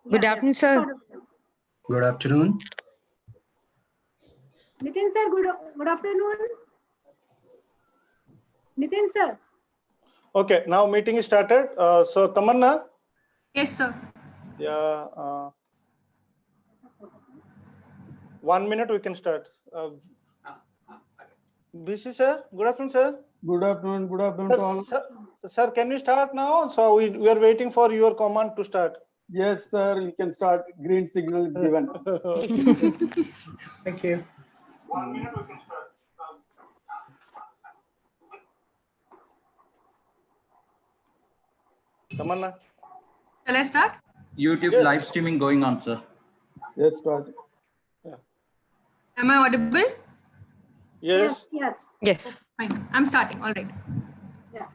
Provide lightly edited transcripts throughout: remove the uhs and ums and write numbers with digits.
Good afternoon, sir. Good afternoon. Nitin sir, good afternoon. Nitin sir. Okay, now meeting is started. So Tamanna. Yes, sir. Yeah. 1 minute we can start. BC sir, good afternoon, sir. Good afternoon to all. Sir, can we start now? So we are waiting for your command to start. Yes, sir, you can start. Green signal is given. Thank you. 1 minute we can start. Tamanna. Shall I start? YouTube Yes. live streaming going on, sir. Yes, start. Am I audible? Yes. Yes. Fine. I'm starting. All right. Yeah.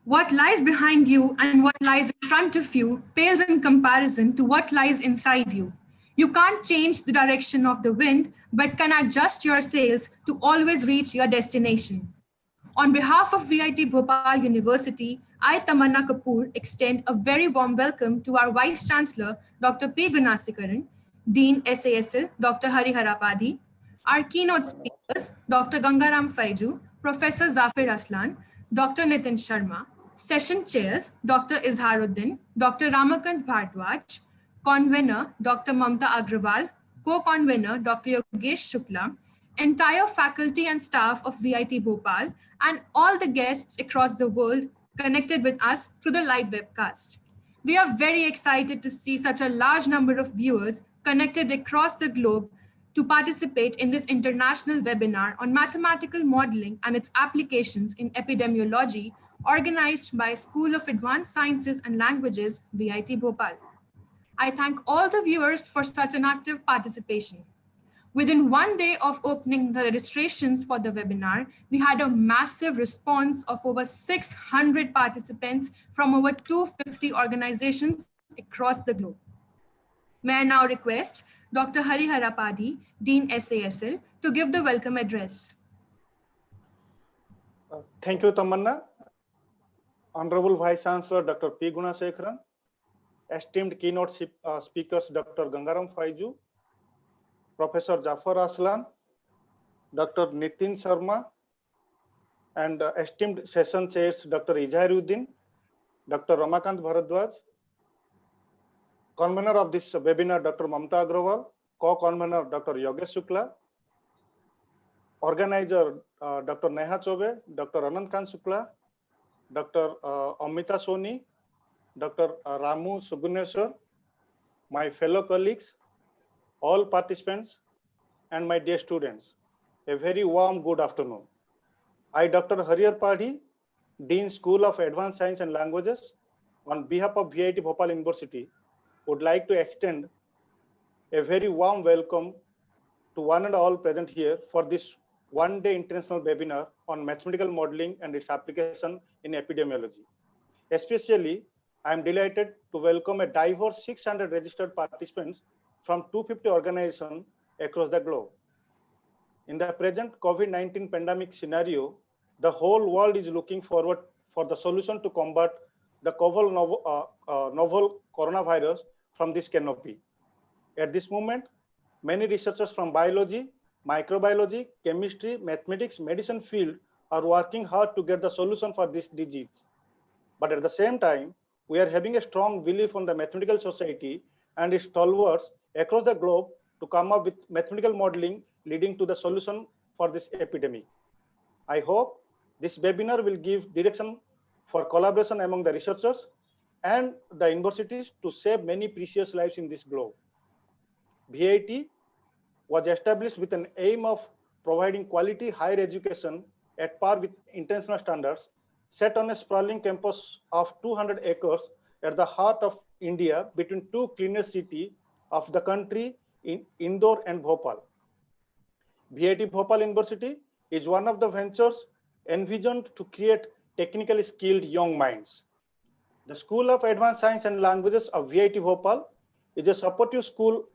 What lies behind you and what lies in front of you pales in comparison to what lies inside you. You can't change the direction of the wind, but can adjust your sails to always reach your destination. On behalf of VIT Bhopal University, I, Tamanna Kapoor, extend a very warm welcome to our Vice Chancellor, Dr. P. Gunasekaran, Dean SASL, Dr. Hariharapadi, our keynote speakers, Dr. Gangaram Faiju, Professor Zafir Aslan, Dr. Nitin Sharma, session chairs, Dr. Izharuddin, Dr. Ramakant Bhardwaj, convener, Dr. Mamta Agrawal, co-convener, Dr. Yogesh Shukla, entire faculty and staff of VIT Bhopal, and all the guests across the world connected with us through the live webcast. We are very excited to see such a large number of viewers connected across the globe to participate in this international webinar on mathematical modeling and its applications in epidemiology, organized by School of Advanced Sciences and Languages, VIT Bhopal. I thank all the viewers for such an active participation. Within 1 day of opening the registrations for the webinar, we had a massive response of over 600 participants from over 250 organizations across the globe. May I now request Dr. Hariharapadi, Dean SASL, to give the welcome address. Thank you, Tamanna. Honorable Vice Chancellor, Dr. P. Gunasekaran, esteemed keynote speakers, Dr. Gangaram Faiju, Professor Zafar Aslan, Dr. Nitin Sharma, and esteemed session chairs, Dr. Izharuddin, Dr. Ramakant Bharadwaj, convener of this webinar, Dr. Mamta Agrawal, co-convener, Dr. Yogesh Shukla, organizer, Dr. Neha Chobe, Dr. Anand Khan Shukla, Dr. Amita Soni, Dr. Ramu Suguneshwar, my fellow colleagues, all participants, and my dear students, a very warm good afternoon. I, Dr. Hariharapadi, Dean School of Advanced Science and Languages, on behalf of VIT Bhopal University, would like to extend a very warm welcome to one and all present here for this one-day international webinar on mathematical modeling and its application in epidemiology. Especially, I am delighted to welcome a diverse 600 registered participants from 250 organizations across the globe. In the present COVID-19 pandemic scenario, the whole world is looking forward for the solution to combat the novel coronavirus from this canopy. At this moment, many researchers from biology, microbiology, chemistry, mathematics, medicine field are working hard to get the solution for this disease. But at the same time, we are having a strong belief on the mathematical society and its stalwarts across the globe to come up with mathematical modeling leading to the solution for this epidemic. I hope this webinar will give direction for collaboration among the researchers and the universities to save many precious lives in this globe. VIT was established with an aim of providing quality higher education at par with international standards, set on a sprawling campus of 200 acres at the heart of India between two cleanest cities of the country in Indore and Bhopal. VIT Bhopal University is one of the ventures envisioned to create technically skilled young minds. The School of Advanced Science and Languages of VIT Bhopal is a supportive school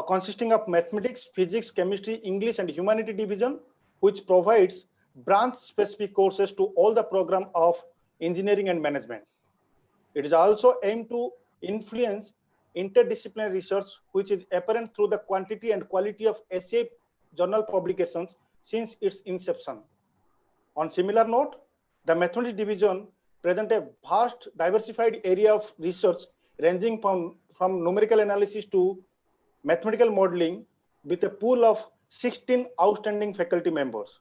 consisting of mathematics, physics, chemistry, English, and humanity division, which provides branch-specific courses to all the program of engineering and management. It is also aimed to influence interdisciplinary research, which is apparent through the quantity and quality of essay journal publications since its inception. On similar note, the mathematics division presents a vast diversified area of research ranging from numerical analysis to mathematical modeling with a pool of 16 outstanding faculty members.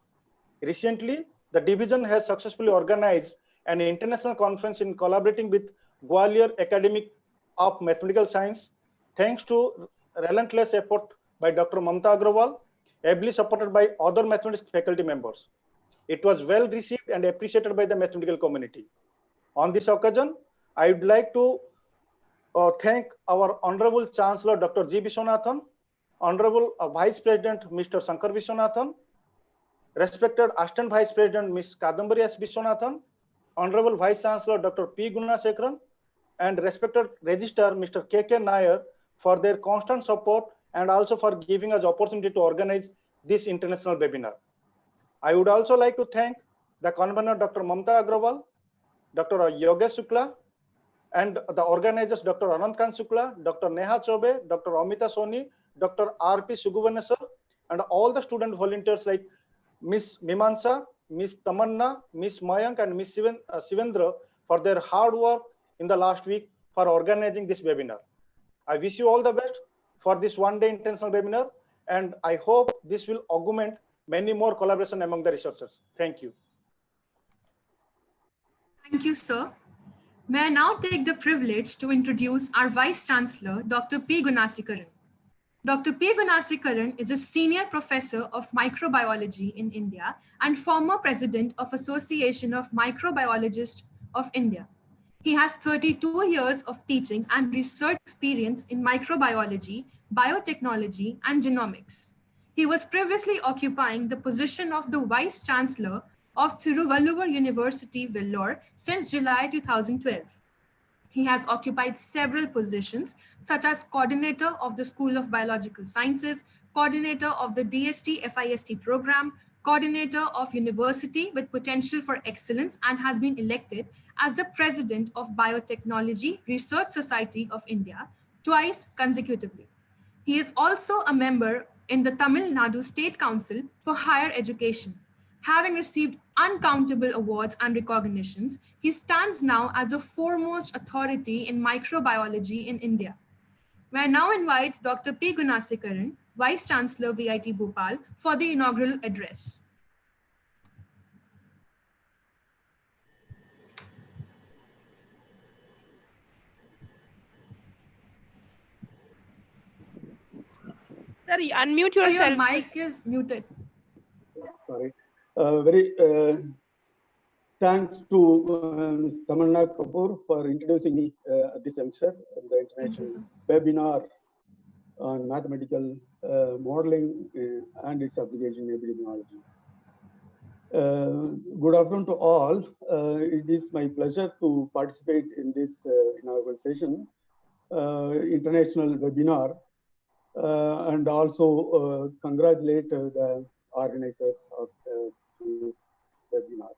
Recently, the division has successfully organized an international conference in collaborating with Gwalior Academy of Mathematical Science, thanks to relentless effort by Dr. Mamta Agrawal, ably supported by other mathematics faculty members. It was well received and appreciated by the mathematical community. On this occasion, I would like to thank our Honorable Chancellor, Dr. G. Viswanathan, Honorable Vice President, Mr. Shankar Viswanathan, respected Assistant Vice President, Ms. Kadambari S. Viswanathan, Honorable Vice Chancellor, Dr. P. Gunasekaran, and respected Registrar, Mr. K. K. Nair, for their constant support and also for giving us opportunity to organize this international webinar. I would also like to thank the convener, Dr. Mamta Agrawal, Dr. Yogesh Shukla, and the organizers, Dr. Anand Kant Shukla, Dr. Neha Chobe, Dr. Amita Soni, Dr. R.P. Suguvanesar, and all the student volunteers like Ms. Mimansa, Ms. Tamanna, Ms. Mayank, and Ms. Sivendra for their hard work in the last week for organizing this webinar. I wish you all the best for this one-day intentional webinar, and I hope this will augment many more collaboration among the researchers. Thank you. Thank you, sir. May I now take the privilege to introduce our Vice Chancellor, Dr. P. Gunasekaran. Dr. P. Gunasekaran is a senior professor of microbiology in India and former president of Association of Microbiologists of India. He has 32 years of teaching and research experience in microbiology, biotechnology, and genomics. He was previously occupying the position of the Vice Chancellor of Thiruvalluvar University, Vellore, since July 2012. He has occupied several positions, such as coordinator of the School of Biological Sciences, coordinator of the DST-FIST program, coordinator of university with potential for excellence, and has been elected as the president of Biotechnology Research Society of India twice consecutively. He is also a member in the Tamil Nadu State Council for Higher Education. Having received uncountable awards and recognitions, he stands now as a foremost authority in microbiology in India. May I now invite Dr. P. Gunasekaran, Vice Chancellor VIT Bhopal, for the inaugural address. Sir, unmute Your yourself. mic is muted. Sorry. Very thanks to Ms. Tamanna Kapoor for introducing me at this juncture in the international webinar on mathematical modeling and its application in epidemiology. Good afternoon to all. It is my pleasure to participate in this inaugural session, international webinar, and also congratulate the organizers of this webinar.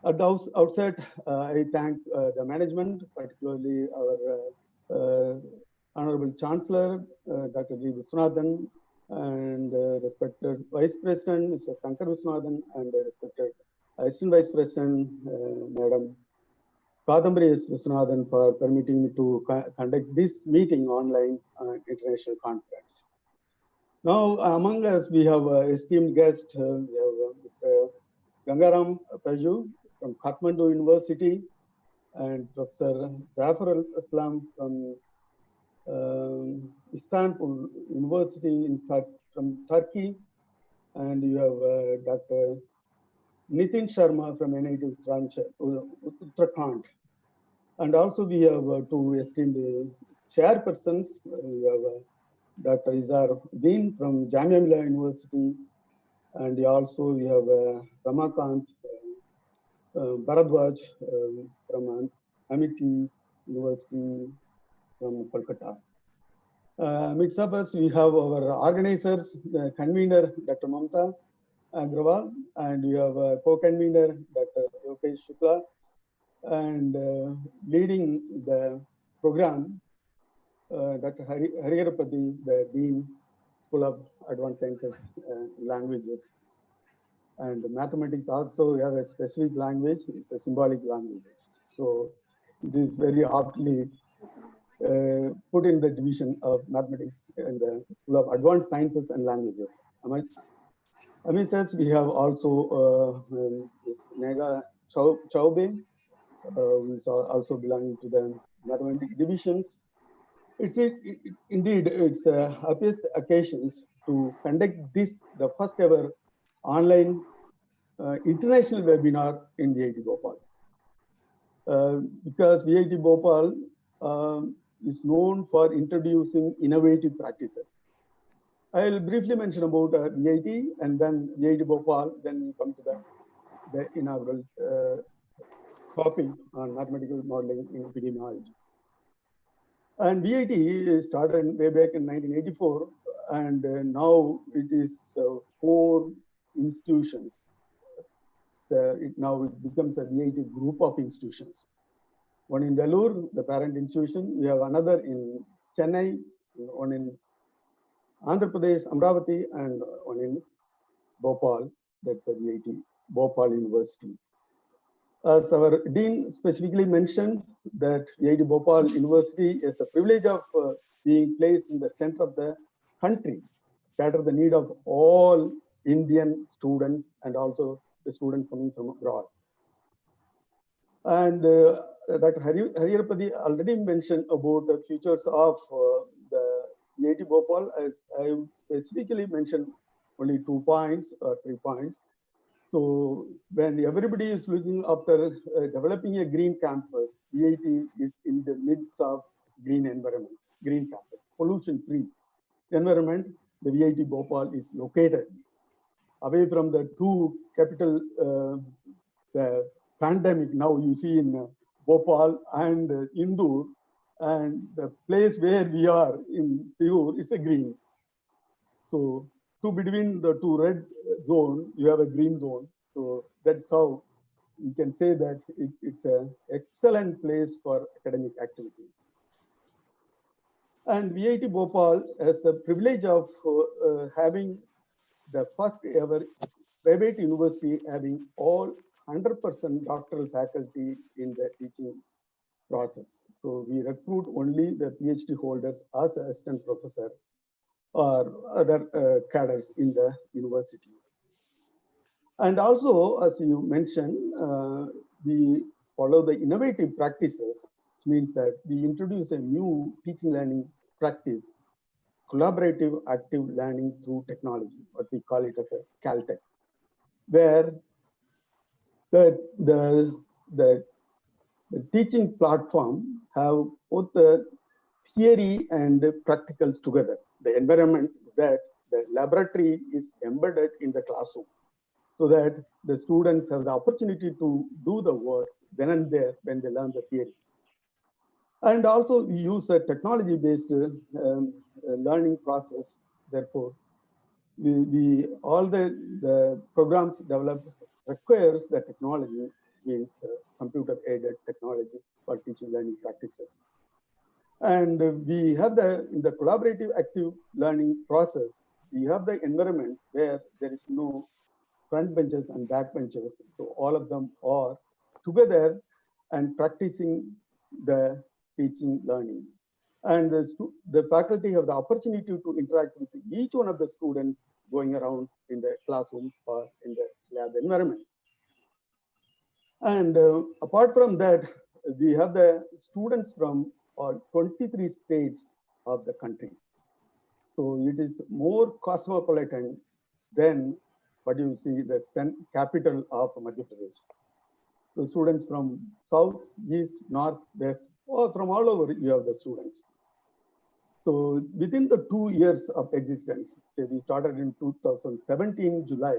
At the outset, I thank the management, particularly our Honorable Chancellor, Dr. G. Viswanathan, and respected Vice President, Mr. Shankar Viswanathan, and respected Assistant Vice President, Madam Kadambari S. Viswanathan, for permitting me to conduct this meeting online international conference. Now, among us, we have esteemed guest, we have Mr. Gangaram Paju from Kathmandu University, and Professor Jafar Al-Islam from Istanbul University from Turkey, and you have Dr. Nitin Sharma from NIT Uttarakhand. And also we have two esteemed chairpersons. We have Dr. Izar Dean from Jamia Millia University, and also we have Ramakant Bharadwaj from Amity University from Kolkata. Mixed up us, we have our organizers, the convener, Dr. Mamta Agrawal, and we have a co-convener, Dr. Yogesh Shukla, and leading the program, Dr. Hariyarapati, the Dean, School of Advanced Sciences and Languages, and mathematics also have a specific language. It's a symbolic language. So it is very aptly put in the division of mathematics and the School of Advanced Sciences and Languages. Says we have also this Nega Chaube, who is also belonging to the mathematics division. Indeed, it's happiest occasions to conduct this, the first ever online international webinar in VIT Bhopal. Because VIT Bhopal is known for introducing innovative practices. I'll briefly mention about VIT and then VIT Bhopal, then we come to the inaugural topic on mathematical modeling in epidemiology. And VIT started way back in 1984, and now it is 4 institutions. So now it becomes a VIT group of institutions. One in Vellore, the parent institution. We have another in Chennai, one in Andhra Pradesh, Amravati, and one in Bhopal. That's a VIT, Bhopal University. As our dean specifically mentioned, that VIT Bhopal University is a privilege of being placed in the center of the country, cater the need of all Indian students and also the students coming from abroad. And Dr. Hariyarapati already mentioned about the futures of the VIT Bhopal, as I specifically mentioned only 2 points or 3 points. So when everybody is looking after developing a green campus, VIT is in the midst of green environment, green campus, pollution-free environment. The VIT Bhopal is located away from the 2 capital, the pandemic now you see in Bhopal and Indore, and the place where we are in Siur is a green. So between the 2 red zone, you have a green zone. So that's how you can say that it's an excellent place for academic activity. And VIT Bhopal has the privilege of having the first ever private university having all 100% doctoral faculty in the teaching process. So we recruit only the PhD holders as assistant professor or other cadres in the university. And also, as you mentioned, we follow the innovative practices, which means that we introduce a new teaching learning practice, collaborative active learning through technology, what we call it as a CalTech, where the teaching platform have both the theory and the practicals together. The environment is that the laboratory is embedded in the classroom so that the students have the opportunity to do the work then and there when they learn the theory. And also we use a technology-based learning process. Therefore, all the programs developed requires the technology, means computer-aided technology for teaching learning practices. And we have in the collaborative active learning process, we have the environment where there is no front benches and back benches. So all of them are together and practicing the teaching learning. And the faculty have the opportunity to interact with each one of the students going around in the classrooms or in the lab environment. And apart from that, we have the students from 23 states of the country. So it is more cosmopolitan than what you see the capital of Madhya Pradesh. So students from south, east, north, west, or from all over you have the students. So within the 2 years of existence, say we started in 2017 July,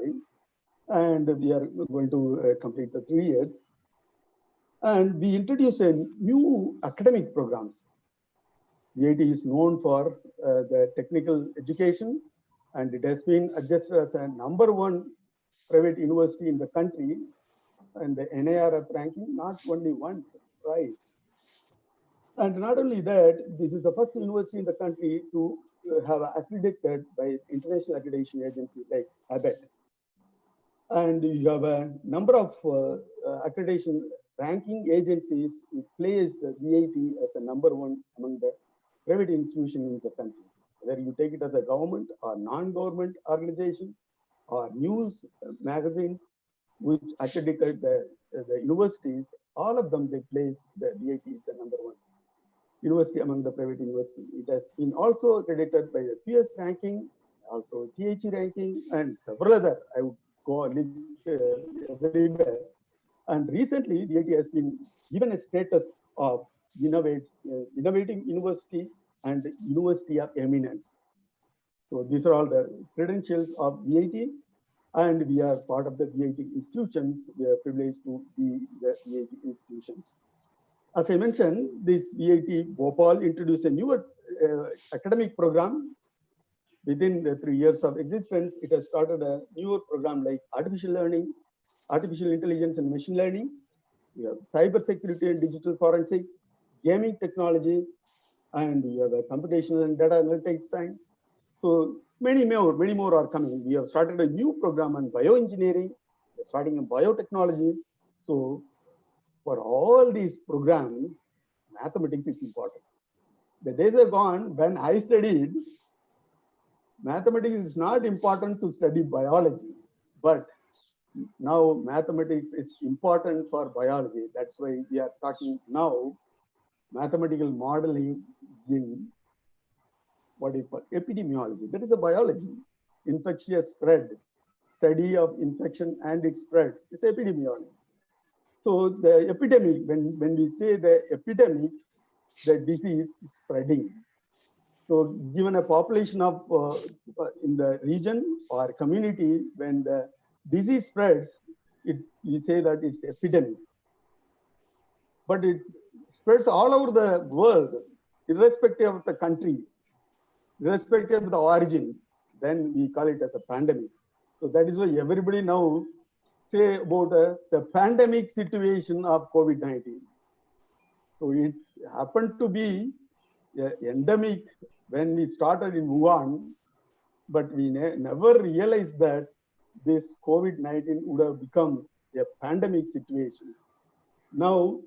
and we are going to complete the 3 years. And we introduced a new academic programs. VIT is known for the technical education, and it has been adjusted as a #1 private university in the country, and the NIRF ranking not only once, twice. And not only that, this is the first university in the country to have accredited by international accreditation agency like ABET. And you have a number of accreditation ranking agencies who place the VIT as a #1 among the private institutions in the country. Whether you take it as a government or non-government organization or news magazines which accredited the universities, all of them, they place the VIT as a #1 university among the private universities. It has been also accredited by the PS ranking, also THE ranking, and several other. I would go list everywhere. And recently, DIT has been given a status of innovating university and university of eminence. So these are all the credentials of VIT, and we are part of the VIT institutions. We are privileged to be the VIT institutions. As I mentioned, this VIT Bhopal introduced a newer academic program. Within the 3 years of existence, it has started a newer program like artificial learning, artificial intelligence and machine learning. We have cyber security and digital forensic, gaming technology, and we have a computational and data analytics science. So many more are coming. We have started a new program on bioengineering, we're starting in biotechnology. So for all these programs, mathematics is important. The days are gone when I studied, mathematics is not important to study biology, but now mathematics is important for biology. That's why we are talking now mathematical modeling in what is called epidemiology. That is a biology. Infectious spread, study of infection and its spreads is epidemiology. So the epidemic, when we say the epidemic, the disease is spreading. So given a population of in the region or community, when the disease spreads, you say that it's epidemic. But it spreads all over the world, irrespective of the country, irrespective of the origin, then we call it as a pandemic. So that is why everybody now say about the pandemic situation of COVID-19. So it happened to be an endemic when we started in Wuhan, but we never realized that this COVID-19 would have become a pandemic situation. Now,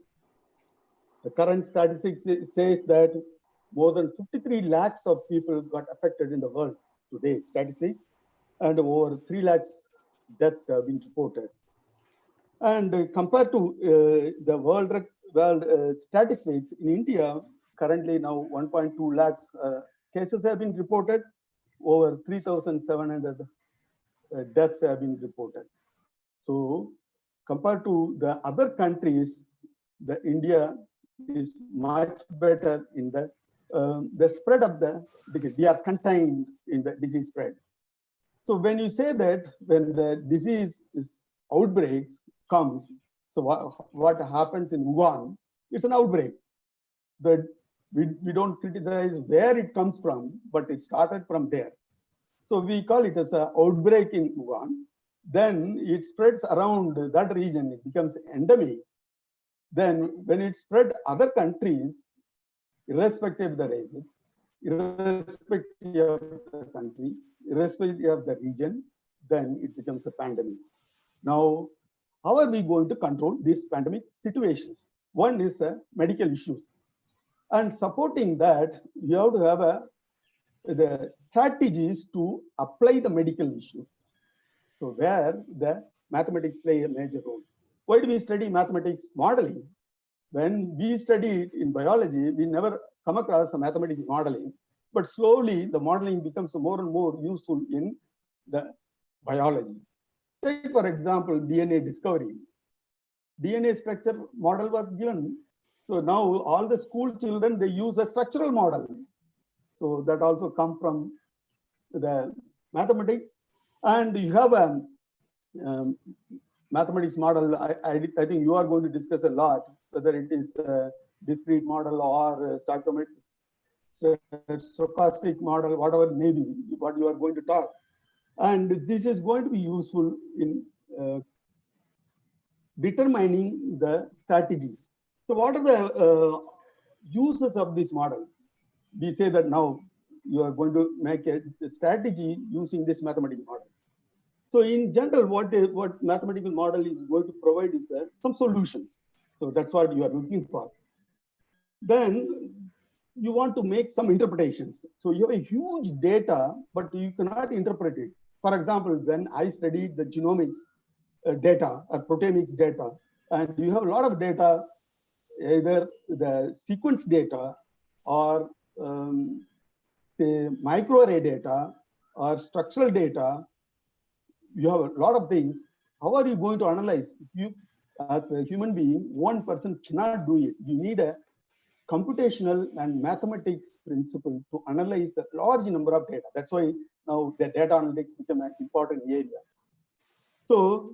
the current statistics says that more than 53 lakhs of people got affected in the world today, statistics, and over 3 lakhs deaths have been reported. And compared to the world statistics in India, currently now 1.2 lakhs cases have been reported, over 3,700 deaths have been reported. So compared to the other countries, the India is much better in the spread of the disease. We are contained in the disease spread. So when you say that when the disease outbreaks comes, so what happens in Wuhan, it's an outbreak. We don't criticize where it comes from, but it started from there. So we call it as an outbreak in Wuhan. Then it spreads around that region, it becomes endemic. Then when it spread other countries, irrespective of the races, irrespective of the country, irrespective of the region, then it becomes a pandemic. Now, how are we going to control these pandemic situations? One is medical issues. And supporting that, you have to have the strategies to apply the medical issues. So where the mathematics play a major role. Why do we study mathematics modeling? When we studied in biology, we never come across a mathematics modeling, but slowly the modeling becomes more and more useful in the biology. Take for example, DNA discovery. DNA structure model was given. So now all the school children, they use a structural model. So that also come from the mathematics. And you have a mathematics model. I think you are going to discuss a lot, whether it is a discrete model or stochastic model, whatever it may be, what you are going to talk. And this is going to be useful in determining the strategies. So what are the uses of this model, we say that now you are going to make a strategy using this mathematical model. So in general, what mathematical model is going to provide is some solutions. So that's what you are looking for. Then you want to make some interpretations. So you have a huge data, but you cannot interpret it. For example, when I studied the genomics data or proteomics data, and you have a lot of data, either the sequence data or say microarray data or structural data, you have a lot of things. How are you going to analyze? You, as a human being, one person cannot do it. You need a computational and mathematics principle to analyze the large number of data. That's why now the data analytics become an important area. So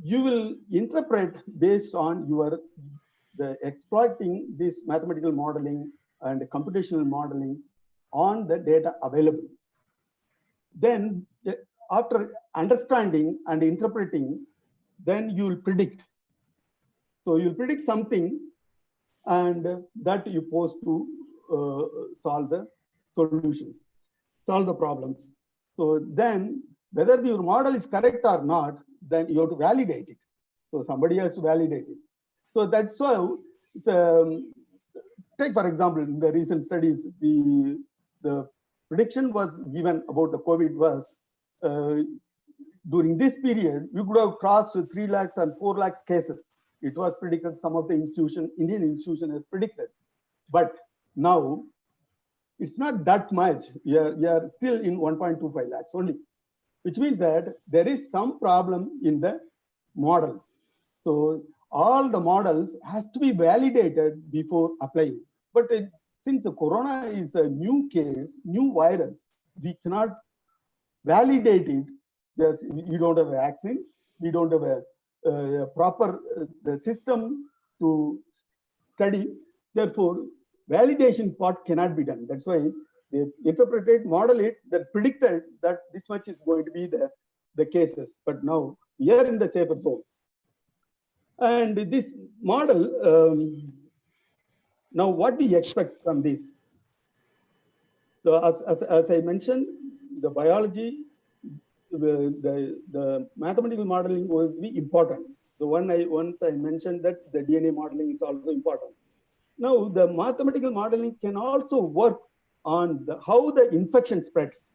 you will interpret based on the exploiting this mathematical modeling and computational modeling on the data available. Then after understanding and interpreting, then you will predict. So you'll predict something, and that you pose to solve the solutions, solve the problems. So then whether your model is correct or not, then you have to validate it. So somebody has to validate it. So that's why, take for example, in the recent studies, the prediction was given about the COVID was, during this period, you could have crossed 3 lakhs and 4 lakhs cases. It was predicted, some of the Indian institution has predicted. But now, it's not that much. We are still in 1.25 lakhs only, which means that there is some problem in the model. So all the models has to be validated before applying. But since the corona is a new case, new virus, we cannot validate it. Yes, we don't have a vaccine. We don't have a proper the system to study. Therefore, validation part cannot be done. That's why they interpreted, model it, that predicted that this much is going to be the cases. But now we are in the safer zone. And this model, now what do you expect from this? So as I mentioned, the biology, the mathematical modeling will be important. The once I mentioned that the DNA modeling is also important. Now the mathematical modeling can also work on how the infection spreads.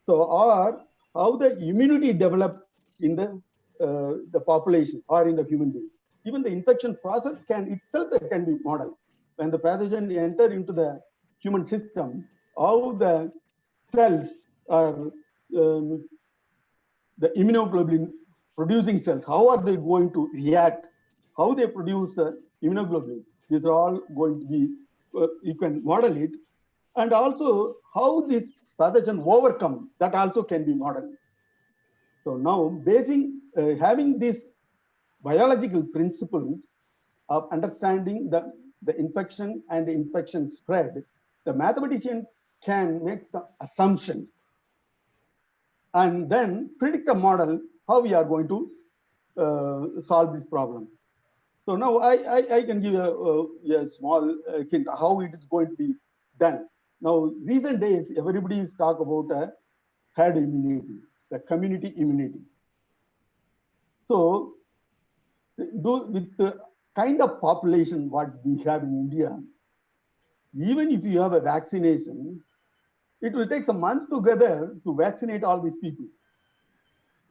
So or how the immunity develops in the population or in the human being. Even the infection process can be modeled. When the pathogen enter into the human system, how the cells are the immunoglobulin producing cells, how are they going to react? How they produce immunoglobulin? These are all going to be, you can model it. And also how this pathogen overcome, that also can be modeled. So now having these biological principles of understanding the infection and the infection spread, the mathematician can make some assumptions and then predict a model how we are going to solve this problem. So now I can give a small hint how it is going to be done. Now, recent days, everybody is talking about herd immunity, the community immunity. So with the kind of population what we have in India, even if you have a vaccination, it will take some months together to vaccinate all these people.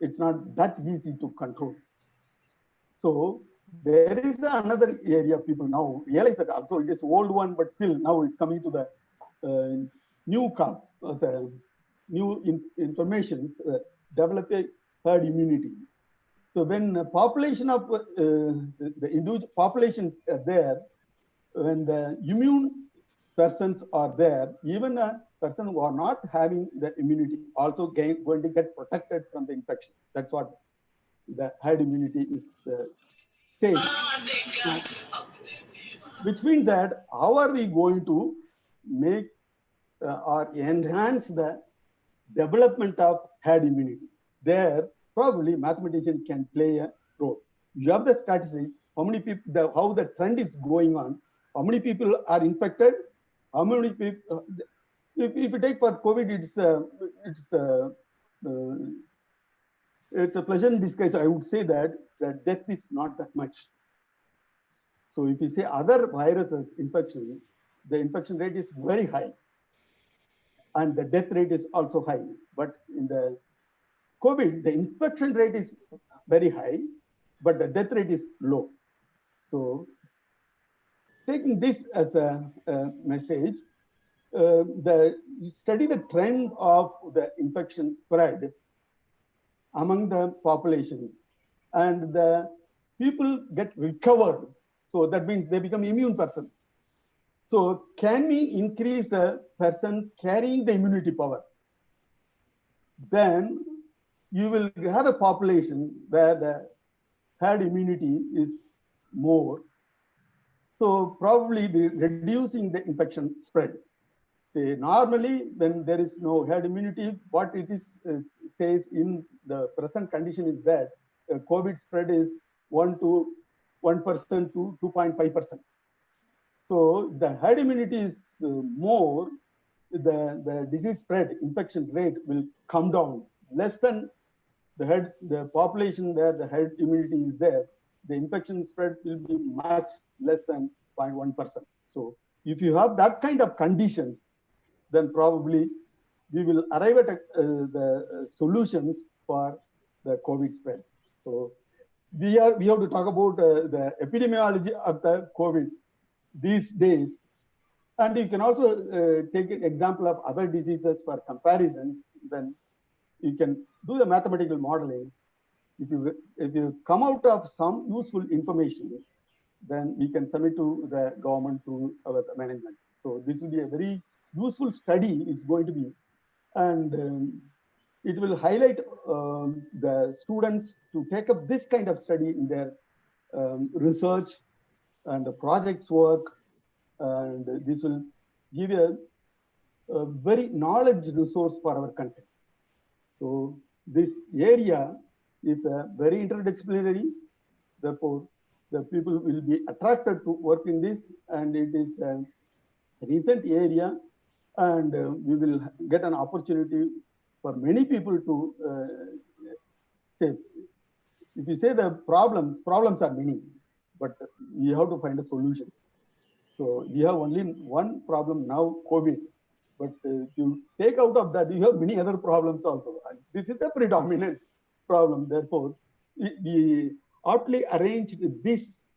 It's not that easy to control. So there is another area people now realize that also it is old one, but still now it's coming to the new information, develop a herd immunity. So when the population of the individual populations are there, when the immune persons are there, even a person who are not having the immunity also going to get protected from the infection. That's what the herd immunity is saying. Which means that how are we going to make or enhance the development of herd immunity? There, probably mathematician can play a role. You have the statistics, how many people, how the trend is going on, how many people are infected, how many people, if you take for COVID, it's a pleasant disguise. I would say that death is not that much. So if you say other viruses infection, the infection rate is very high, and the death rate is also high. But in the COVID, the infection rate is very high, but the death rate is low. So taking this as a message, study the trend of the infection spread among the population, and the people get recovered. So that means they become immune persons. So can we increase the persons carrying the immunity power? Then you will have a population where the herd immunity is more. So probably reducing the infection spread. Say normally when there is no herd immunity, what it is says in the present condition is that COVID spread is 1% to 2.5%. So the herd immunity is more, the disease spread, infection rate will come down less than the population where the herd immunity is there. The infection spread will be much less than 0.1%. So if you have that kind of conditions, then probably we will arrive at the solutions for the COVID spread. So we have to talk about the epidemiology of the COVID these days. And you can also take an example of other diseases for comparisons. Then you can do the mathematical modeling. If you come out of some useful information, then we can submit to the government, to our management. So this will be a very useful study. It's going to be, and it will highlight the students to take up this kind of study in their research and the projects work, and this will give a very knowledge resource for our country. So this area is very interdisciplinary. Therefore, the people will be attracted to work in this, and it is a recent area, and we will get an opportunity for many people to say, if you say the problems are many, but we have to find the solutions. So we have only one problem now, COVID, but if you take out of that, you have many other problems also. And this is a predominant problem. Therefore, we aptly arranged this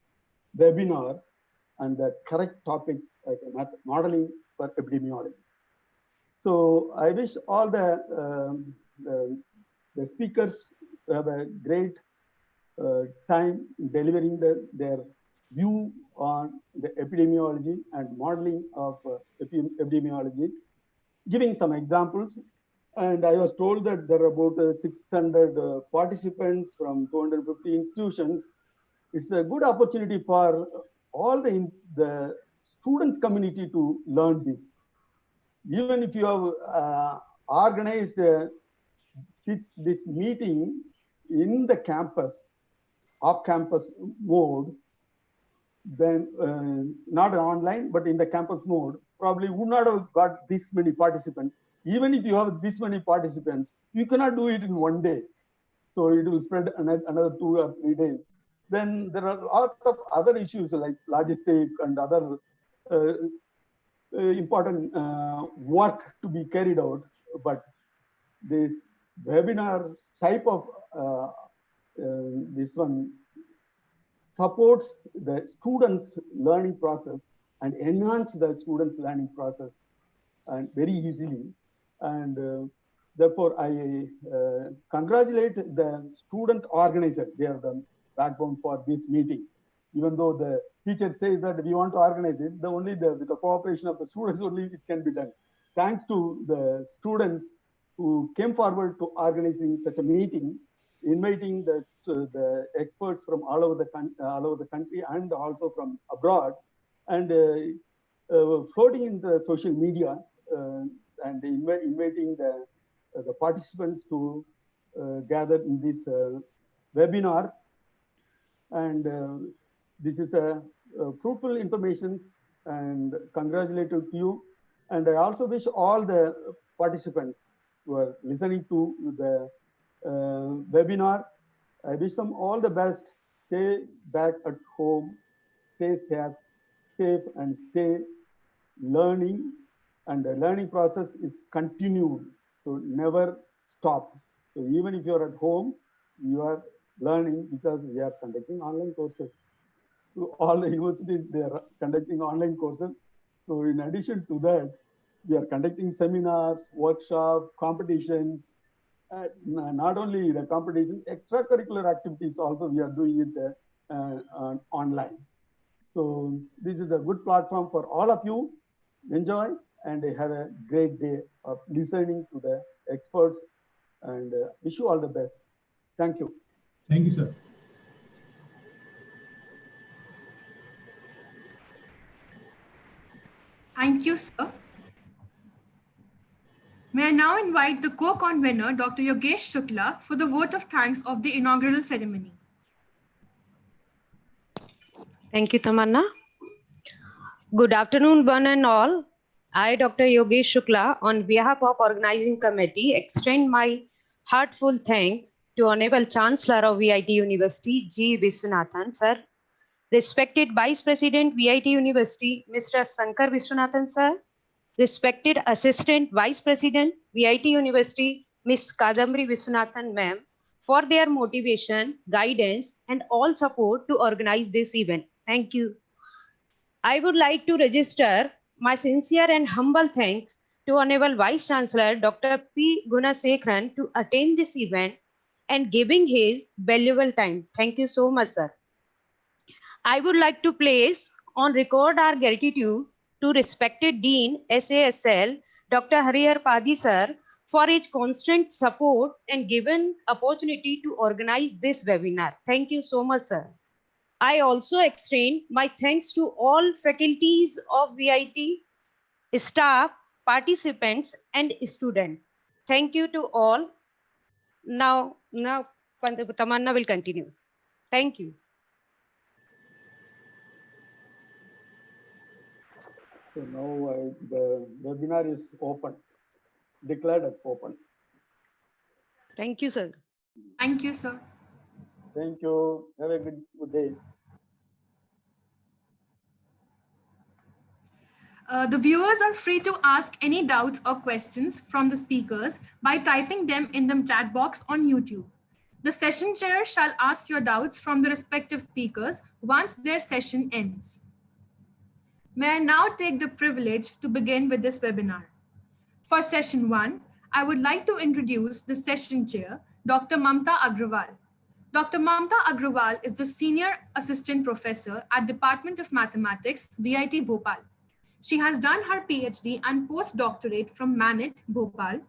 webinar and the correct topics like modeling for epidemiology. So I wish all the speakers have a great time delivering their view on the epidemiology and modeling of epidemiology, giving some examples. And I was told that there are about 600 participants from 250 institutions. It's a good opportunity for all the students community to learn this. Even if you have organized this meeting in the campus, off-campus mode, then not online, but in the campus mode, probably would not have got this many participants. Even if you have this many participants, you cannot do it in one day. So it will spread another 2 or 3 days. Then there are a lot of other issues like logistic and other important work to be carried out. But this webinar type of this one supports the students' learning process and enhance the students' learning process and very easily. And therefore, I congratulate the student organizer. They are the backbone for this meeting. Even though the teacher says that we want to organize it, with the cooperation of the students only it can be done. Thanks to the students who came forward to organizing such a meeting, inviting the experts from all over the country and also from abroad, and floating in the social media and inviting the participants to gather in this webinar. And this is a fruitful information and congratulations to you. And I also wish all the participants who are listening to the webinar, I wish them all the best. Stay back at home, stay safe and stay learning. And the learning process is continued, so never stop. So even if you're at home, you are learning because we are conducting online courses. So all the universities, they are conducting online courses. So in addition to that, we are conducting seminars, workshops, competitions. Not only the competition, extracurricular activities also we are doing it online. So this is a good platform for all of you. Enjoy and have a great day of listening to the experts, and wish you all the best. Thank you. Thank you, sir. Thank you, sir. May I now invite the co-convener, Dr. Yogesh Shukla, for the vote of thanks of the inaugural ceremony. Thank you, Tamanna. Good afternoon, one and all. I, Dr. Yogesh Shukla, on behalf of organizing committee, extend my heartfelt thanks to Honorable Chancellor of VIT University, G. Viswanathan, sir, respected Vice President, VIT University, Mr. Shankar Viswanathan, sir, respected Assistant Vice President, VIT University, Ms. Kadambari Viswanathan, ma'am, for their motivation, guidance, and all support to organize this event. Thank you. I would like to register my sincere and humble thanks to Honorable Vice Chancellor Dr. P. Gunasekharan to attend this event and giving his valuable time. Thank you so much, sir. I would like to place on record our gratitude to respected Dean SASL Dr. Harihar Padi sir for his constant support and given opportunity to organize this webinar. Thank you so much, sir. I also extend my thanks to all faculties of VIT, staff, participants, and students. Thank you to all. Now Tamanna will continue. Thank you. So now the webinar is open, declared as open. Thank you, sir. Thank you, sir. Thank you. Have a good day. The viewers are free to ask any doubts or questions from the speakers by typing them in the chat box on YouTube. The session chair shall ask your doubts from the respective speakers once their session ends. May I now take the privilege to begin with this webinar. For session 1, I would like to introduce the session chair, Dr. Mamta Agrawal. Dr. Mamta Agrawal is the Senior Assistant Professor at Department of Mathematics, VIT Bhopal. She has done her PhD and postdoctorate from Manit, Bhopal.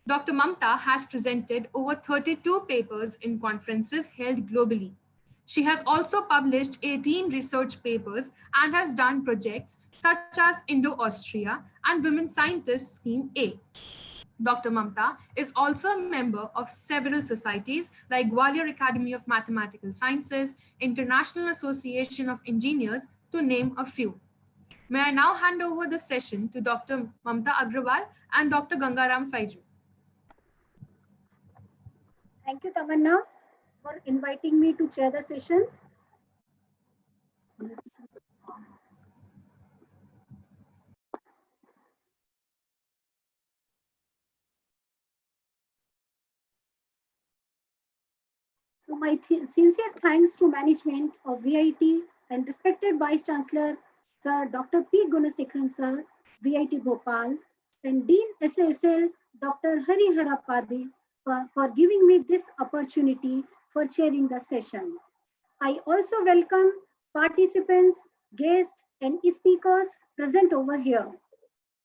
Dr. Mamta has presented over 32 papers in conferences held globally. She has also published 18 research papers and has done projects such as Indo-Austria and Women Scientists Scheme A. Dr. Mamta is also a member of several societies like Gwalior Academy of Mathematical Sciences, International Association of Engineers, to name a few. May I now hand over the session to Dr. Mamta Agrawal and Dr. Gangaram Faiju. Thank you, Tamanna, for inviting me to chair the session. So my sincere thanks to management of VIT and respected Vice Chancellor, Sir Dr. P. Gunasekharan, Sir, VIT Bhopal, and Dean SASL, Dr. Harihar Padi, for giving me this opportunity for chairing the session. I also welcome participants, guests, and speakers present over here.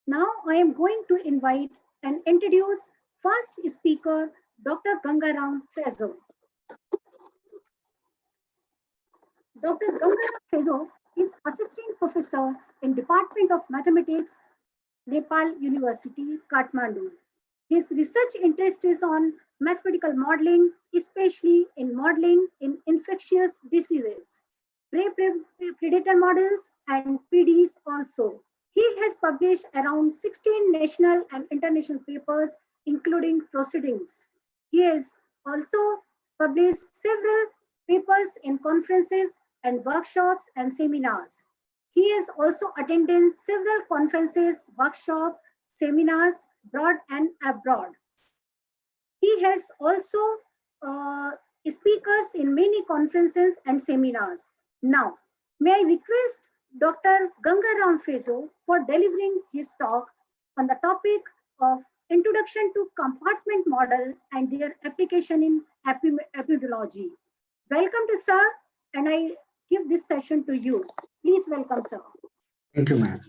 Now I am going to invite and introduce first speaker, Dr. Gangaram Faiju. Dr. Gangaram Faiju is Assistant Professor in Department of Mathematics, Nepal University, Kathmandu. His research interest is on mathematical modeling, especially in modeling in infectious diseases, prey-predator models, and PDs also. He has published around 16 national and international papers, including proceedings. He has also published several papers in conferences and workshops and seminars. He has also attended several conferences, workshops, seminars, abroad and abroad. He has also uh, speakers in many conferences and seminars. Now, may I request Dr. Gangaram Fezo for delivering his talk on the topic of Introduction to Compartment Model and their application in epidemiology. Welcome to sir, and I give this session to you. Please welcome sir. Thank you, ma'am.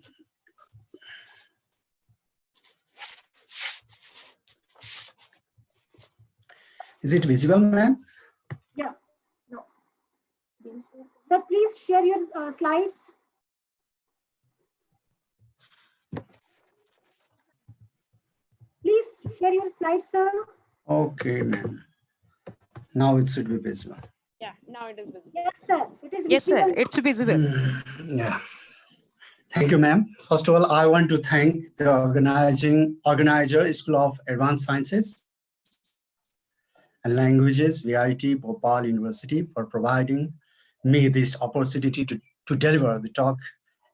Is it visible, ma'am? Yeah, no. Sir, please share your slides. Please share your slides, sir. Okay, ma'am. Now it should be visible. Yeah, now it is visible. Yes, sir. It is Yes, sir. visible. It's visible. Yeah. Thank you, ma'am. First of all, I want to thank the organizer, School of Advanced Sciences and Languages, VIT, Bhopal University, for providing me this opportunity to deliver the talk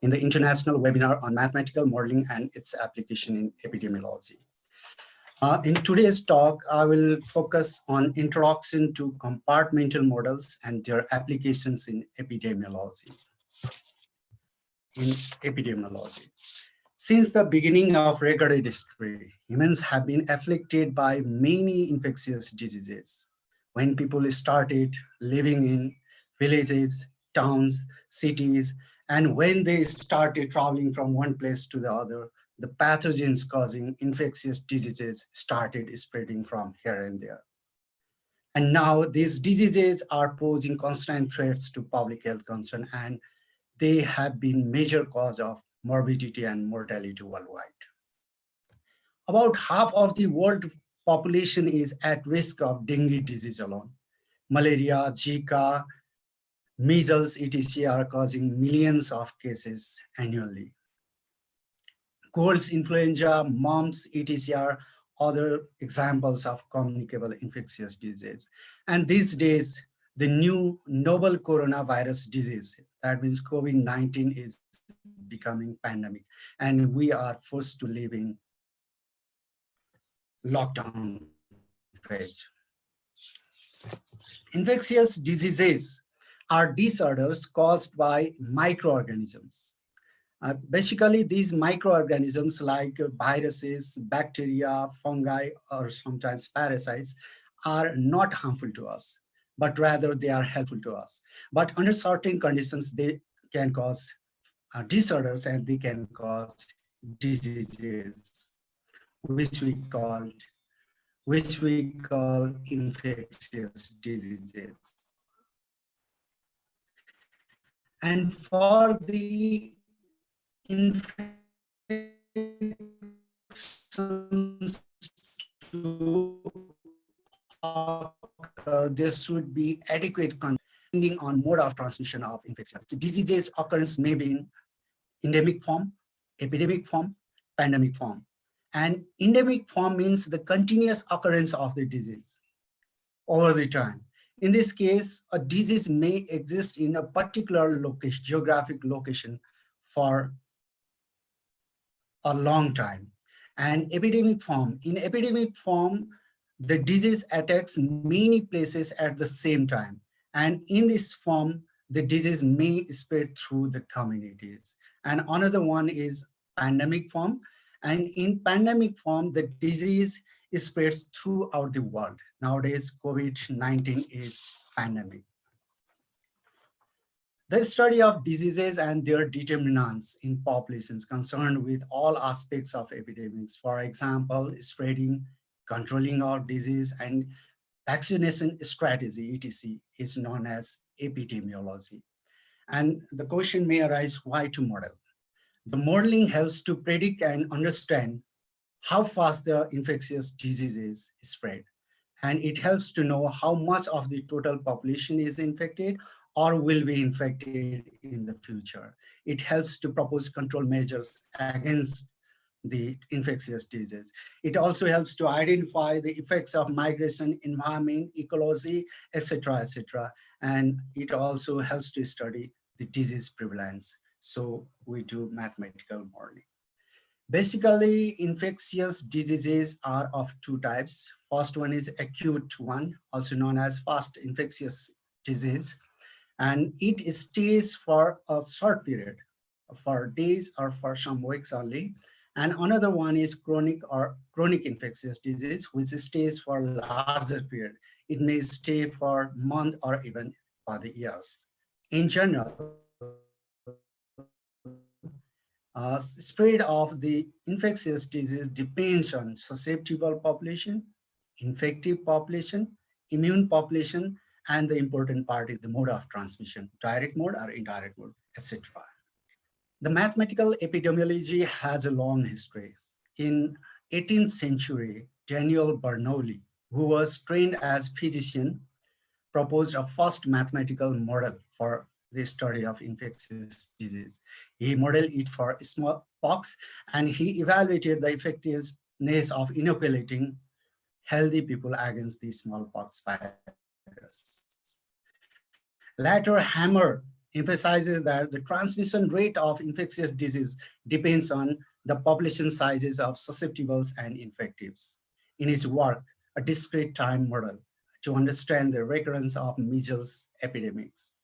in the international webinar on mathematical modeling and its application in epidemiology. In today's talk, I will focus on introduction to compartmental models and their applications in epidemiology. Since the beginning of recorded history, humans have been afflicted by many infectious diseases. When people started living in villages, towns, cities, and when they started traveling from one place to the other, the pathogens causing infectious diseases started spreading from here and there. And now these diseases are posing constant threats to public health concern, and they have been major cause of morbidity and mortality worldwide. About half of the world population is at risk of dengue disease alone. Malaria, Zika, measles, etc. are causing millions of cases annually. Colds, influenza, mumps, etc. are other examples of communicable infectious disease. And these days, the new novel coronavirus disease, that means COVID-19, is becoming pandemic, and we are forced to live in lockdown phase. Infectious diseases are disorders caused by microorganisms. Basically, these microorganisms like viruses, bacteria, fungi, or sometimes parasites are not harmful to us, but rather they are helpful to us. But under certain conditions, they can cause disorders and they can cause diseases, which we call infectious diseases. And for the infections to occur, there should be adequate control depending on mode of transmission of infection. Diseases occurrence may be in endemic form, epidemic form, pandemic form. And endemic form means the continuous occurrence of the disease over the time. In this case, a disease may exist in a particular location, geographic location for a long time. And epidemic form, in epidemic form, the disease attacks many places at the same time. And in this form, the disease may spread through the communities. And another one is pandemic form. And in pandemic form, the disease spreads throughout the world. Nowadays, COVID-19 is pandemic. The study of diseases and their determinants in populations concerned with all aspects of epidemics, for example, spreading, controlling of disease, and vaccination strategy, etc., is known as epidemiology. And the question may arise, why to model? The modeling helps to predict and understand how fast the infectious diseases spread. And it helps to know how much of the total population is infected or will be infected in the future. It helps to propose control measures against the infectious disease. It also helps to identify the effects of migration, environment, ecology, etc., etc. And it also helps to study the disease prevalence. So we do mathematical modeling. Basically, infectious diseases are of two types. First one is acute one, also known as fast infectious disease, and it stays for a short period, for days or for some weeks only. And another one is chronic infectious disease, which stays for larger period. It may stay for months or even for the years. In general, spread of the infectious disease depends on susceptible population, infective population, immune population, and the important part is the mode of transmission, direct mode or indirect mode, etc. The mathematical epidemiology has a long history. In 18th century, Daniel Bernoulli, who was trained as physician, proposed a first mathematical model for the study of infectious disease. He modeled it for smallpox, and he evaluated the effectiveness of inoculating healthy people against the smallpox virus. Later, Hammer emphasizes that the transmission rate of infectious disease depends on the population sizes of susceptibles and infectives. In his work, A Discrete Time Model, to understand the recurrence of measles epidemics.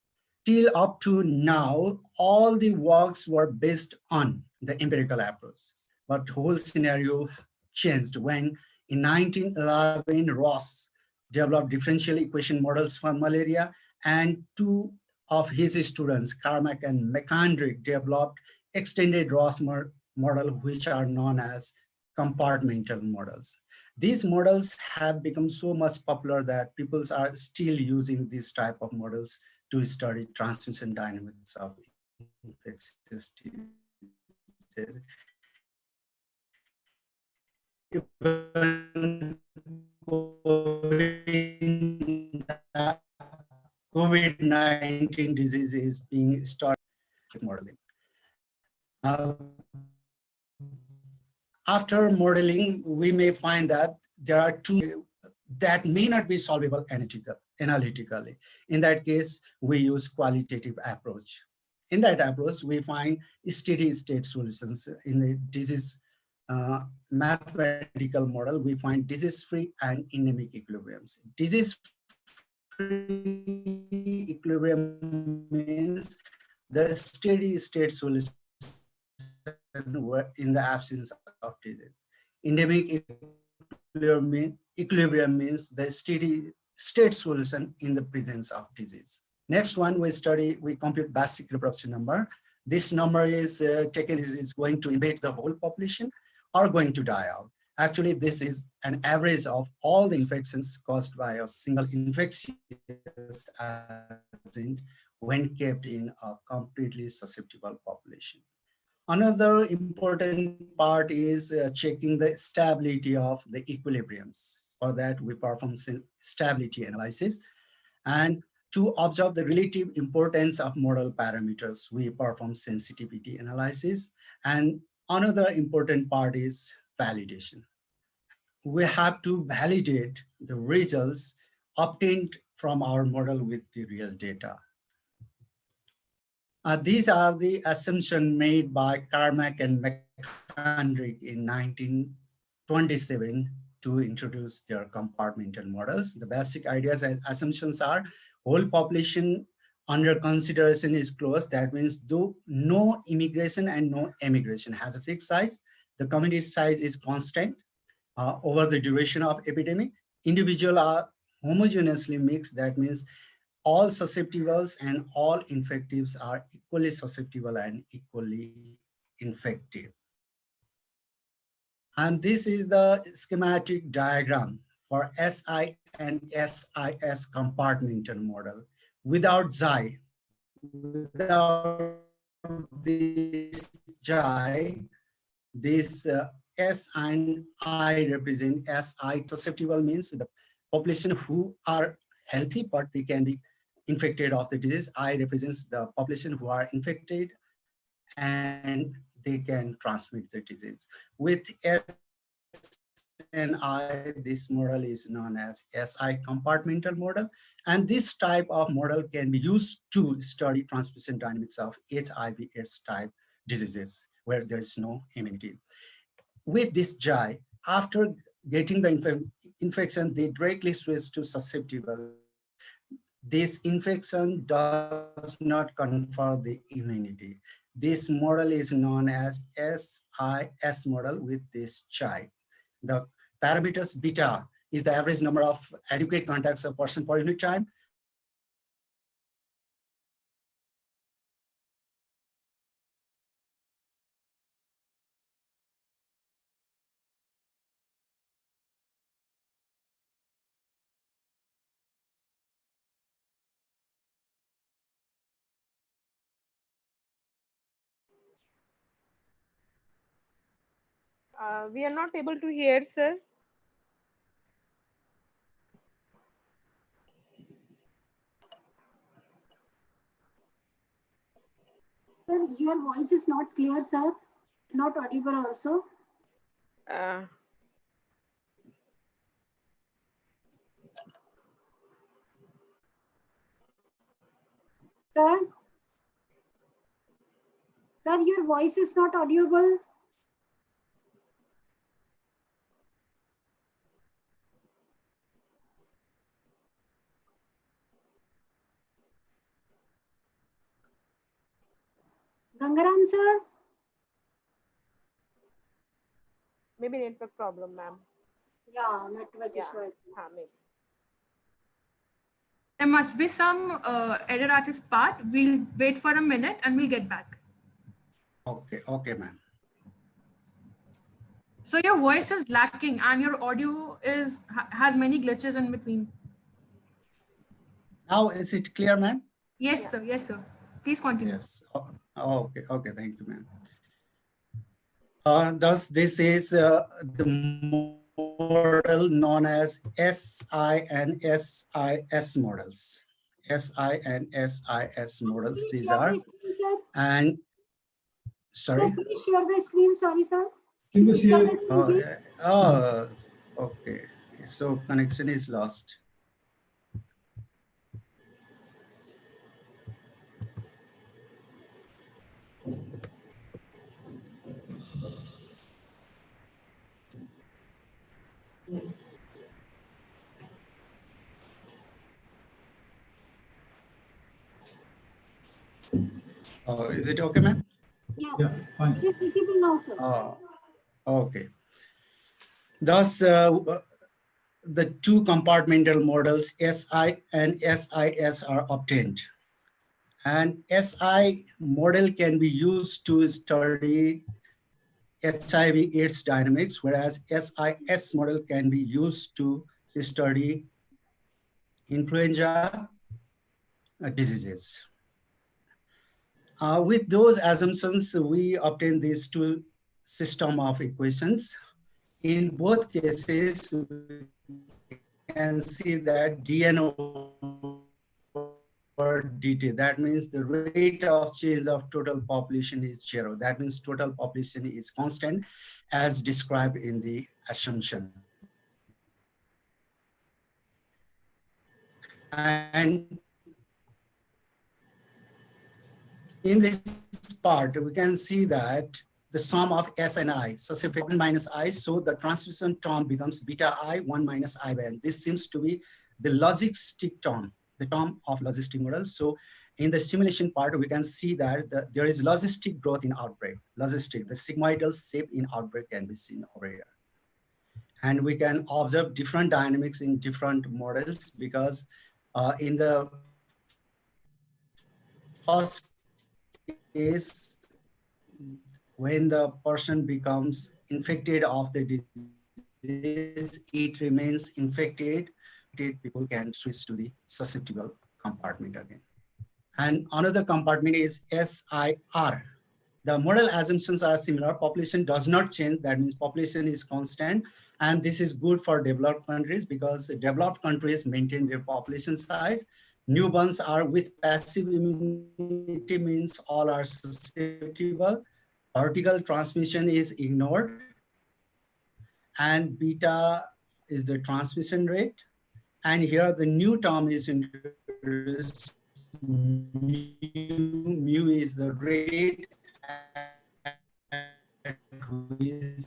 Till up to now, all the works were based on the empirical approach, but the whole scenario changed when in 1911, Ross developed differential equation models for malaria, and two of his students, Carmack and McKendrick, developed extended Ross model, which are known as compartmental models. These models have become so much popular that people are still using this type of models to study transmission dynamics of infectious diseases. COVID-19 disease is being started with modeling. After modeling, we may find that there are two that may not be solvable analytically. In that case, we use qualitative approach. In that approach, we find steady state solutions. In the disease mathematical model, we find disease-free and endemic equilibriums. Disease-free equilibrium means the steady state solution in the absence of disease. Endemic equilibrium means the steady state solution in the presence of disease. Next one, we compute basic reproduction number. This number is is going to invade the whole population or going to die out. Actually, this is an average of all the infections caused by a single infectious agent when kept in a completely susceptible population. Another important part is checking the stability of the equilibriums. For that, we perform stability analysis. And to observe the relative importance of model parameters, we perform sensitivity analysis. And another important part is validation. We have to validate the results obtained from our model with the real data. These are the assumptions made by Carmack and McKendrick in 1927 to introduce their compartmental models. The basic ideas and assumptions are whole population under consideration is closed. That means though no immigration and no emigration has a fixed size, the community size is constant over the duration of epidemic. Individuals are homogeneously mixed. That means all susceptibles and all infectives are equally susceptible and equally infective. And this is the schematic diagram for SI and SIS compartmental model. Without xi, without this xi, this S and I represent SI susceptible means the population who are healthy, but they can be infected of the disease. I represents the population who are infected and they can transmit the disease. With SNI, this model is known as SI compartmental model. And this type of model can be used to study transmission dynamics of HIV/AIDS type diseases where there is no immunity. With this GI, after getting the infection, they directly switch to susceptible. This infection does not confer the immunity. This model is known as SiS model with this child. The parameters beta is the average number of adequate contacts a person per unit time. We are not able to hear, sir. Sir, your voice is not clear, sir. Not audible also. Uh, Sir? Sir, your voice is not audible. Gangaram, sir? maybe network problem, ma'am. Yeah, network Yeah, issue. maybe. There must be some error at his part. We'll wait for a minute and we'll get back. Okay, ma'am. So your voice is lacking and your audio has many glitches in between. Now is it clear, ma'am? Yes, sir. Yes, sir. Please continue. Yes. Okay, thank you, ma'am. Thus, this is the model known as SI and SIS models. SI and SIS models, Please these share are. the screen, sir. And, sorry? Sir, please share the screen. Sorry, sir. Can you Share share? the screen, please. Okay. So connection is lost. Is it okay, ma'am? Yes. Yeah, fine. It is visible now, sir. Okay. Thus, the two compartmental models SI and SIS are obtained. And SI model can be used to study HIV/AIDS dynamics, whereas SIS model can be used to study influenza diseases. With those assumptions, we obtain these two system of equations. In both cases, we can see that dN over dt. That means the rate of change of total population is 0. That means total population is constant as described in the assumption. And in this part, we can see that the sum of S and I, so if 1 minus I, so the transmission term becomes beta I, 1 minus I by N. This seems to be the logistic term, the term of logistic model. So in the simulation part, we can see that there is logistic growth in outbreak. Logistic, the sigmoidal shape in outbreak can be seen over here. And we can observe different dynamics in different models because in the first case, when the person becomes infected of the disease, it remains infected. People can switch to the susceptible compartment again. And another compartment is SIR. The model assumptions are similar. Population does not change. That means population is constant. And this is good for developed countries because developed countries maintain their population size. Newborns are with passive immunity means all are susceptible. Vertical transmission is ignored. And beta is the transmission rate. And here the new term is introduced. Mu is the rate at which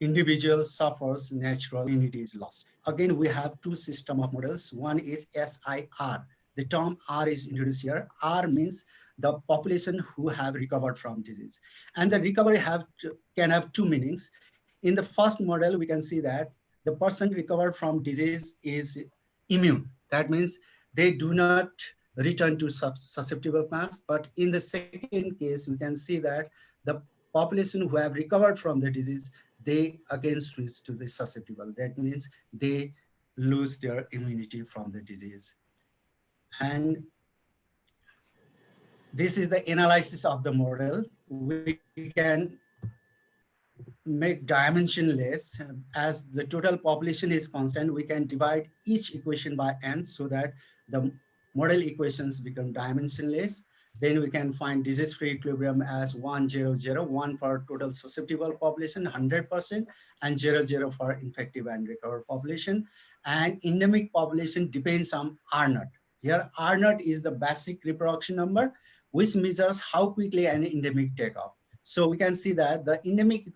individual suffers natural immunity is lost. Again, we have two system of models. One is SIR. The term R is introduced here. R means the population who have recovered from disease. And the recovery can have two meanings. In the first model, we can see that the person recovered from disease is immune. That means they do not return to susceptible class. But in the second case, we can see that the population who have recovered from the disease, they again switch to the susceptible. That means they lose their immunity from the disease. And this is the analysis of the model. We can make dimensionless. As the total population is constant, we can divide each equation by n so that the model equations become dimensionless. Then we can find disease-free equilibrium as 1, 0, 0, 1 for total susceptible population, 100%, and 0, 0 for infective and recovered population. And endemic population depends on R naught. Here, R naught is the basic reproduction number, which measures how quickly an endemic take off. So we can see that the endemic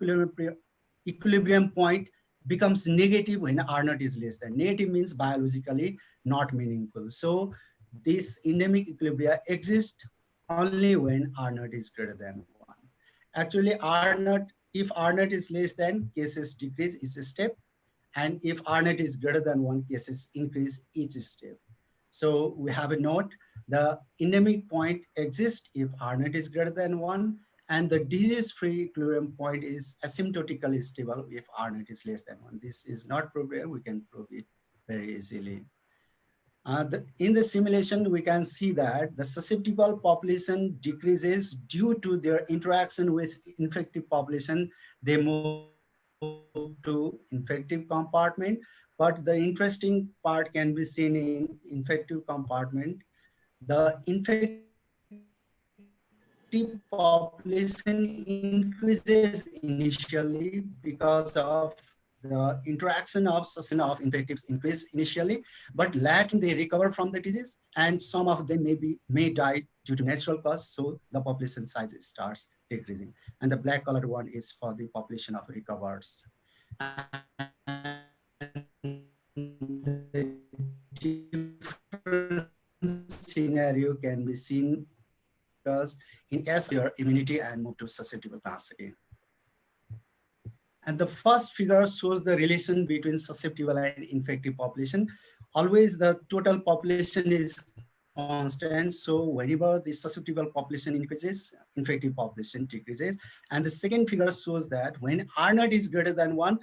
equilibrium point becomes negative when R naught is less than. Negative means biologically not meaningful. So this endemic equilibrium exists only when R naught is greater than 1. Actually, if R naught is less than, cases decrease each step. And if R naught is greater than 1, cases increase each step. So we have a note, the endemic point exists if R naught is greater than 1, and the disease-free equilibrium point is asymptotically stable if R naught is less than 1. This is not proved here, we can prove it very easily. In the simulation, we can see that the susceptible population decreases due to their interaction with infective population. They move to infective compartment, but the interesting part can be seen in infective compartment. The infective population increases initially because of the interaction of susceptible population of infectives increase initially, but later on they recover from the disease, and some of them may die due to natural cause, so the population size starts decreasing. And the black colored one is for the population of recovers. And the different scenario can be seen because in S your immunity and move to susceptible class again. And the first figure shows the relation between susceptible and infective population. Always the total population is constant. So whenever the susceptible population increases, infective population decreases. And the second figure shows that when R naught is greater than 1,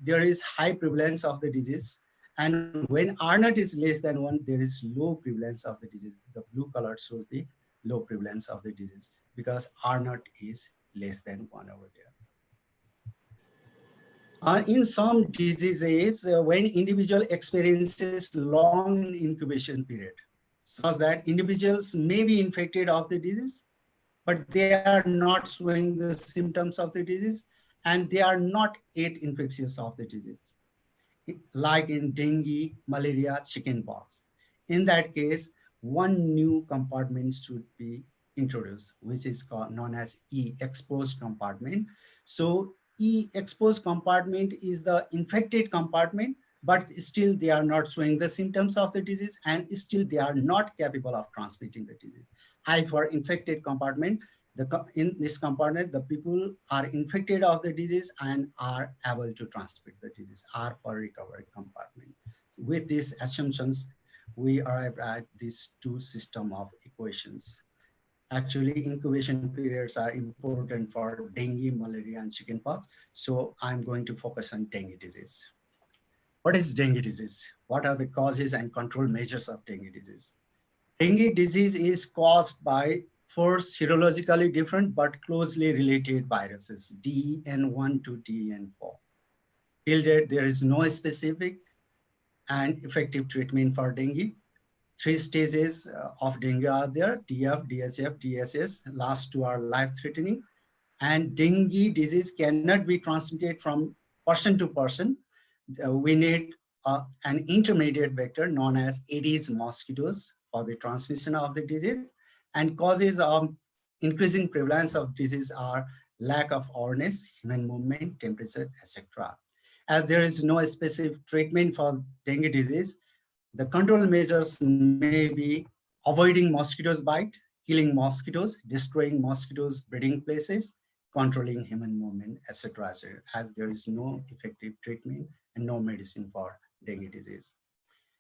there is high prevalence of the disease. And when R naught is less than 1, there is low prevalence of the disease. The blue color shows the low prevalence of the disease because R naught is less than 1 over there. In some diseases, when individual experiences long incubation period, such that individuals may be infected of the disease, but they are not showing the symptoms of the disease, and they are not yet infectious of the disease, like in dengue, malaria, chickenpox. In that case, one new compartment should be introduced, which is known as E, exposed compartment. So E, exposed compartment is the infected compartment, but still they are not showing the symptoms of the disease, and still they are not capable of transmitting the disease. I, for infected compartment, in this compartment, the people are infected of the disease and are able to transmit the disease. R for recovered compartment. With these assumptions, we arrive at these two system of equations. Actually, incubation periods are important for dengue, malaria, and chickenpox. So I'm going to focus on dengue disease. What is dengue disease? What are the causes and control measures of dengue disease? Dengue disease is caused by four serologically different but closely related viruses, DEN1 to DEN4. Till date, there is no specific and effective treatment for dengue. three stages of dengue are there: TF, DSF, DSS. Last two are life-threatening. And dengue disease cannot be transmitted from person to person. We need an intermediate vector known as Aedes mosquitoes for the transmission of the disease. And causes of increasing prevalence of disease are lack of awareness, human movement, temperature, etc. As there is no specific treatment for dengue disease, the control measures may be avoiding mosquitoes bite, killing mosquitoes, destroying mosquitoes breeding places, controlling human movement, etc. as there is no effective treatment and no medicine for dengue disease.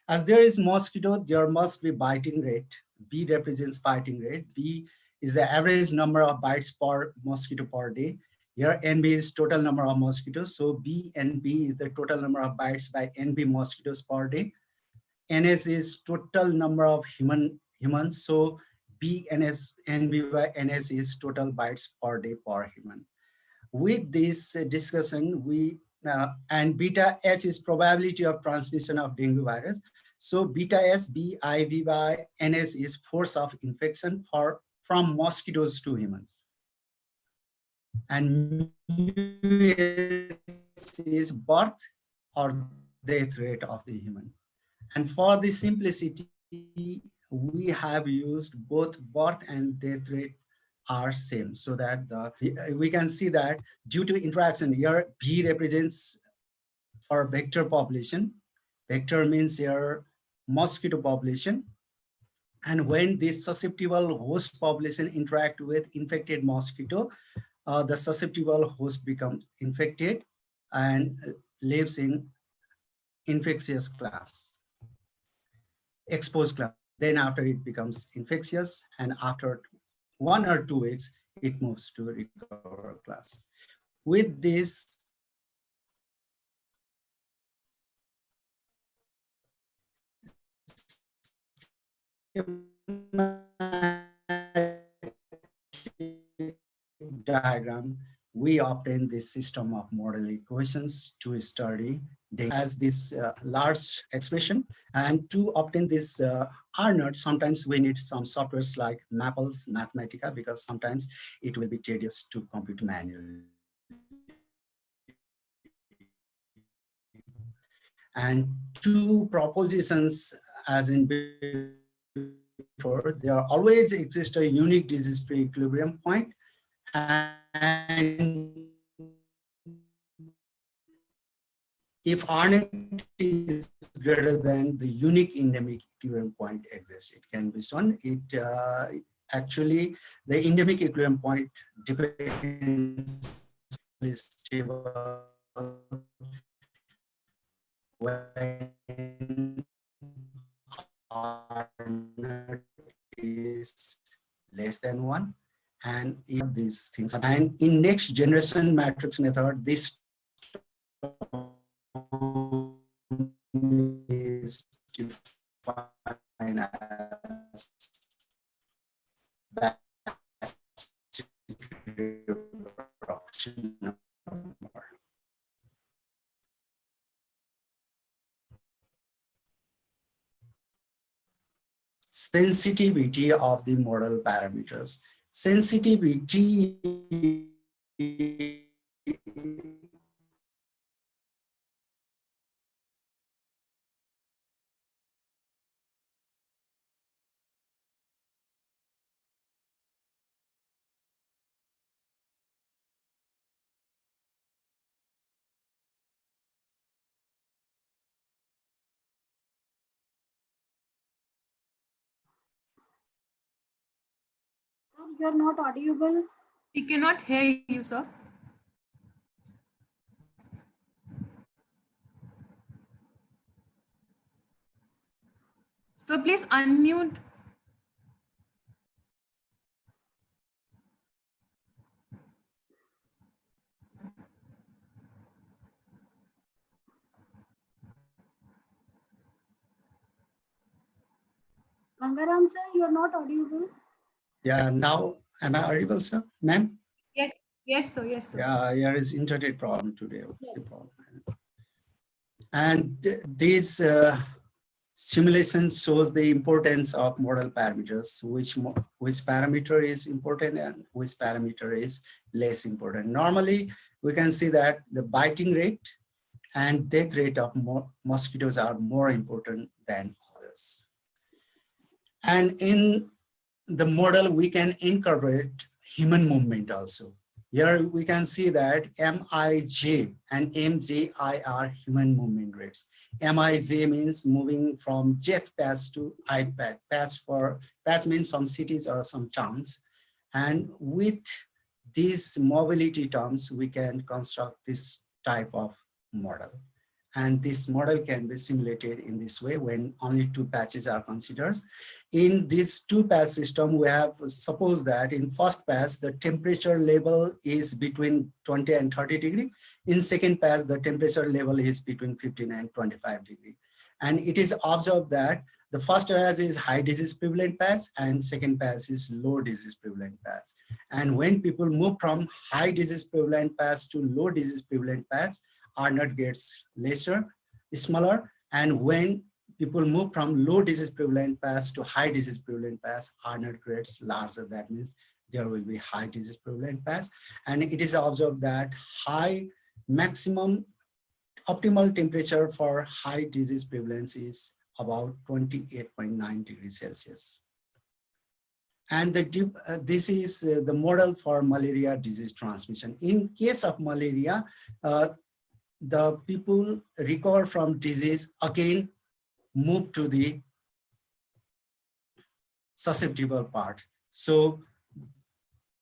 As there is mosquito, there must be biting rate. B represents biting rate. B is the average number of bites per mosquito per day. Here NB is total number of mosquitoes. So B and B is the total number of bites by NB mosquitoes per day. NS is total number of humans. So BNS, NB by NS is total bites per day per human. With this discussion, and beta H is probability of transmission of dengue virus. So beta S, BIV by NS is force of infection from mosquitoes to humans. And is birth or death rate of the human. And for the simplicity, we have used both birth and death rate are same, so that we can see that due to interaction here, B represents for vector population. Vector means here mosquito population. And when this susceptible host population interact with infected mosquito, the susceptible host becomes infected and lives in infectious class, exposed class. Then after it becomes infectious, and after 1 or 2 weeks, it moves to recover class. With this, diagram, we obtain this system of model equations to study as this large expression. And to obtain this R0, sometimes we need some softwares like Maples, Mathematica, because sometimes it will be tedious to compute manually. And two propositions, as in before, there always exists a unique disease-free equilibrium point, and if R0 is greater than the unique endemic equilibrium point exists, it can be shown. It actually, the endemic equilibrium point depends on stable when R0 is less than 1. And if these things, and in next generation matrix method, this is defined as reproduction number. Sensitivity of the model parameters. Sensitivity Sir, you are not audible. We cannot hear you, sir. So please unmute. Gangaram sir, you are not audible. Yeah, now am I audible, sir, ma'am? Yes, yes, sir. Yes, sir. Yeah, there is internet problem today. What's the Yes. problem? And these Simulation shows the importance of model parameters, which parameter is important and which parameter is less important. Normally, we can see that the biting rate and death rate of mosquitoes are more important than others. And in the model, we can incorporate human movement also. Here we can see that MIJ and MJI are human movement rates. MIJ means moving from jet patch to iPad. Patch means some cities or some towns. And with these mobility terms, we can construct this type of model. And this model can be simulated in this way when only 2 patches are considered. In this 2-patch system, we have suppose that in first patch, the temperature level is between 20 and 30 degrees. In second patch, the temperature level is between 15 and 25 degrees. And it is observed that the first patch is high disease prevalent patch and second patch is low disease prevalent patch. And when people move from high disease prevalent patch to low disease prevalent patch, R0 gets smaller, and when people move from low disease prevalent patch to high disease prevalent patch, R0 gets larger. That means there will be high disease prevalent patch, and it is observed that high maximum optimal temperature for high disease prevalence is about 28.9 degrees Celsius. And this is the model for malaria disease transmission. In case of malaria, the people recover from disease again move to the susceptible part. So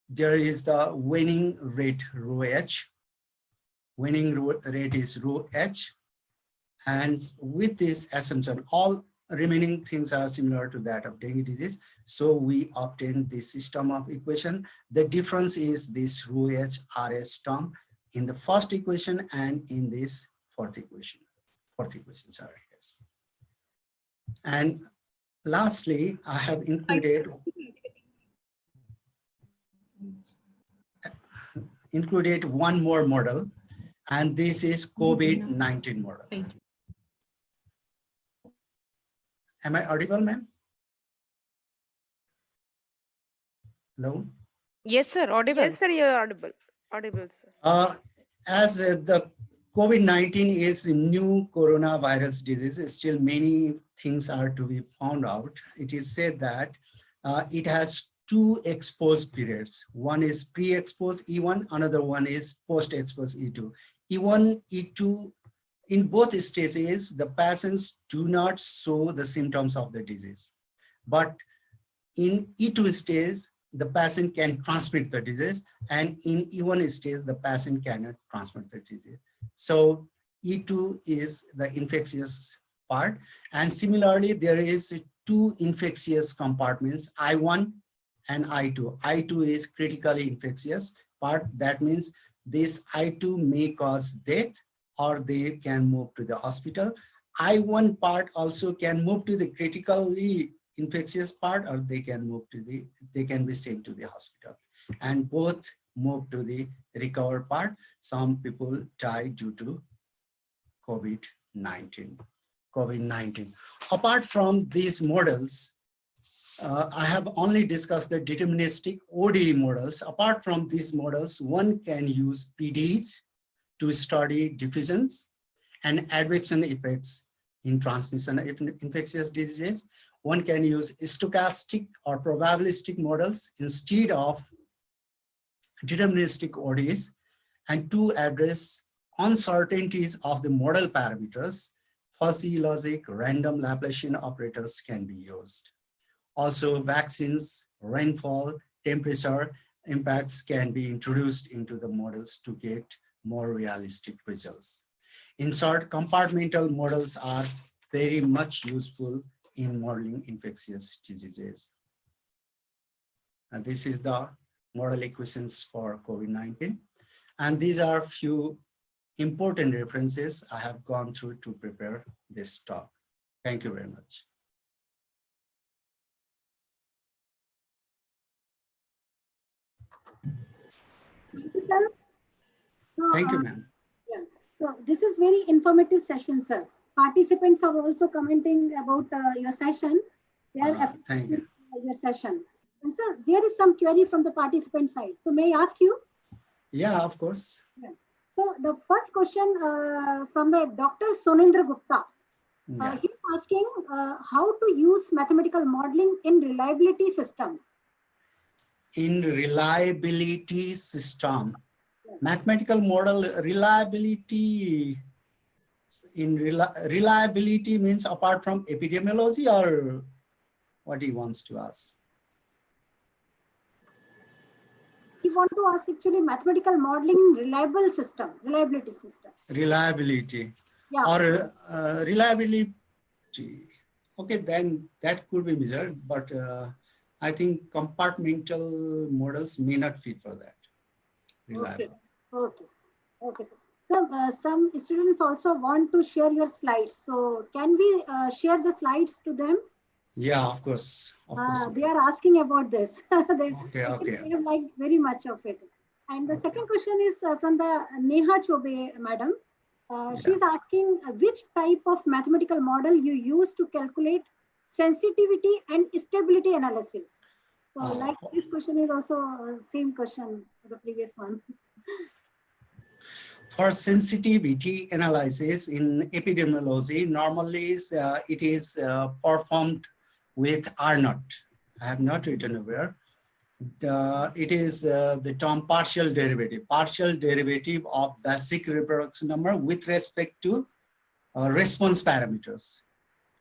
there is the waning rate rho h. Waning rate is rho h. And with this assumption, all remaining things are similar to that of dengue disease. So we obtain this system of equation. The difference is this rho h rs term in the first equation and in this fourth equation. Sorry, yes. And lastly, I have included one more model, and this is COVID-19 model. Am I audible, ma'am? Hello? Yes, sir, audible. Yes, sir, you're audible. Audible, sir. As the COVID-19 is a new coronavirus disease, still many things are to be found out. It is said that it has 2 exposed periods. One is pre-exposed E1, another one is post-exposed E2. E1, E2, in both stages, the patients do not show the symptoms of the disease. But in E2 stage, the patient can transmit the disease, and in E1 stage, the patient cannot transmit the disease. So E2 is the infectious part. And similarly, there is 2 infectious compartments, I1 and I2. I2 is critically infectious part. That means this I2 may cause death or they can move to the hospital. I1 part also can move to the critically infectious part, or they can be sent to the hospital, and both move to the recover part. Some people die due to COVID-19. Apart from these models, I have only discussed the deterministic ODE models. Apart from these models, one can use PDs to study diffusions and advection effects in transmission of infectious diseases. One can use stochastic or probabilistic models instead of deterministic ODEs, and to address uncertainties of the model parameters, fuzzy logic, random Laplacian operators can be used. Also, vaccines, rainfall, temperature impacts can be introduced into the models to get more realistic results. In short, compartmental models are very much useful in modeling infectious diseases. And this is the model equations for COVID-19. And these are few important references I have gone through to prepare this talk. Thank you very much. Thank you, sir. So, Thank you, ma'am. yeah. So this is very informative session, sir. participants are also commenting about your session. They are Thank you. appreciating your session. And sir, there is some query from the participant side. So may I ask you? Yeah, of course. Yeah. So the first question from the Dr. Sonendra Gupta. Yeah. He's asking how to use mathematical modeling in reliability system. In reliability system, Yes. mathematical model reliability, reliability means apart from epidemiology, or what he wants to ask? We want to ask actually mathematical modeling in reliability system. Reliability. Yeah. Or reliability. Okay, then that could be measured, but I think compartmental models may not fit for that. Reliable. Okay. Okay, sir. So some students also want to share your slides. So can we share the slides to them? Yeah, of course. They are asking about this. Okay. They have liked very much of it. And the second question is from the Neha Chobe, madam. She's asking which type of mathematical model you use to calculate sensitivity and stability analysis. So like this question is also same question for the previous one. For sensitivity analysis in epidemiology, normally it is performed with R0. I have not written over. It is the term partial derivative of basic reproduction number with respect to response parameters,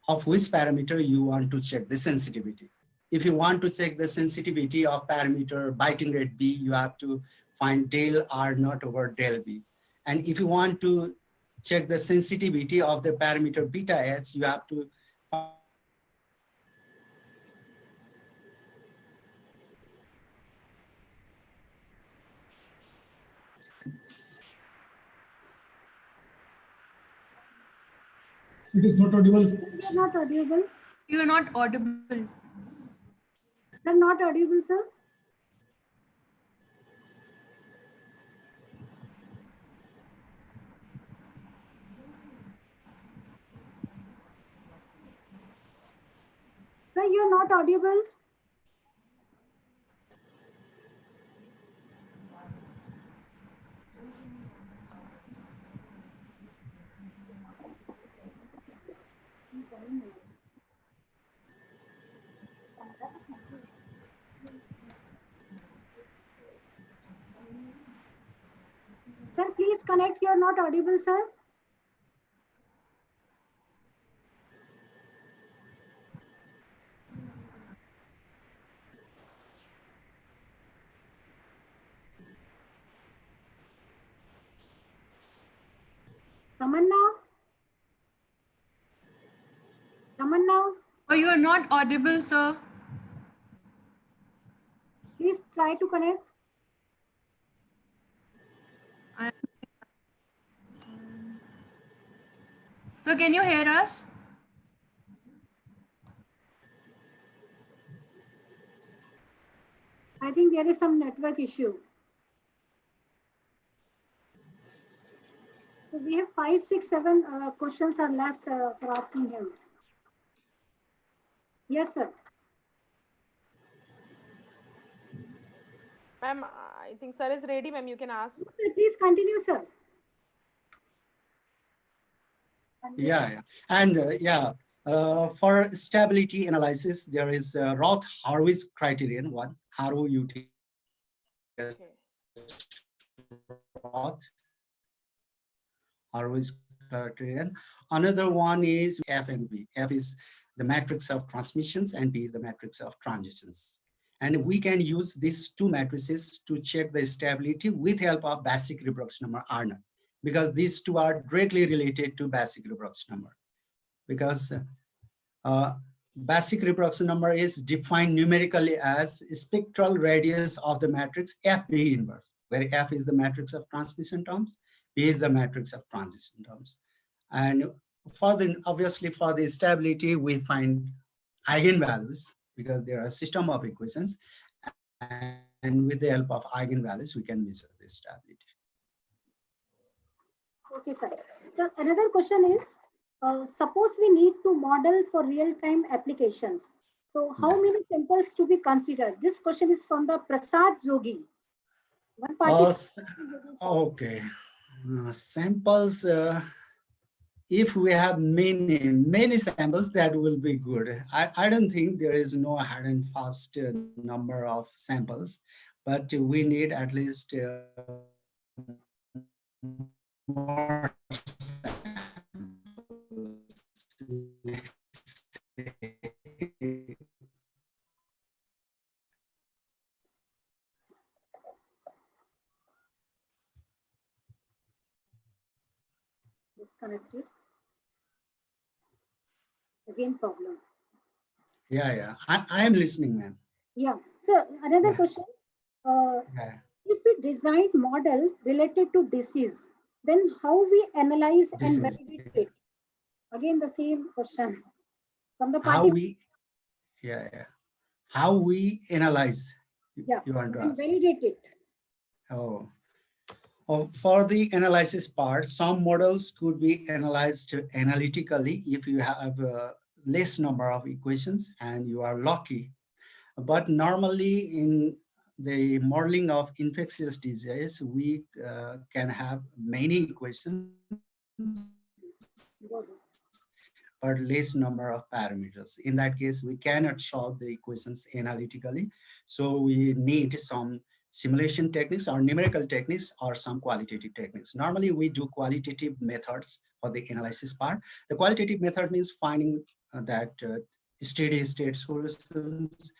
of which parameter you want to check the sensitivity. If you want to check the sensitivity of parameter biting rate B, you have to find del R0 over del B. And if you want to check the sensitivity of the parameter beta H, you have to It is not audible. You are not audible. You are not audible. They're not audible, sir. Sir, you are not audible. Sir, please connect. You are not audible, sir. Tamanna? Oh, you are not audible, sir. Please try to connect. So can you hear us? I think there is some network issue. So we have 5, 6, 7 questions are left for asking him. Yes, sir. Ma'am, I think sir is ready, ma'am. You can ask. Please continue, sir. Yeah. And for stability analysis, there is Roth-Harwitz criterion, one, ROUT. Harwitz criterion. Another one is F and B. F is the matrix of transmissions and B is the matrix of transitions. And we can use these two matrices to check the stability with help of basic reproduction number R0, because these two are directly related to basic reproduction number. Because basic reproduction number is defined numerically as spectral radius of the matrix FB inverse, where F is the matrix of transmission terms, B is the matrix of transition terms. And obviously for the stability, we find eigenvalues because there are a system of equations, and with the help of eigenvalues, we can measure the stability. Okay, sir. So another question is, Suppose we need to model for real-time applications. So how Yeah. many samples to be considered? This question is from the Prasad Jogi. One Uh, participant. s- okay. Samples. If we have many samples, that will be good. I don't think there is no hard and fast number of samples, but we need at least more Disconnected. Again problem. yeah. I am listening, ma'am. Yeah. So another Yeah, question. yeah. If we design model related to disease, then how we analyze This and is validate it? Again, the same question from the how participant. we, yeah. How we analyze, Yeah, you want to and ask. validate it. Oh. For the analysis part, some models could be analyzed analytically if you have a less number of equations and you are lucky. But normally in the modeling of infectious disease, we can have many equations Got it. but less number of parameters. In that case, we cannot solve the equations analytically. So we need some simulation techniques or numerical techniques or some qualitative techniques. Normally, we do qualitative methods for the analysis part. The qualitative method means finding that steady state solutions,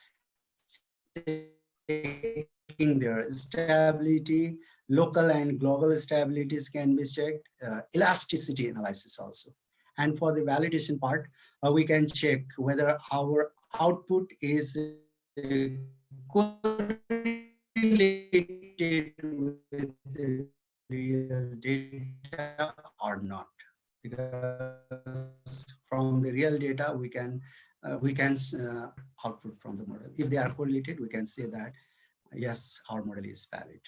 checking their stability, local and global stabilities can be checked, elasticity analysis also. And for the validation part, we can check whether our output is correlated with the real data or not. Because from the real data, we can output from the model. If they are correlated, we can say that yes, our model is valid.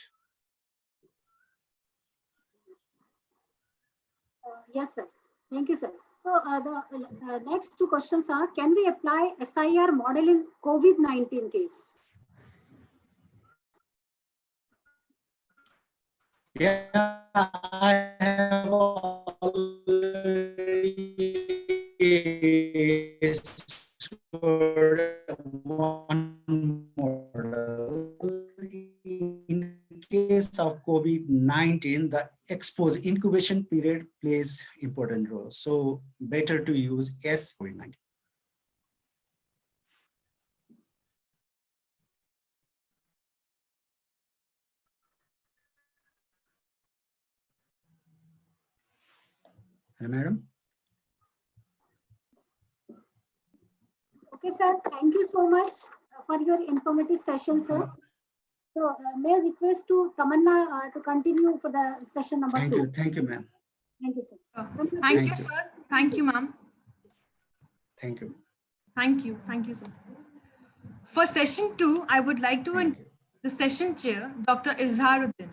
Yes, sir. Thank you, sir. So the next two questions are, can we apply SIR model in COVID-19 case? Yeah, I have already explored one model. In case of COVID-19, the incubation period plays important role. So better to use S COVID-19. Hello, madam. Okay, sir. Thank you so much for your informative session, sir. So may I request to Tamanna to continue for the session number Thank 2. you, Thank ma'am. you, sir. Thank Thank you, you. sir. Thank you, ma'am. Thank you. Thank you, sir. For session 2, I would like to Thank invite you. the session chair, Dr. Izharuddin.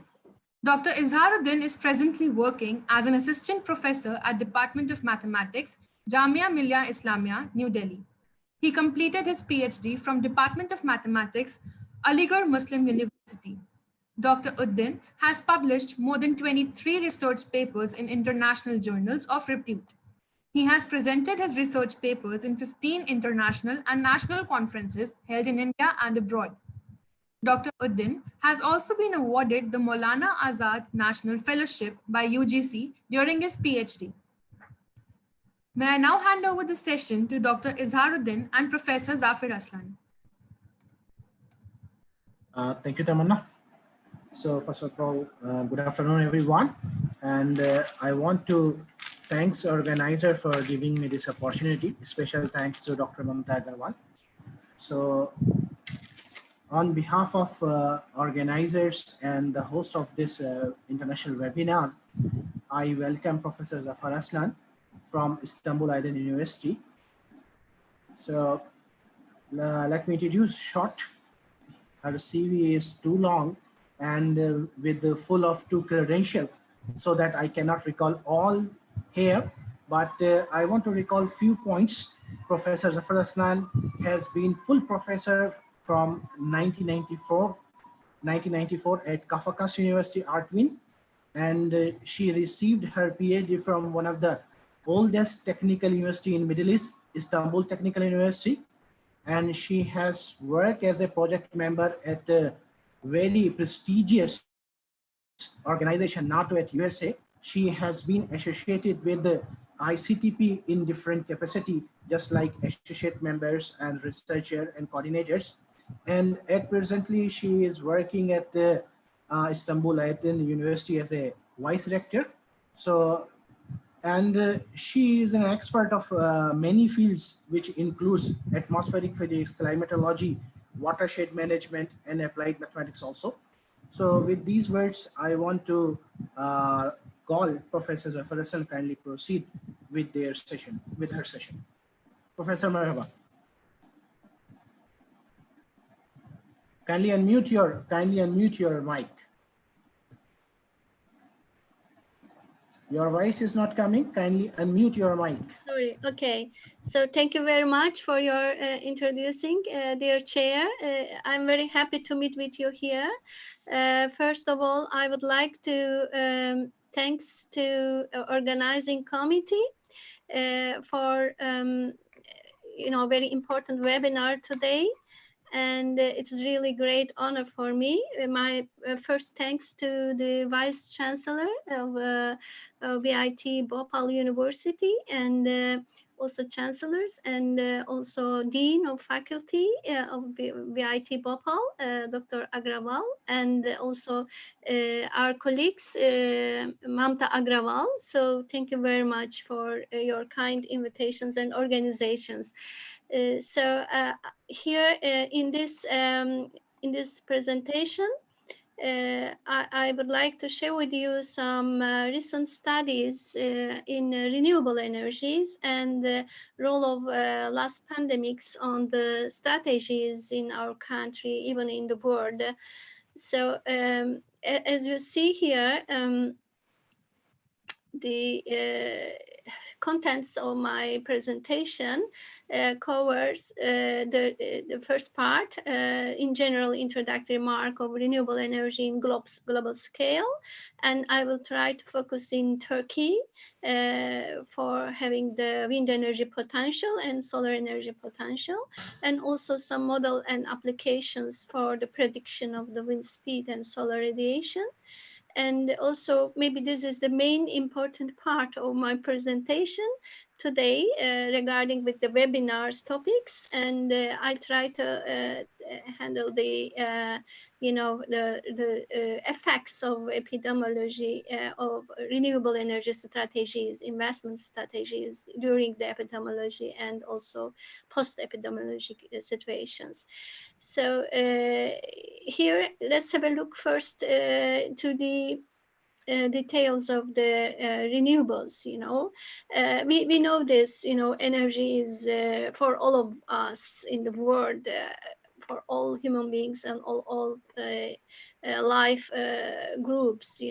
Dr. Izharuddin is presently working as an assistant professor at Department of Mathematics, Jamia Millia Islamia, New Delhi. He completed his PhD from Department of Mathematics, Aligarh Muslim University. Dr. Uddin has published more than 23 research papers in international journals of repute. He has presented his research papers in 15 international and national conferences held in India and abroad. Dr. Uddin has also been awarded the Maulana Azad National Fellowship by UGC during his PhD. May I now hand over the session to Dr. Izharuddin and Professor Zafir Aslan. Thank you, Tamanna. So first of all, good afternoon, everyone. And I want to thanks organizer for giving me this opportunity. Special thanks to Dr. Mamta Agarwal. So on behalf of organizers and the host of this international webinar, I welcome Professor Zafar Aslan from Istanbul Aydın University. So let me introduce short. Her CV is too long and with the full of two credentials, so that I cannot recall all here. but I want to recall few points. Professor Zafar Aslan has been full professor from 1994 at Kafakas University, Artvin, and she received her PhD from one of the oldest technical university in Middle East, Istanbul Technical University, and she has worked as a project member at a very prestigious organization, NATO at USA. She has been associated with the ICTP in different capacity, just like associate members and researcher and coordinators. And at presently, she is working at the Istanbul Ayatollah University as a vice rector. So, and she is an expert of many fields, which includes atmospheric physics, climatology, watershed management, and applied mathematics also. So with these words, I want to call Professor Zafar Hassan kindly proceed with their session, with her session. Professor Marhaba. Kindly unmute your mic. Your voice is not coming. Kindly unmute your mic. Sorry. Okay. So thank you very much for your introducing, dear chair. I'm very happy to meet with you here. First of all, I would like to thanks to organizing committee for very important webinar today. And it's really great honor for me. My first thanks to the Vice Chancellor of VIT Bhopal University, and also chancellors, and also Dean of Faculty of VIT Bhopal, Dr. Agrawal, and also our colleagues, Mamta Agrawal. So thank you very much for your kind invitations and organizations. Here in this presentation, I would like to share with you some recent studies in renewable energies and the role of last pandemics on the strategies in our country, even in the world. So as you see here, the contents of my presentation covers the first part, in general introductory remark of renewable energy in global scale, and I will try to focus in Turkey for having the wind energy potential and solar energy potential, and also some model and applications for the prediction of the wind speed and solar radiation. And also, maybe this is the main important part of my presentation today regarding with the webinars topics. And I try to handle the, the effects of epidemiology of renewable energy strategies, investment strategies during the epidemiology and also post-epidemiology situations. So here, let's have a look first to the details of the renewables. We know this, energy is for all of us in the world, for all human beings and all life groups,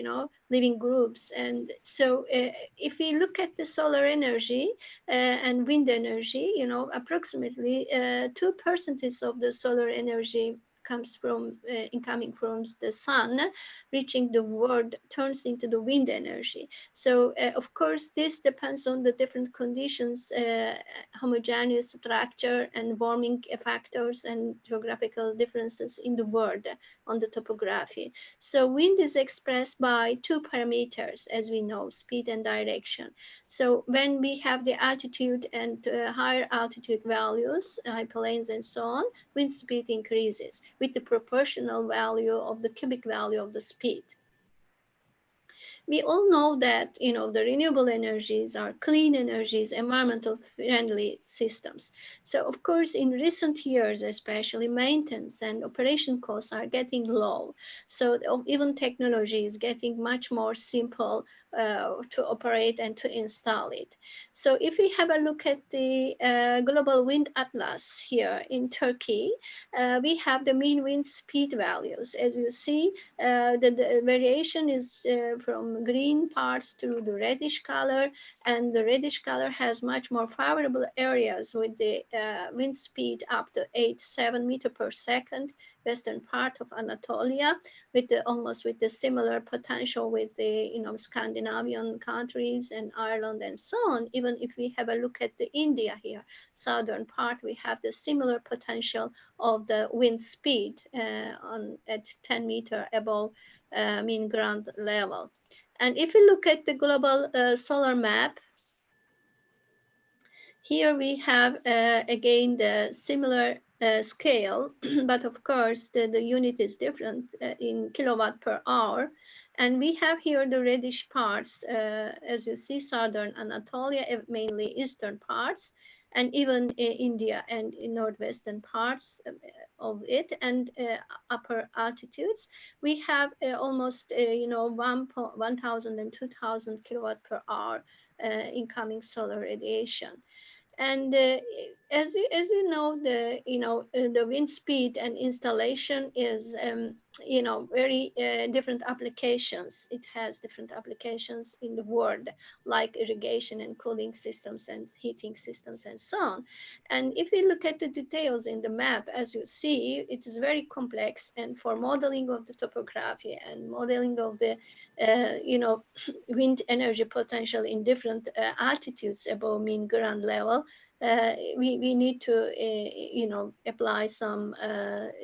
living groups. And so if we look at the solar energy and wind energy, approximately 2% of the solar energy comes from incoming from the sun, reaching the world, turns into the wind energy. So of course, this depends on the different conditions, homogeneous structure and warming factors and geographical differences in the world on the topography. So wind is expressed by two parameters, as we know, speed and direction. So when we have the altitude and higher altitude values, high plains and so on, wind speed increases with the proportional value of the cubic value of the speed. We all know that, the renewable energies are clean energies, environmental friendly systems. So of course, in recent years, especially maintenance and operation costs are getting low. So even technology is getting much more simple, to operate and to install it. So if we have a look at the global wind atlas here in Turkey, we have the mean wind speed values. As you see, the variation is from green parts to the reddish color, and the reddish color has much more favorable areas with the wind speed up to 87 meters per second, western part of Anatolia, with almost with the similar potential with the Scandinavian countries and Ireland and so on. Even if we have a look at the India here, southern part, we have the similar potential of the wind speed at 10 meters above mean ground level. And if we look at the global solar map, here we have again the similar scale, but of course the unit is different in kilowatt per hour. And we have here the reddish parts, as you see, southern Anatolia, mainly eastern parts, and even India and in northwestern parts of it, and upper altitudes. We have almost 1,000 and 2,000 kilowatt per hour incoming solar radiation. And as you know, the wind speed and installation is very different applications. It has different applications in the world, like irrigation and cooling systems and heating systems and so on. And if we look at the details in the map, as you see, it is very complex. And for modeling of the topography and modeling of the wind energy potential in different altitudes above mean ground level, we need to apply some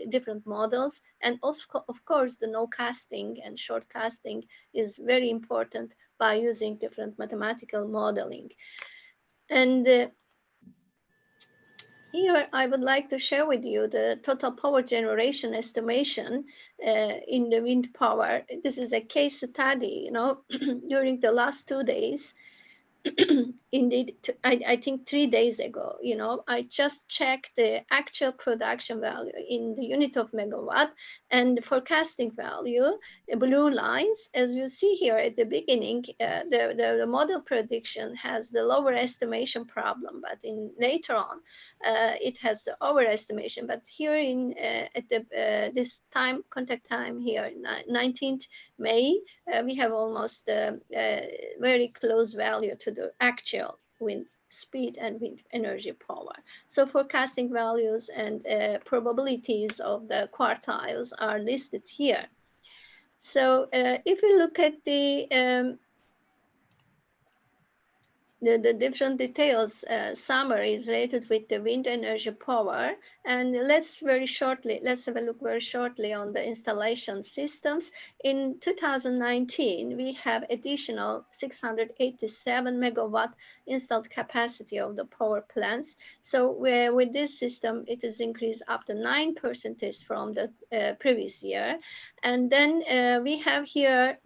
different models. And also, of course, the no casting and short casting is very important by using different mathematical modeling. And here I would like to share with you the total power generation estimation in the wind power. This is a case study, during the last 2 days. Indeed, I think 3 days ago, I just checked the actual production value in the unit of megawatt and the forecasting value, the blue lines. As you see here at the beginning, the model prediction has the lower estimation problem, but later on, it has the overestimation. But here at this contact time here, 19th May, we have almost very close value to the actual wind speed and wind energy power. So forecasting values and probabilities of the quartiles are listed here. So if we look at the different details, summaries related with the wind energy power. And let's have a look very shortly on the installation systems. In 2019, we have additional 687 megawatt installed capacity of the power plants. So with this system, it is increased up to 9% from the previous year. And then we have here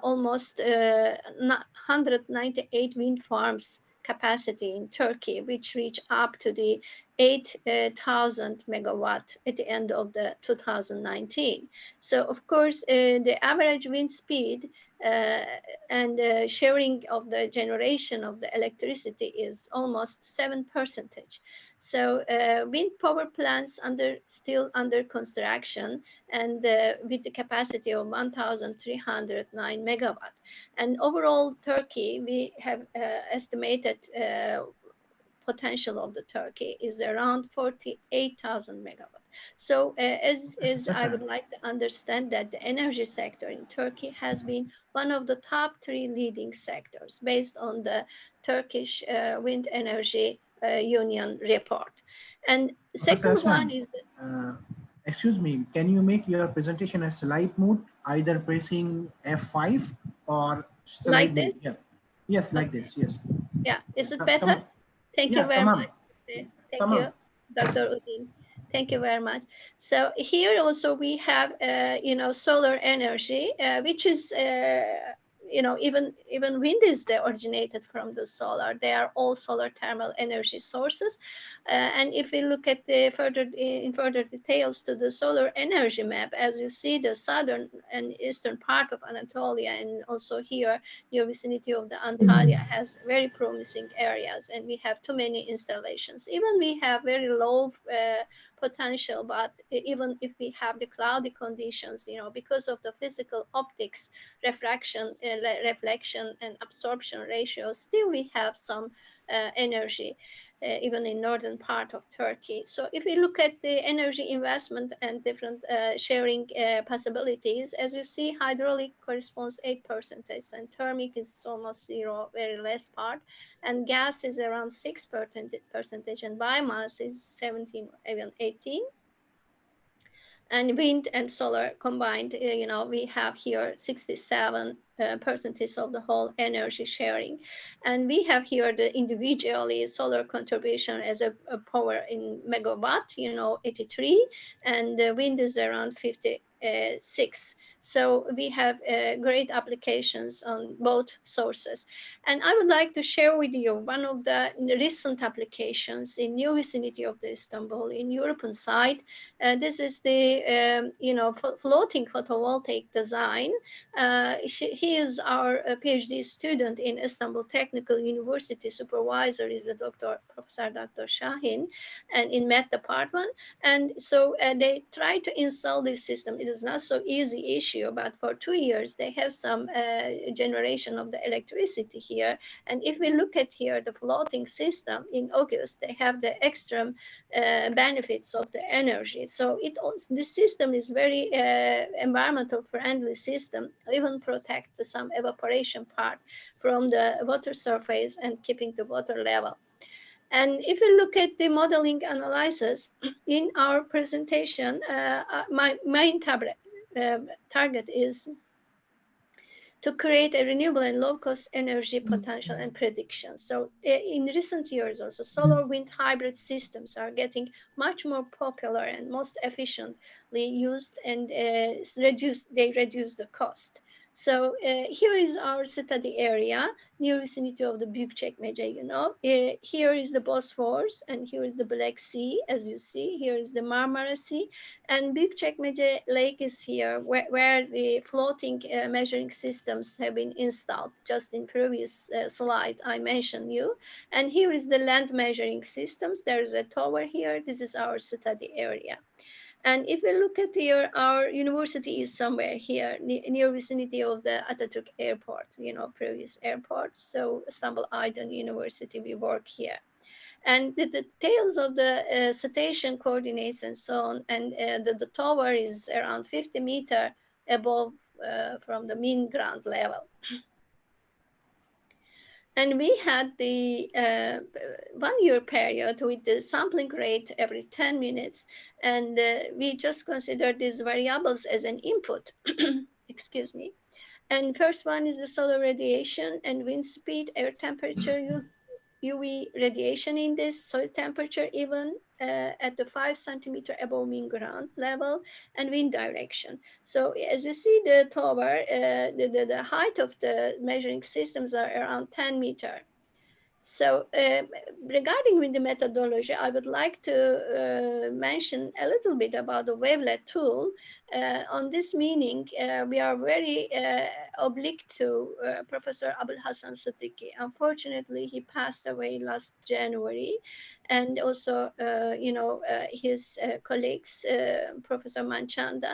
almost 198 wind farms capacity in Turkey, which reach up to the 8,000 megawatt at the end of the 2019. So of course, the average wind speed and sharing of the generation of the electricity is almost 7%. So wind power plants still under construction, and with the capacity of 1,309 megawatt. And overall Turkey, we have estimated potential of the Turkey is around 48,000 megawatt. So as I would like to understand that the energy sector in Turkey has been one of the top 3 leading sectors based on the Turkish Wind Energy Union report. And second one is excuse me, can you make your presentation a slide mode, either pressing F5 or slide like this? mode? Yeah. Yes, like this, yes. Yeah, is it better? Thank you very much. Thank you, Dr. Udin. Thank you very much. So here also we have, solar energy, which is, you know, even wind is originated from the solar. They are all solar thermal energy sources. And if we look at the further details to the solar energy map, as you see, the southern and eastern part of Anatolia, and also here, near vicinity of the Antalya, has very promising areas, and we have too many installations. Even we have very low potential, but even if we have the cloudy conditions, you know, because of the physical optics, reflection and absorption ratios, still we have some energy. Even in northern part of Turkey. So if we look at the energy investment and different sharing possibilities, as you see, hydraulic corresponds 8%, and thermic is almost zero, very less part, and gas is around 6%, and biomass is 17, even 18. And wind and solar combined, you know, we have here 67% of the whole energy sharing. And we have here the individually solar contribution as a power in megawatt, you know, 83, and the wind is around 56. So we have great applications on both sources. And I would like to share with you one of the recent applications in new vicinity of the Istanbul, in European side. This is the, you know, floating photovoltaic design. He is our PhD student in Istanbul Technical University. Supervisor is the Professor Dr. Shahin, and in Met department. And so they try to install this system. It is not so easy issue, but for 2 years they have some generation of the electricity here. And if we look at here the floating system in August, they have the extreme benefits of the energy. So this system is very environmental friendly system, even protect some evaporation part from the water surface and keeping the water level. And if we look at the modeling analysis in our presentation, my main target is to create a renewable and low-cost energy potential and prediction. So in recent years also, solar wind hybrid systems are getting much more popular and most efficiently used, and they reduce the cost. So here is our study area, near vicinity of the Büyükçekmece, you know. Here is the Bosphorus, and here is the Black Sea, as you see. Here is the Marmara Sea, and Büyükçekmece Lake is here, where the floating measuring systems have been installed. Just in previous slide, I mentioned you. And here is the land measuring systems. There is a tower here. This is our study area. And if we look at here, our university is somewhere here, near vicinity of the Atatürk Airport, you know, previous airport. So Istanbul Aydın University, we work here. And the details of the station coordinates and so on, and the tower is around 50 meters above from the mean ground level. And we had the 1 year period with the sampling rate every 10 minutes. And we just considered these variables as an input, excuse me. And first one is the solar radiation and wind speed, air temperature, UV radiation index, soil temperature, even at the 5 centimeter above mean ground level, and wind direction. So as you see the tower, the height of the measuring systems are around 10 meters. So regarding with the methodology, I would like to mention a little bit about the wavelet tool. On this meaning, we are very oblique to Professor Abul Hassan Siddiqui. Unfortunately, he passed away last January, and also, you know, his colleagues, Professor Manchanda.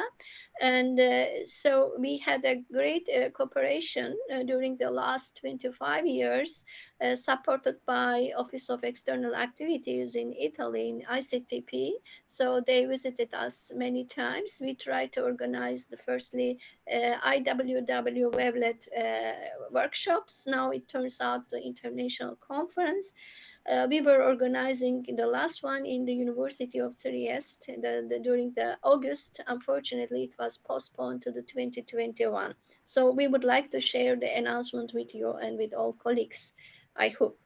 And so we had a great cooperation during the last 25 years, supported by Office of External Activities in Italy, in ICTP. So they visited us many times. We tried to organize the firstly IWW wavelet workshops. Now it turns out the international conference. We were organizing the last one in the University of Trieste during the August. Unfortunately, it was postponed to the 2021. So we would like to share the announcement with you and with all colleagues, I hope.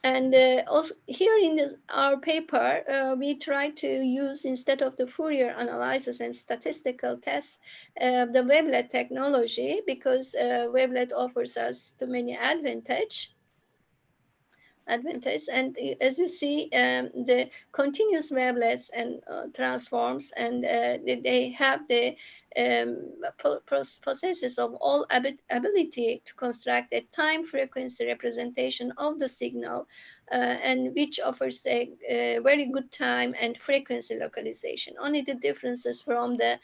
And also here in our paper, we try to use, instead of the Fourier analysis and statistical tests, the wavelet technology, because wavelet offers us too many advantages. And as you see, the continuous wavelets and transforms, and they have the processes of all ability to construct a time frequency representation of the signal, and which offers a very good time and frequency localization. Only the differences from the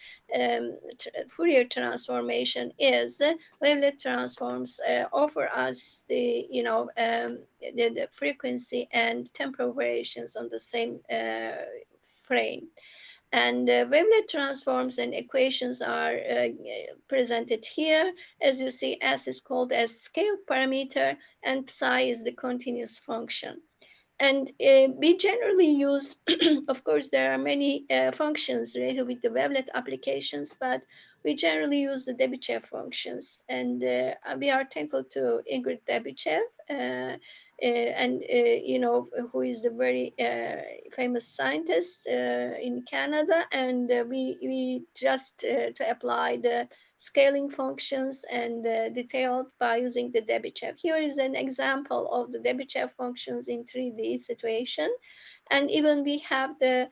Fourier transformation is wavelet transforms offer us the, the frequency and temporal variations on the same frame. And wavelet transforms and equations are presented here. As you see, S is called as scale parameter, and psi is the continuous function. And we generally use, of course, there are many functions related with the wavelet applications, but we generally use the Debichev functions. And we are thankful to Ingrid Debichev, who is the very famous scientist in Canada. And we just to apply the scaling functions and detailed by using the Debichev. Here is an example of the Debichev functions in 3D situation. And even we have the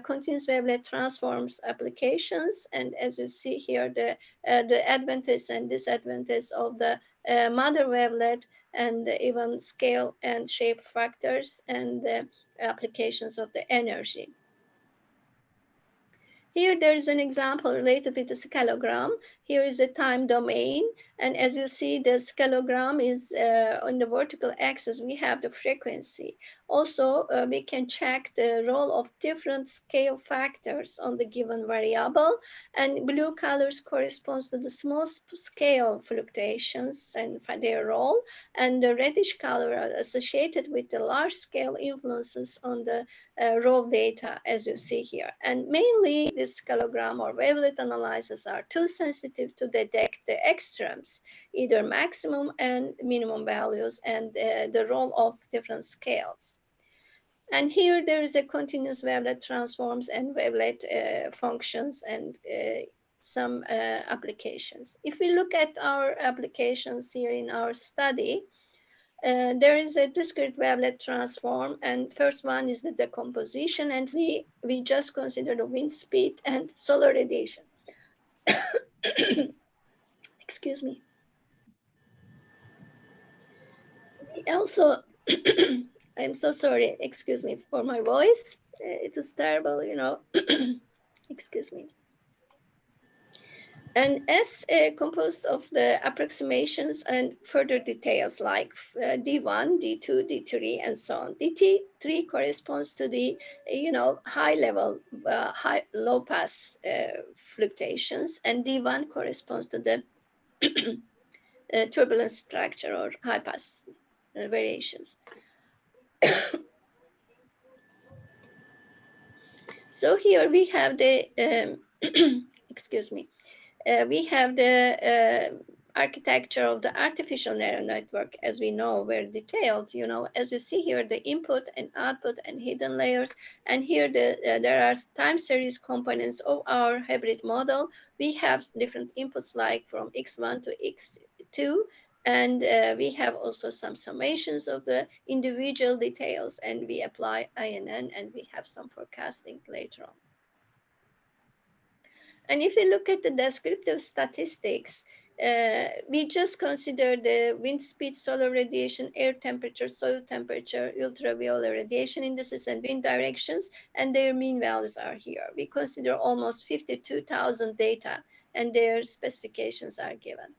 continuous wavelet transforms applications. And as you see here, the advantage and disadvantage of the mother wavelet, and even scale and shape factors, and the applications of the energy. Here there is an example related with the scalogram. Here is the time domain. And as you see, the scalogram is on the vertical axis, we have the frequency. Also, we can check the role of different scale factors on the given variable. And blue colors corresponds to the small scale fluctuations and their role. And the reddish color are associated with the large scale influences on the raw data, as you see here. And mainly the scalogram or wavelet analyzers are too sensitive to detect the extremes, either maximum and minimum values, and the role of different scales. And here there is a continuous wavelet transforms and wavelet functions and some applications. If we look at our applications here in our study, there is a discrete wavelet transform, and first one is the decomposition, and we just consider the wind speed and solar radiation. Excuse me. We also, I'm so sorry, excuse me for my voice. It is terrible, excuse me. And S composed of the approximations and further details like D1, D2, D3, and so on. D3 corresponds to the, high level, low pass fluctuations, and D1 corresponds to the turbulence structure or high pass variations. So here we have the, excuse me, we have the architecture of the artificial neural network, as we know, very detailed. As you see here, the input and output and hidden layers. And here there are time series components of our hybrid model. We have different inputs like from X1 to X2. And we have also some summations of the individual details, and we apply INN, and we have some forecasting later on. And if you look at the descriptive statistics, we just consider the wind speed, solar radiation, air temperature, soil temperature, ultraviolet radiation indices, and wind directions, and their mean values are here. We consider almost 52,000 data, and their specifications are given.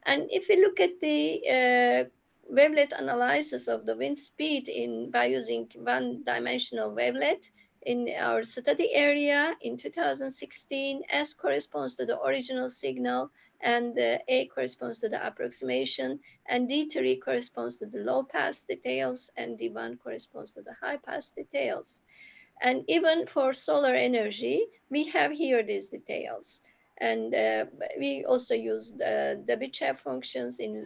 And if we look at the wavelet analysis of the wind speed by using one-dimensional wavelet, in our study area in 2016, S corresponds to the original signal, and A corresponds to the approximation, and D3 corresponds to the low pass details, and D1 corresponds to the high pass details. And even for solar energy, we have here these details. And we also use the Debichev functions in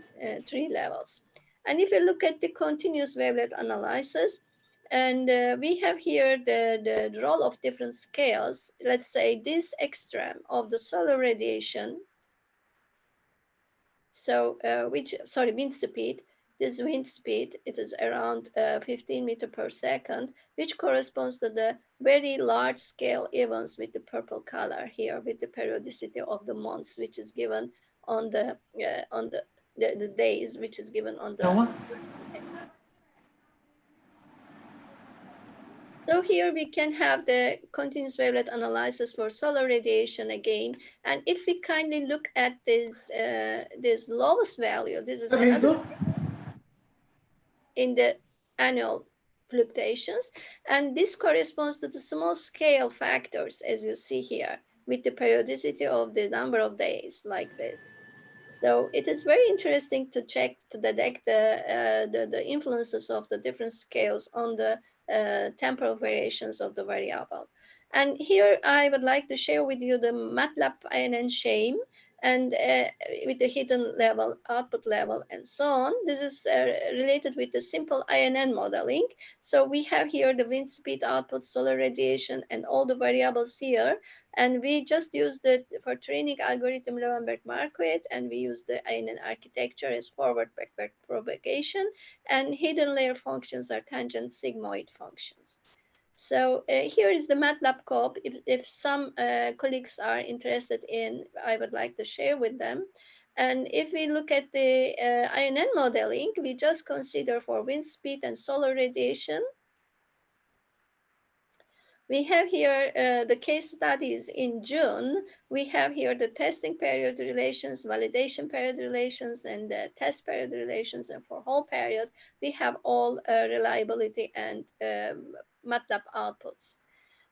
3 levels. And if you look at the continuous wavelet analysis, and we have here the role of different scales. Let's say this extreme of the solar radiation, so wind speed, this wind speed, it is around 15 meter per second, which corresponds to the very large scale events with the purple color here, with the periodicity of the months, which is given on the days, which is given on the. So here we can have the continuous wavelet analysis for solar radiation again. And if we kindly look at this lowest value, this is another in the annual fluctuations. And this corresponds to the small scale factors, as you see here, with the periodicity of the number of days like this. So it is very interesting to check, to detect the influences of the different scales on the temporal variations of the variable. And here I would like to share with you the MATLAB INN shame, and with the hidden level, output level, and so on. This is related with the simple INN modeling. So we have here the wind speed, output, solar radiation, and all the variables here. And we just use for training algorithm Levenberg-Marquardt, and we use the INN architecture as forward-backward propagation, and hidden layer functions are tangent sigmoid functions. So here is the MATLAB code. If some colleagues are interested in, I would like to share with them. And if we look at the INN modeling, we just consider for wind speed and solar radiation. We have here the case studies in June. We have here the testing period relations, validation period relations, and the test period relations. And for whole period, we have all reliability and MATLAB outputs.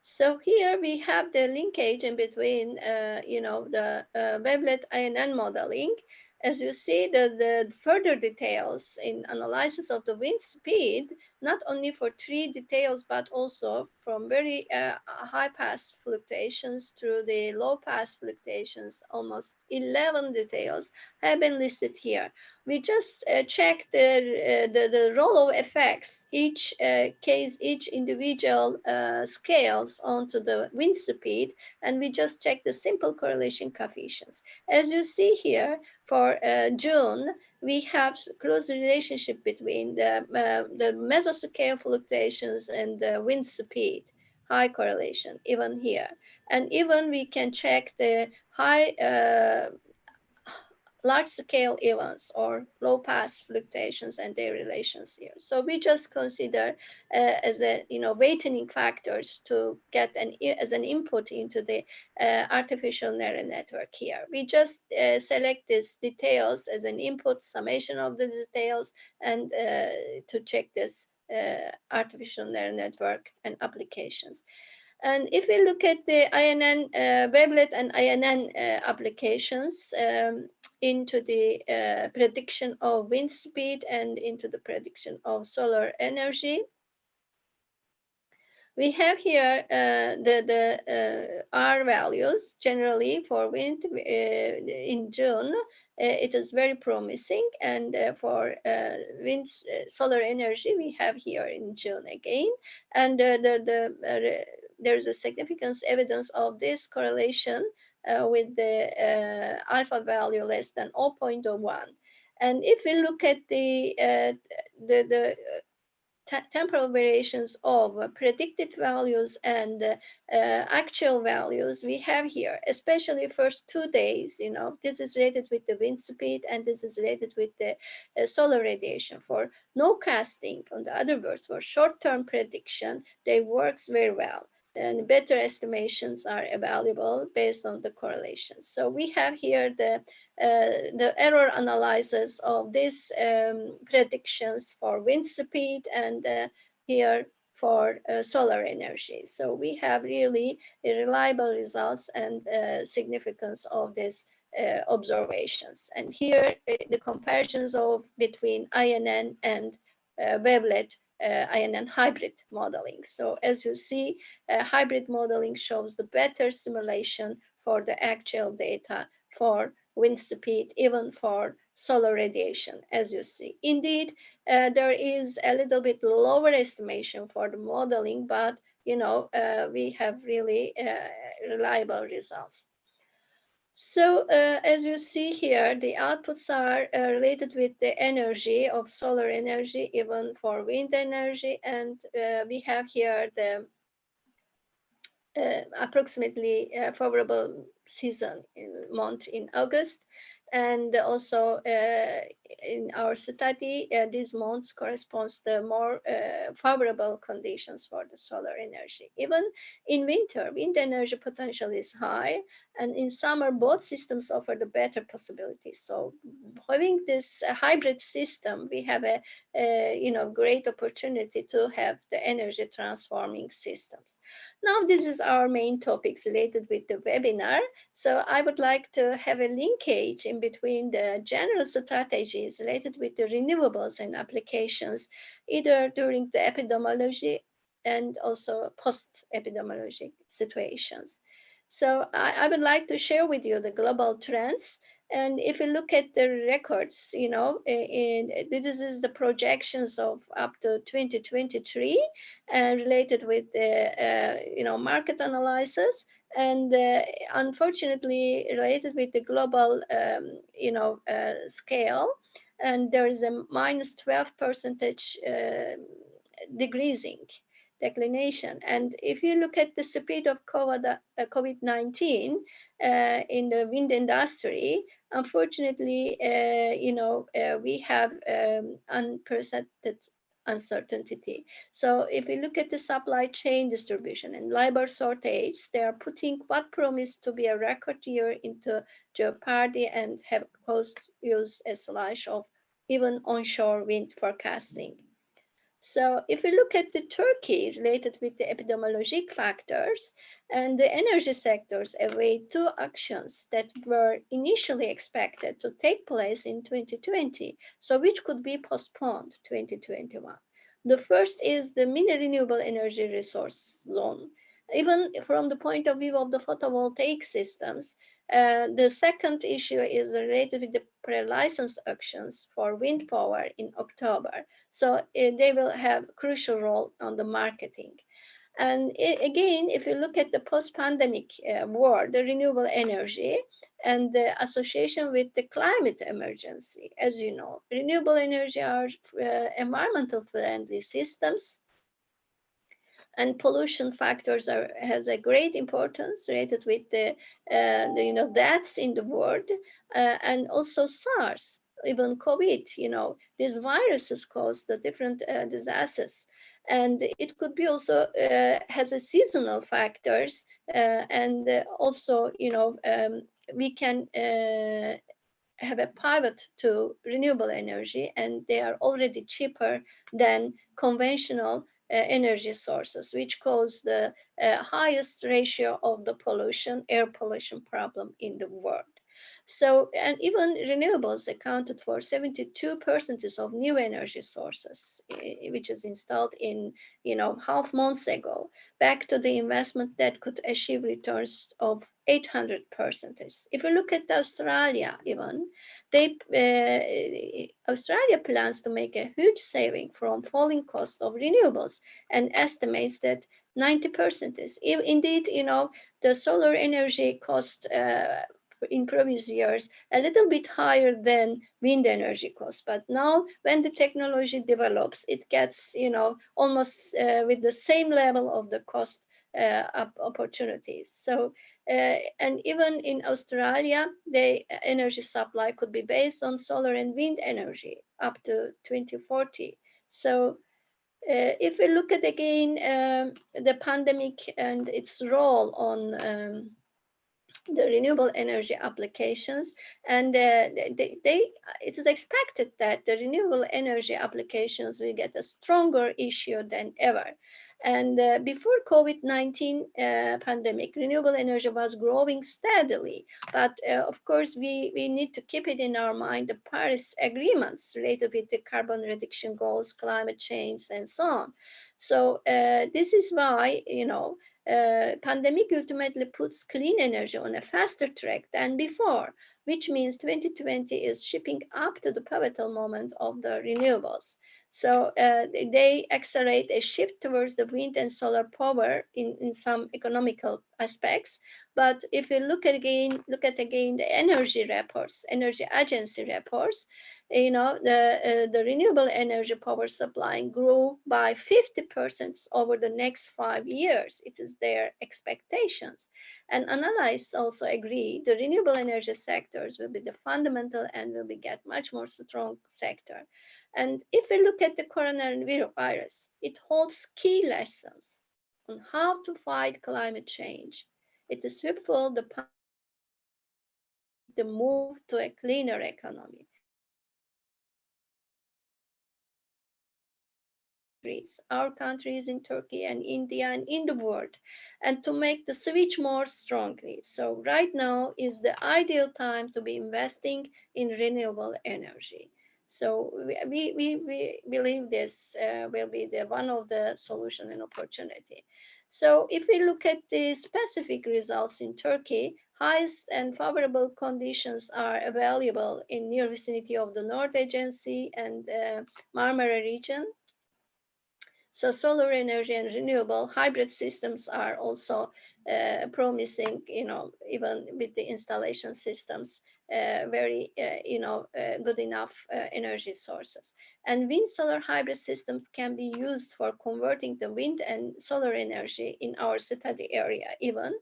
So here we have the linkage in between, the wavelet INN modeling. As you see, the further details in analysis of the wind speed, not only for 3 details, but also from very high pass fluctuations through the low pass fluctuations, almost 11 details have been listed here. We just check the role of effects, each case, each individual scales onto the wind speed, and we just check the simple correlation coefficients. As you see here, for June, we have close relationship between the mesoscale fluctuations and the wind speed, high correlation, even here. And even we can check the high large scale events or low pass fluctuations and their relations here. So we just consider as a weighting factors to get as an input into the artificial neural network here. We just select these details as an input, summation of the details, and to check this artificial neural network and applications. And if we look at the INN wavelet and INN applications into the prediction of wind speed and into the prediction of solar energy, we have here the R values generally for wind in June. It is very promising, and for wind solar energy we have here in June again, and there's a significant evidence of this correlation with the alpha value less than 0.01. And if we look at the temporal variations of predicted values and actual values we have here, especially first 2 days, this is related with the wind speed and this is related with the solar radiation. For no casting, on the other words, for short-term prediction, they works very well. And better estimations are available based on the correlations. So we have here the error analysis of these predictions for wind speed and here for solar energy. So we have really reliable results and significance of these observations. And here the comparisons of between INN and wavelet INN hybrid modeling. So as you see, hybrid modeling shows the better simulation for the actual data for wind speed, even for solar radiation, as you see. Indeed, there is a little bit lower estimation for the modeling, but we have really reliable results. So as you see here, the outputs are related with the energy of solar energy, even for wind energy. And we have here the approximately favorable season month in August. And also in our study, these months corresponds to more favorable conditions for the solar energy. Even in winter, wind energy potential is high, and in summer, both systems offer the better possibilities. So having this hybrid system, we have a great opportunity to have the energy transforming systems. Now, this is our main topics related with the webinar. So I would like to have a linkage in between the general strategies related with the renewables and applications, either during the epidemiology and also post-epidemiology situations. So I would like to share with you the global trends. And if you look at the records, this is the projections of up to 2023 related with the market analysis, and unfortunately related with the global scale, and there is a minus 12% decreasing declination. And if you look at the speed of COVID-19 in the wind industry, unfortunately, we have unprecedented uncertainty. So if we look at the supply chain distribution and labor shortage, they are putting what promised to be a record year into jeopardy and have caused use a slash of even onshore wind forecasting. So if we look at the Turkey related with the epidemiologic factors, and the energy sectors await two actions that were initially expected to take place in 2020, so which could be postponed 2021. The first is the mini renewable energy resource zone. Even from the point of view of the photovoltaic systems, the second issue is related with the pre-license auctions for wind power in October. So they will have crucial role on the marketing. And again, if you look at the post-pandemic world, the renewable energy and the association with the climate emergency, as you know, renewable energy are environmental friendly systems, and pollution factors has a great importance related with the deaths in the world, and also SARS, even COVID. These viruses cause the different disasters, and it could be also has a seasonal factors, and also we can have a pivot to renewable energy, and they are already cheaper than conventional energy sources, which cause the highest ratio of the pollution, air pollution problem in the world. So, and even renewables accounted for 72% of new energy sources, which is installed in, half months ago, back to the investment that could achieve returns of 800%. If you look at Australia, even, Australia plans to make a huge saving from falling cost of renewables and estimates that 90% is. Indeed, the solar energy cost in previous years a little bit higher than wind energy costs, but now when the technology develops, it gets almost with the same level of the cost opportunities. So and even in Australia, the energy supply could be based on solar and wind energy up to 2040. So if we look at again the pandemic and its role on the renewable energy applications, and it is expected that the renewable energy applications will get a stronger issue than ever. And before COVID-19 pandemic, renewable energy was growing steadily. But of course, we need to keep it in our mind, the Paris agreements related with the carbon reduction goals, climate change, and so on. So this is why, Pandemic ultimately puts clean energy on a faster track than before, which means 2020 is shipping up to the pivotal moment of the renewables. So they accelerate a shift towards the wind and solar power in some economical aspects. But if you look at again the energy reports, energy agency reports, you know, the renewable energy power supply grew by 50% over the next 5 years. It is their expectations. And analysts also agree the renewable energy sectors will be the fundamental and will be get much more strong sector. And if we look at the coronavirus, it holds key lessons on how to fight climate change. It is hopeful the pandemic will accelerate the move to a cleaner economy. Our countries in Turkey and India and in the world, and to make the switch more strongly. So right now is the ideal time to be investing in renewable energy. So we believe this will be the one of the solution and opportunity. So if we look at the specific results in Turkey, highest and favorable conditions are available in near vicinity of the North Agency and Marmara region. So solar energy and renewable hybrid systems are also promising, you know, even with the installation systems, very, good enough energy sources. And wind solar hybrid systems can be used for converting the wind and solar energy in our study area even.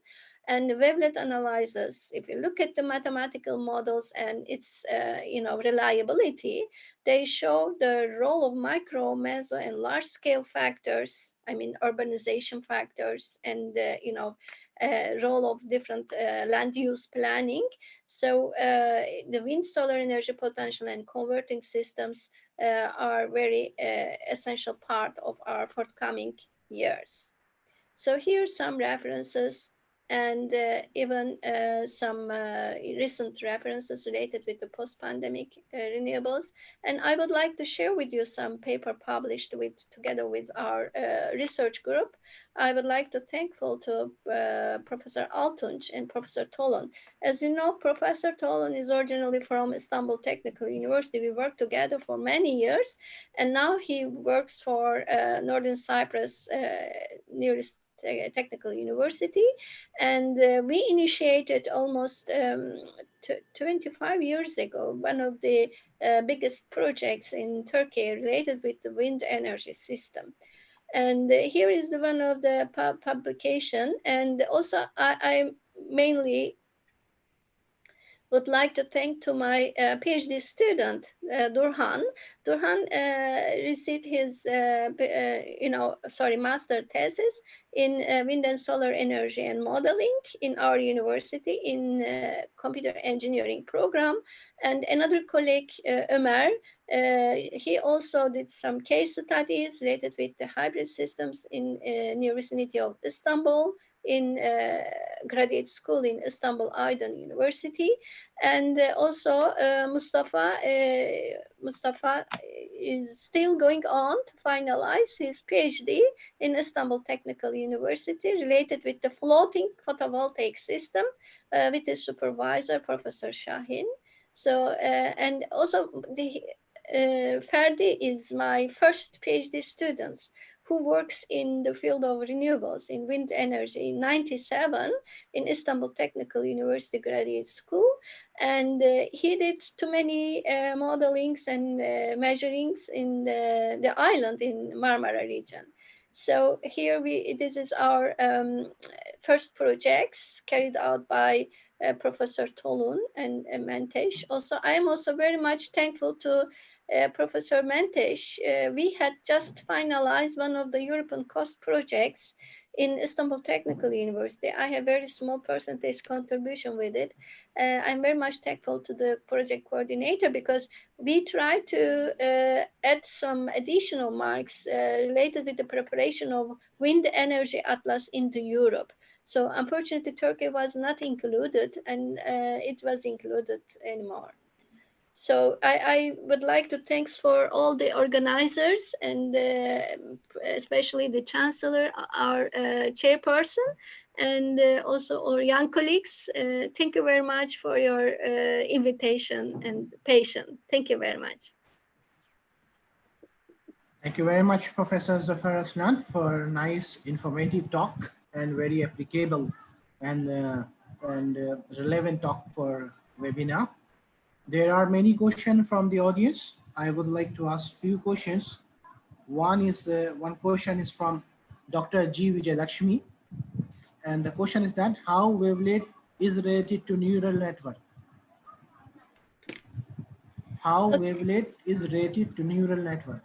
And wavelet analyzers, if you look at the mathematical models and its, reliability, they show the role of micro, meso, and large scale factors. I mean, urbanization factors and, role of different land use planning. So the wind solar energy potential and converting systems are very essential part of our forthcoming years. So here's some references and even some recent references related with the post-pandemic renewables. And I would like to share with you some paper published together with our research group. I would like to thankful to Professor Altunç and Professor Tolun. As you know, Professor Tolun is originally from Istanbul Technical University. We worked together for many years, and now he works for Northern Cyprus nearest Technical University, and we initiated almost 25 years ago one of the biggest projects in Turkey related with the wind energy system. And here is the one of the publication, and also I mainly would like to thank to my PhD student, Durhan. Durhan received his, master thesis in wind and solar energy and modeling in our university in computer engineering program. And another colleague, Ömer, he also did some case studies related with the hybrid systems in near vicinity of Istanbul in graduate school in Istanbul Aydın University. And also Mustafa is still going on to finalize his PhD in Istanbul Technical University related with the floating photovoltaic system with his supervisor, Professor Shahin. So, and also the Ferdi is my first PhD student who works in the field of renewables in wind energy in 97 in Istanbul Technical University Graduate School. And he did too many modelings and measurings in the island in Marmara region. So here this is our first projects carried out by Professor Tolun and Menteş. Also, I am also very much thankful to Professor Menteş. We had just finalized one of the European cost projects in Istanbul Technical University. I have very small percentage contribution with it. I'm very much thankful to the project coordinator because we try to add some additional marks related with the preparation of wind energy atlas into Europe. So unfortunately, Turkey was not included, and it was included anymore. So I would like to thanks for all the organizers and especially the Chancellor, our chairperson, and also our young colleagues. Thank you very much for your invitation and patience. Thank you very much. Thank you very much, Professor Zafar Aslan, for a nice, informative talk and very applicable and relevant talk for webinar. There are many questions from the audience. I would like to ask few questions. One question is from Dr. G. Vijayalakshmi, and the question is that how wavelet is related to neural network? How wavelet is related to neural network?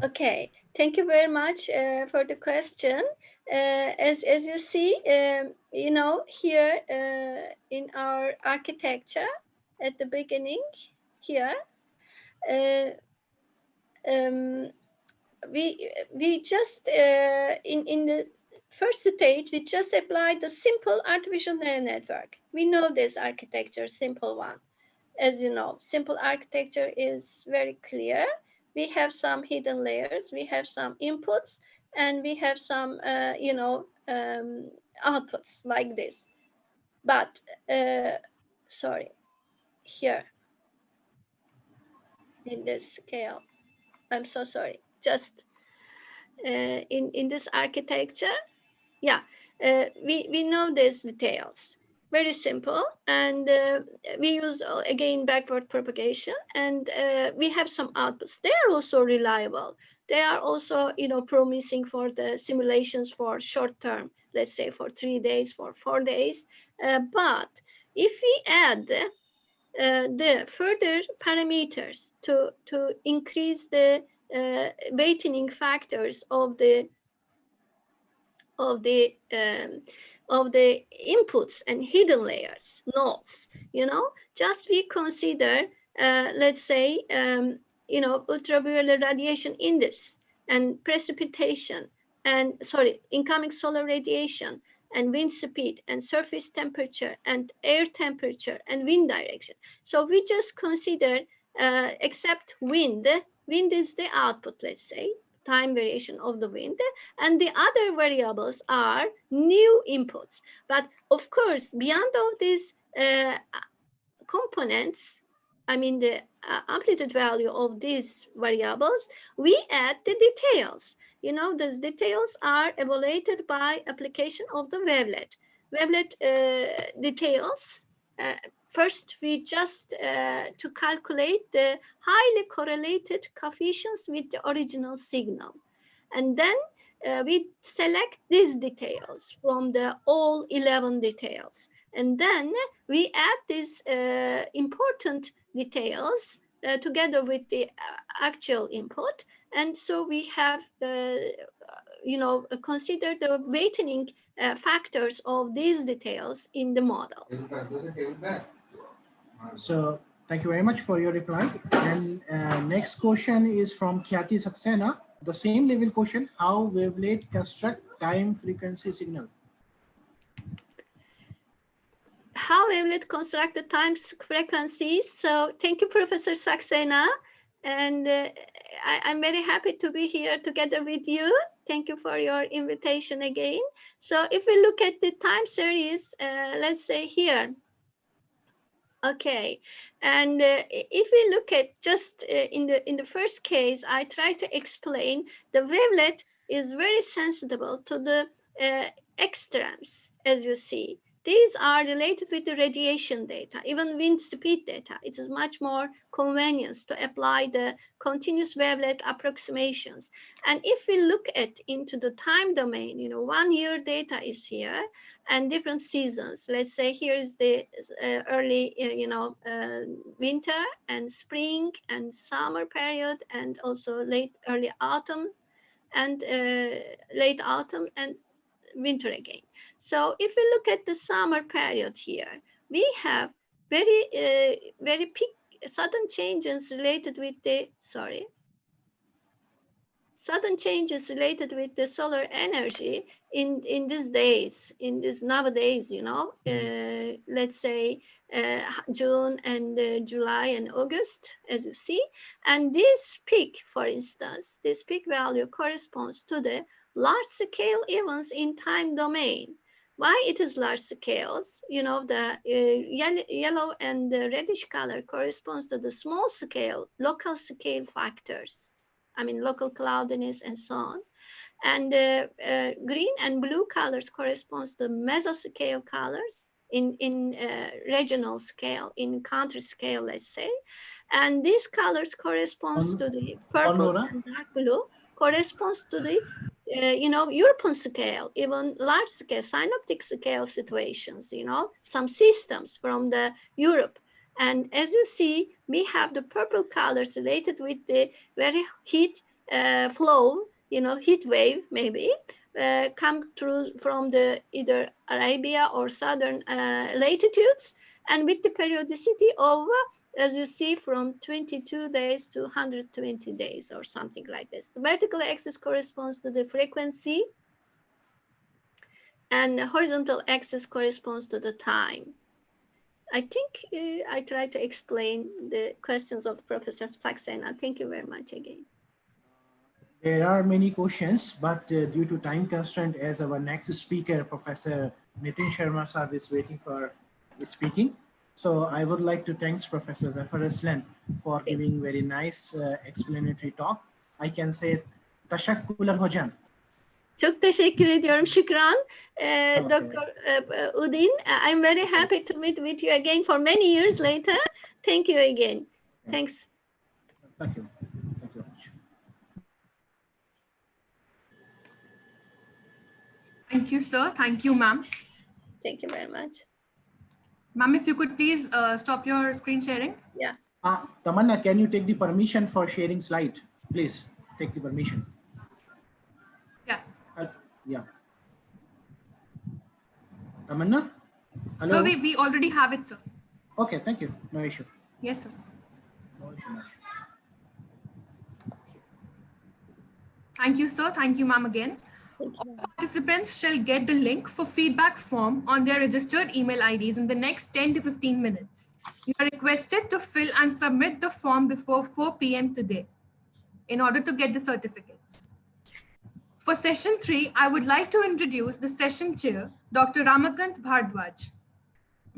Okay, thank you very much for the question. As you see, you know, here in our architecture at the beginning here, we just in the first stage we just applied the simple artificial neural network. We know this architecture, simple one. As you know, simple architecture is very clear. We have some hidden layers, we have some inputs, and we have some, you know, outputs like this. But, sorry, here in this scale, I'm so sorry, just in this architecture, yeah, we know these details. Very simple, and we use again backward propagation, and we have some outputs. They are also reliable. They are also, you know, promising for the simulations for short term, let's say for 3 days, for 4 days. But if we add the further parameters to increase the weighting factors of the inputs and hidden layers, nodes, you know, just we consider, let's say, you know, ultraviolet radiation index and precipitation and, sorry, incoming solar radiation and wind speed and surface temperature and air temperature and wind direction. So we just consider, except wind is the output, let's say, time variation of the wind, and the other variables are new inputs. But of course, beyond all these components, I mean the amplitude value of these variables, we add the details. You know, those details are evaluated by application of the wavelet. Wavelet details, first we just to calculate the highly correlated coefficients with the original signal. And then we select these details from the all 11 details. And then we add these important details together with the actual input. And so we have, you know, consider the weighting factors of these details in the model. So thank you very much for your reply. And next question is from Khyati Saxena. The same level question, how wavelet construct time frequency signal? How wavelet construct the time frequencies. So thank you, Professor Saxena. And I'm very happy to be here together with you. Thank you for your invitation again. So if we look at the time series, let's say here. Okay, and if we look at just in the first case, I try to explain the wavelet is very sensitive to the extremes, as you see. These are related with the radiation data, even wind speed data. It is much more convenient to apply the continuous wavelet approximations. And if we look at into the time domain, you know, 1 year data is here and different seasons. Let's say here is the early, you know, winter and spring and summer period, and also early autumn and late autumn and winter again. So if we look at the summer period here, we have very sudden changes related with the, sorry, sudden changes related with the solar energy in these days, in this nowadays, you know, let's say June and July and August, as you see. And this peak, for instance, this peak value corresponds to the large scale events in time domain. Why it is large scales? You know, the yellow and the reddish color corresponds to the small scale, local scale factors. I mean, local cloudiness and so on. And green and blue colors corresponds to mesoscale colors in regional scale, in country scale, let's say. And these colors corresponds to the purple and dark blue corresponds to the you know, European scale, even large scale, synoptic scale situations, you know, some systems from the Europe. And as you see, we have the purple colors related with the very heat flow, you know, heat wave maybe, come through from the either Arabia or southern latitudes, and with the periodicity of as you see, from 22 days to 120 days or something like this. The vertical axis corresponds to the frequency and the horizontal axis corresponds to the time. I think I tried to explain the questions of Professor Saxena. Thank you very much again. There are many questions, but due to time constraint, as our next speaker, Professor Nitin Sharma sir, is waiting for speaking. So I would like to thank Professor Zafar Aslan for giving very nice explanatory talk. I can say Tashakkular hocam. Çok teşekkür ediyorum. Şükran. Dr. Udin, I'm very happy to meet with you again for many years later. Thank you again. Thanks. Thank you. Thank you very much. Thank you, sir. Thank you, ma'am. Thank you very much. Ma'am, if you could please stop your screen sharing. Yeah. Tamanna, can you take the permission for sharing slide? Please take the permission. Yeah. Yeah. Tamanna? So Hello? we already have it, sir. Okay, thank you. No issue. Yes, sir. No issue, no issue. Thank you, sir. Thank you, ma'am, again. All participants shall get the link for feedback form on their registered email IDs in the next 10 to 15 minutes. You are requested to fill and submit the form before 4 p.m. today in order to get the certificates. For session 3, I would like to introduce the session chair, Dr. Ramakant Bhardwaj.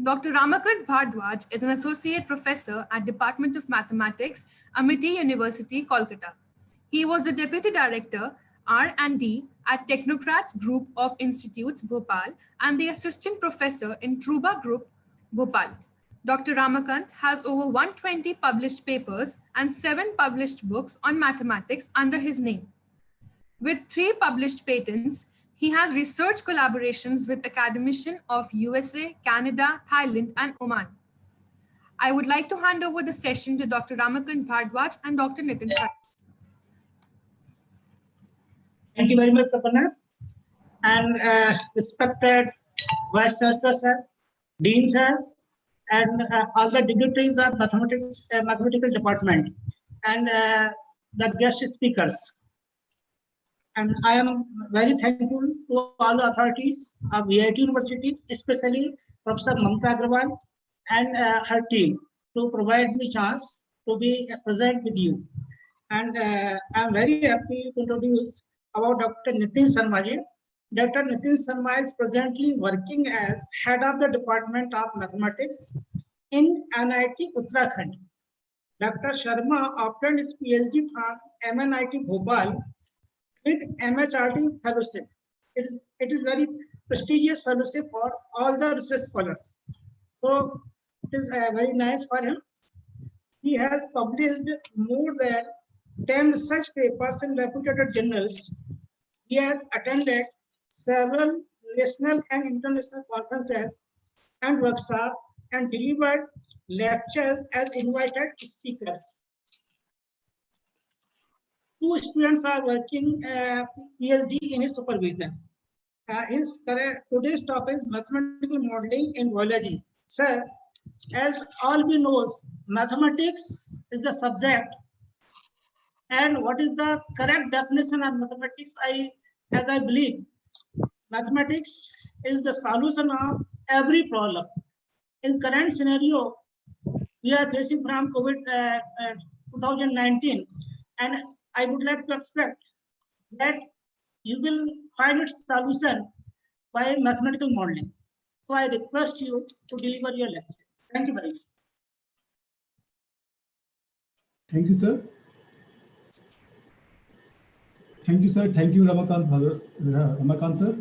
Dr. Ramakant Bhardwaj is an associate professor at Department of Mathematics, Amity University, Kolkata. He was the deputy director R&D at Technocrats Group of Institutes, Bhopal, and the assistant professor in Truba Group, Bhopal. Dr. Ramakant has over 120 published papers and 7 published books on mathematics under his name. With 3 published patents, he has research collaborations with academicians of USA, Canada, Thailand, and Oman. I would like to hand over the session to Dr. Ramakant Bhardwaj and Dr. Nitin Sharma. Thank you very much, Tapanna. And respected Vice Chancellor sir, Dean sir, and all the dignitaries of mathematics, mathematical department, and the guest speakers. And I am very thankful to all the authorities of VIT universities, especially Professor Mamta Agrawal and her team, to provide me chance to be present with you. And I am very happy to introduce about Dr. Nitin Sharma ji. Dr. Nitin Sharma is presently working as head of the Department of Mathematics in NIT Uttarakhand. Dr. Sharma obtained his PhD from MNIT Bhopal with MHRD fellowship. It is very prestigious fellowship for all the research scholars. So it is very nice for him. He has published more than 10 research papers in reputed journals. He has attended several national and international conferences and workshops and delivered lectures as invited speakers. 2 students are working PhD in his supervision. His today's topic is mathematical modeling in biology. Sir, as all we know, mathematics is the subject And what is the correct definition of mathematics? As I believe, mathematics is the solution of every problem. In current scenario, we are facing from COVID 2019, and I would like to expect that you will find its solution by mathematical modeling. So I request you to deliver your lecture. Thank you very much. Thank you, sir. Thank you, sir. Thank you, Ramakant, sir.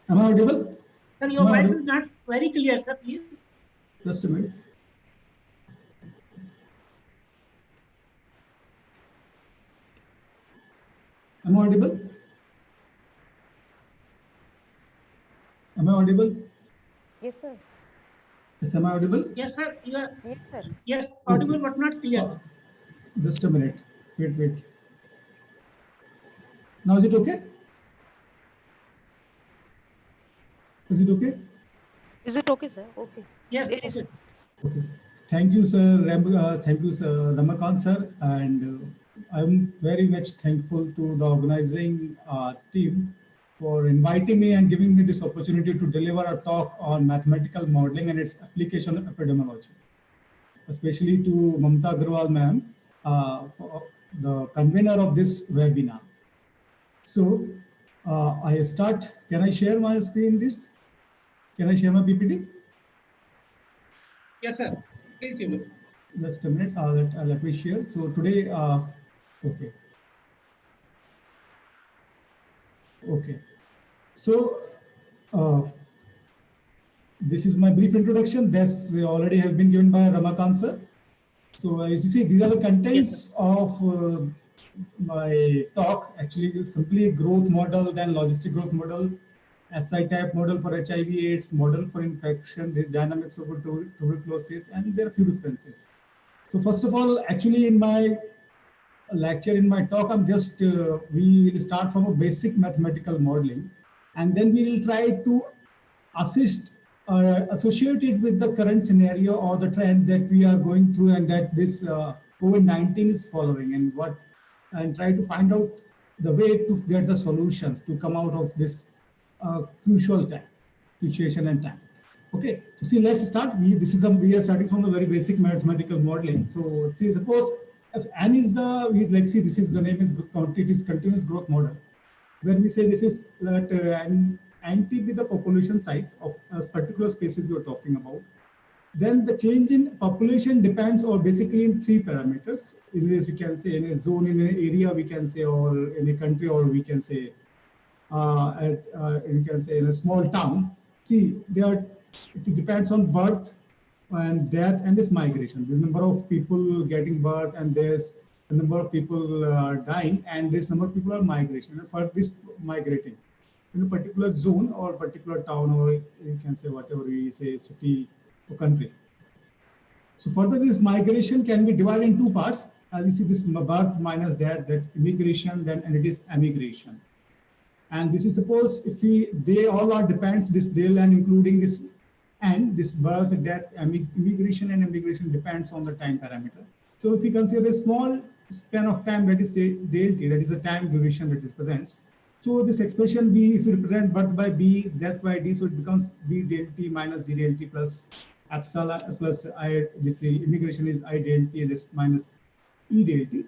Am I audible? Sir, your voice is not very clear, sir, please. Just a minute. Am I audible? Am I audible? Yes, sir. Yes, am I audible? Yes, sir. You are. Yes, sir. Yes, audible, Okay. but not clear. Sir. Just a minute. Wait. Now is it okay? Is it okay? Is it okay, sir? Okay. Yes, it okay. is. Okay. Thank you, sir. Thank you, sir, Ramakant, sir. And I'm very much thankful to the organizing team for inviting me and giving me this opportunity to deliver a talk on mathematical modeling and its application in epidemiology, especially to Mamta Agrawal ma'am, the convener of this webinar. So I start. Can I share my screen? Can I share my PPT? Yes, sir. Please, you will. Just a minute. Let me share. So today, okay. Okay. So this is my brief introduction. This already have been given by Ramakant sir. So as you see, these are the contents of my talk. Actually, simply growth model, then logistic growth model, SI type model for HIV/AIDS, model for infection, the dynamics of tuberculosis, and there are a few differences. So first of all, actually in my lecture, in my talk, I'm just, we will start from a basic mathematical modeling, and then we will try to associate it with the current scenario or the trend that we are going through and that this COVID-19 is following, and try to find out the way to get the solutions to come out of this crucial situation and time. Okay, so see, let's start. We are starting from the very basic mathematical modeling. So see, suppose if n is let's see, this is the name is it is continuous growth model. When we say this is that NT be the population size of a particular species we are talking about, then the change in population depends or basically in three parameters. As you can say in a zone, in an area, we can say, or in a country, or we can say you can say in a small town. See, it depends on birth and death and this migration. The number of people getting birth and there's the number of people dying, and this number of people are migration. And for this migrating in a particular zone or particular town, or you can say whatever we say, city or country. So further, this migration can be divided in two parts. As you see, this birth minus death, that immigration, then and it is emigration. And this is suppose if they all are depends this del and including this and this birth, death, immigration and emigration depends on the time parameter. So if we consider a small span of time, that is say del t, that is the time duration that it represents. So this expression B, if you represent birth by B, death by D, so it becomes B del t minus D del t plus epsilon plus I, this immigration is I del t, this minus E del t.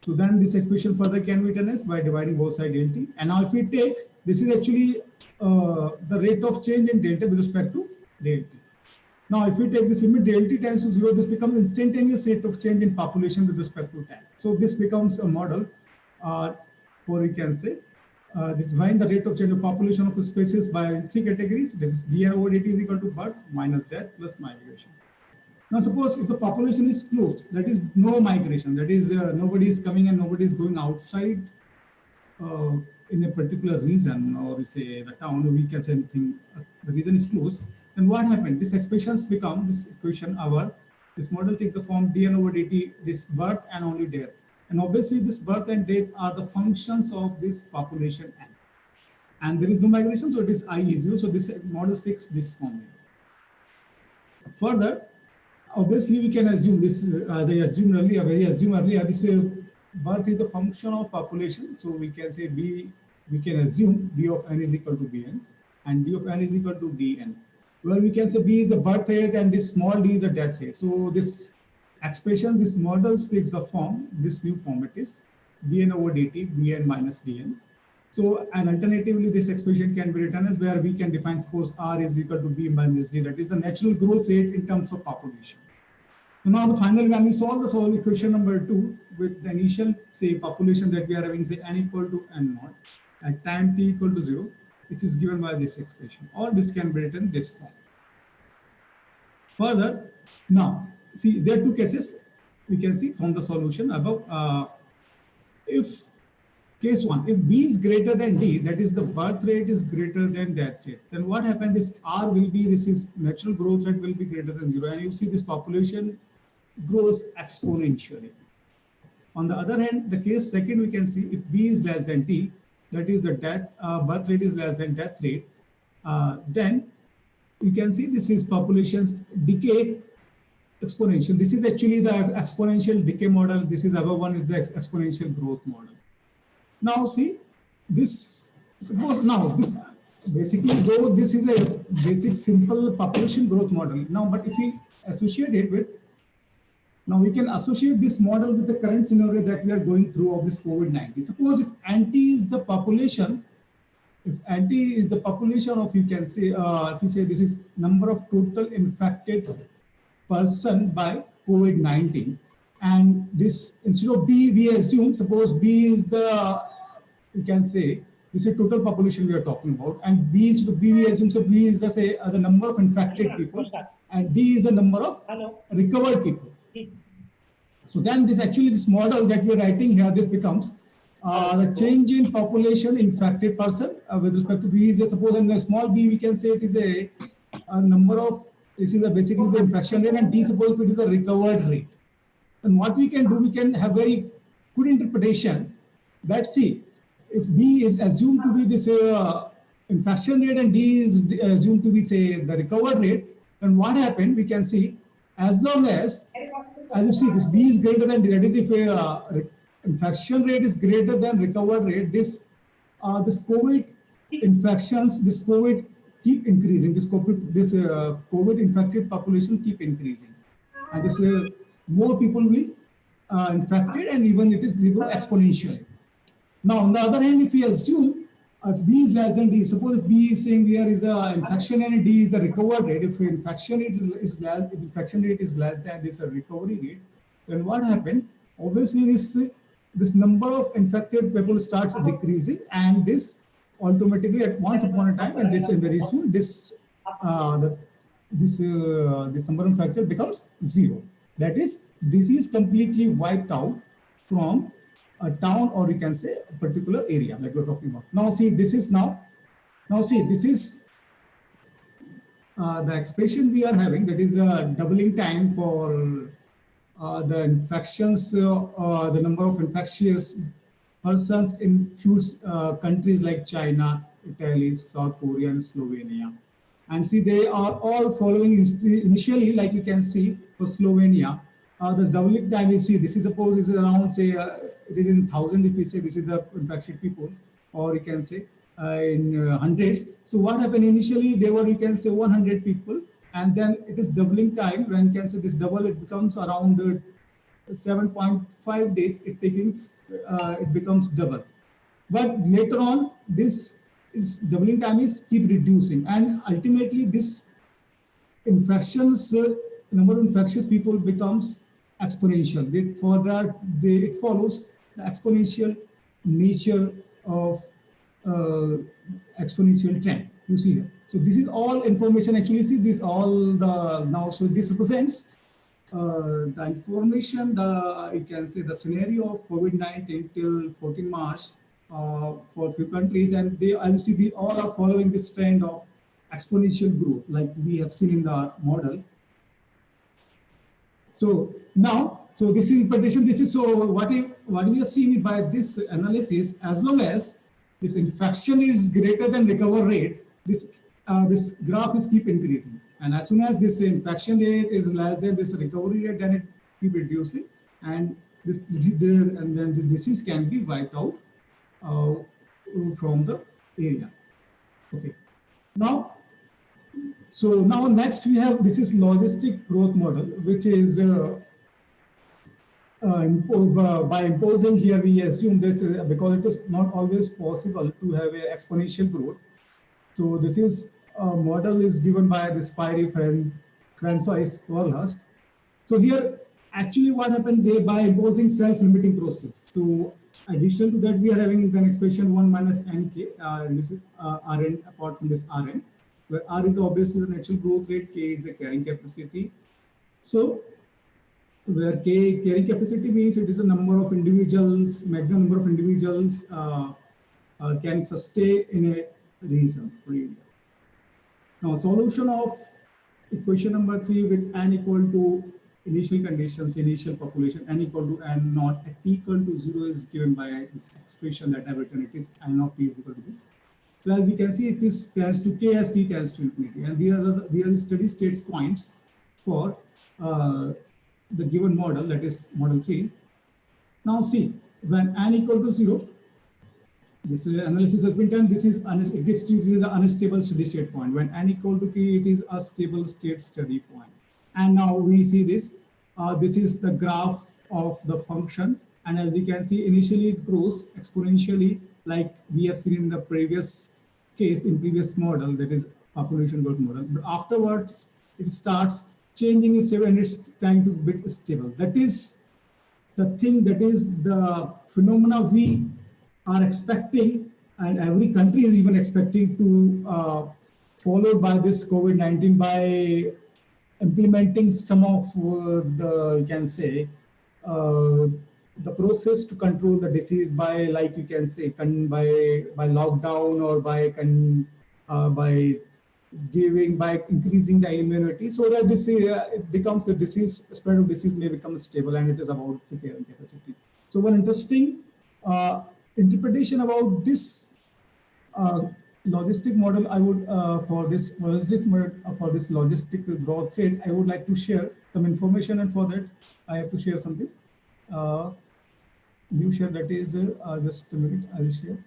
So then this expression further can be written as by dividing both sides del t. And now if we take, this is actually the rate of change in delta with respect to del t. Now if we take this limit del t tends to 0, this becomes instantaneous rate of change in population with respect to time. So this becomes a model, or we can say, define the rate of change of population of a species by three categories. That is dn over dt is equal to birth minus death plus migration. Now, suppose if the population is closed, that is no migration, that is nobody is coming and nobody is going outside in a particular region, or say the town, we can say anything, the region is closed, then what happened? These expressions become, this equation, this model takes the form dn over dt, this birth and only death. And obviously this birth and death are the functions of this population n. And there is no migration, so it is I is 0, so this model takes this form. Further, obviously we can assume this, as I assumed earlier, this birth is a function of population. So we can say B, we can assume B of n is equal to Bn and D of n is equal to Dn. Where we can say B is the birth rate and this small d is the death rate. So this expression, this model takes the form, this new form it is Bn over dt, Bn minus Dn. So, and alternatively, this expression can be written as where we can define, suppose R is equal to B minus D, that is the natural growth rate in terms of population. So now the final, when we solve the equation number 2 with the initial, say, population that we are having, say, n equal to n naught, at time t equal to 0, which is given by this expression. All this can be written in this form. Further, now, see, there are two cases we can see from the solution above. If Case 1, if B is greater than D, that is the birth rate is greater than death rate, then what happens is R will be, this is natural growth rate will be greater than 0. And you see this population grows exponentially. On the other hand, the case second, we can see if B is less than T, that is the birth rate is less than death rate, then you can see this is populations decay exponential. This is actually the exponential decay model. This is above one is the exponential growth model. Now see this, suppose now this basically, though this is a basic simple population growth model now, but if we associate it with, now we can associate this model with the current scenario that we are going through of this COVID-19. Suppose if NT is the population, if NT is the population of, you can say, if you say this is number of total infected person by COVID-19, and this instead of B, we assume, suppose B is the, you can say, this is total population we are talking about, and B is to B, we assume, so B is the, say, the number of infected people, and D is the number of recovered people. So then this actually, this model that we are writing here, this becomes the change in population infected person with respect to B is, suppose in a small b, we can say it is a number of, it is basically the infection rate, and D, suppose if it is a recovered rate. And what we can do, we can have very good interpretation that, see, if B is assumed to be this infection rate and D is assumed to be, say, the recovered rate, then what happened, we can see, as long as you see, this B is greater than D, that is, if infection rate is greater than recovered rate, this COVID infections, this COVID keep increasing, this COVID infected population keep increasing, and this more people will infected, and even it is grow exponentially. Now, on the other hand, if we assume if B is less than D, suppose if B is saying here is a infection and D is the recovered rate, if infection rate is less, if infection rate is less than this recovery rate, then what happened? Obviously, this number of infected people starts decreasing, and this automatically at once upon a time, and this very soon this this number of infected becomes 0. That is, disease completely wiped out from a town, or you can say a particular area that we're talking about. Now see, this is now see, this is the expression we are having, that is doubling time for the infections, the number of infectious persons in few countries like China, Italy, South Korea, and Slovenia. And see, they are all following initially, like you can see for Slovenia, this doubling time is, see, this is suppose is around, say, it is in 1,000 if we say this is the infected people, or you can say in hundreds. So what happened initially, they were, you can say 100 people, and then it is doubling time. When you can say this double, it becomes around 7.5 days. It becomes double. But later on, this is doubling time is keep reducing, and ultimately this infections number of infectious people becomes exponential. It follows the exponential nature of exponential trend. You see here. So this is all information. Actually, see this all the now. So this represents the information. You can say the scenario of COVID-19 till 14 March for a few countries, and they, as you see, they all are following this trend of exponential growth, like we have seen in the model. So now, so this is interpretation. This is, so what we are seeing by this analysis, as long as this infection is greater than recovery rate, this graph is keep increasing, and as soon as this infection rate is less than this recovery rate, then it keep reducing, and and then this disease can be wiped out from the area. Okay. Now, so now next we have, this is logistic growth model, which is by imposing here, we assume this because it is not always possible to have an exponential growth. So this is a model is given by this Spire Francois Verhulst. So here, actually what happened by imposing self-limiting process. So additional to that, we are having an expression 1 minus nk, this is Rn apart from this Rn, where R is obviously the natural growth rate, K is the carrying capacity. So where K carrying capacity means it is a number of individuals, maximum number of individuals can sustain in a region. Now solution of equation number 3 with n equal to initial conditions, initial population, n equal to n naught at t equal to 0 is given by this expression that I've written. It is n of t is equal to this. So as you can see, it is tends to k as t tends to infinity, and these are the steady state points for the given model, that is model 3. Now see, when n equal to 0, this analysis has been done. This is it gives you the unstable steady state point. When n equal to k, it is a stable state steady point. And now we see this. This is the graph of the function, and as you can see, initially it grows exponentially, like we have seen in the previous case, in previous model, that is population growth model. But afterwards, it starts changing its shape and it's trying to be stable. That is the thing. That is the phenomena we are expecting, and every country is even expecting to followed by this COVID-19 by implementing some of the, you can say, the process to control the disease by, like you can say, by lockdown or by increasing the immunity, so that this it becomes the disease, spread of disease may become stable, and it is about the carrying capacity. So one interesting interpretation about this logistic model, I would for this logistic growth rate, I would like to share some information, and for that I have to share something. New share, that is just a minute, I will share.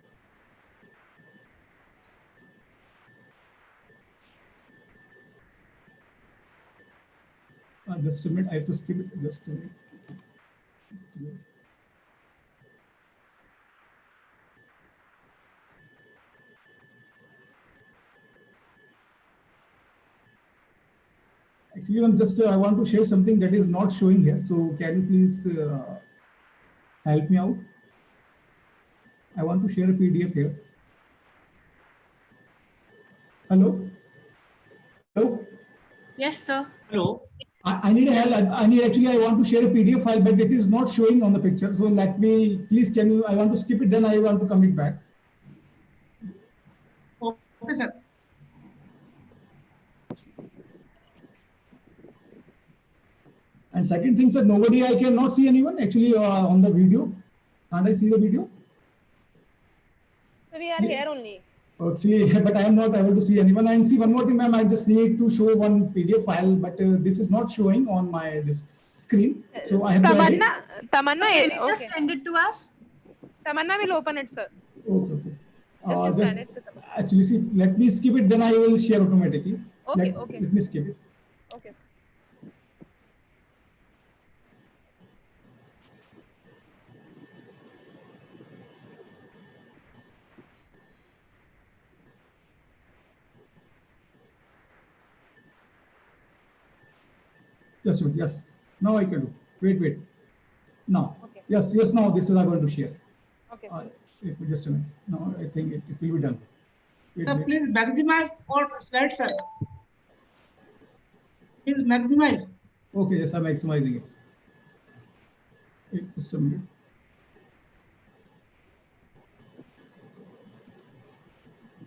Just a minute, I have to skip it. Just a minute. Just a minute. Actually, I'm just I want to share something that is not showing here. So can you please help me out? I want to share a PDF here. Hello? Hello? Yes, sir. Hello. I need help. I want to share a PDF file, but it is not showing on the picture. So let me, please, can you, I want to skip it, then I want to come it back. Okay, sir. And second thing, sir, I cannot see anyone actually on the video. Can't I see the video? So we are here only. Actually, but I am not able to see anyone. And see, one more thing, ma'am, I just need to show one PDF file, but this is not showing on my this screen. So I have to edit. Tamanna, Can you okay. just send it to us? Tamanna will open it, sir. Okay. Just actually, see, let me skip it, then I will share automatically. Okay, let me skip it. Okay. Yes. Now I can do. Wait. Now. Okay. Yes. Now this is I'm going to share. Okay. Just a minute. No, I think it will be done. Wait. Please maximize all slides, sir. Please maximize. Okay. Yes, I'm maximizing it. Wait, just a minute.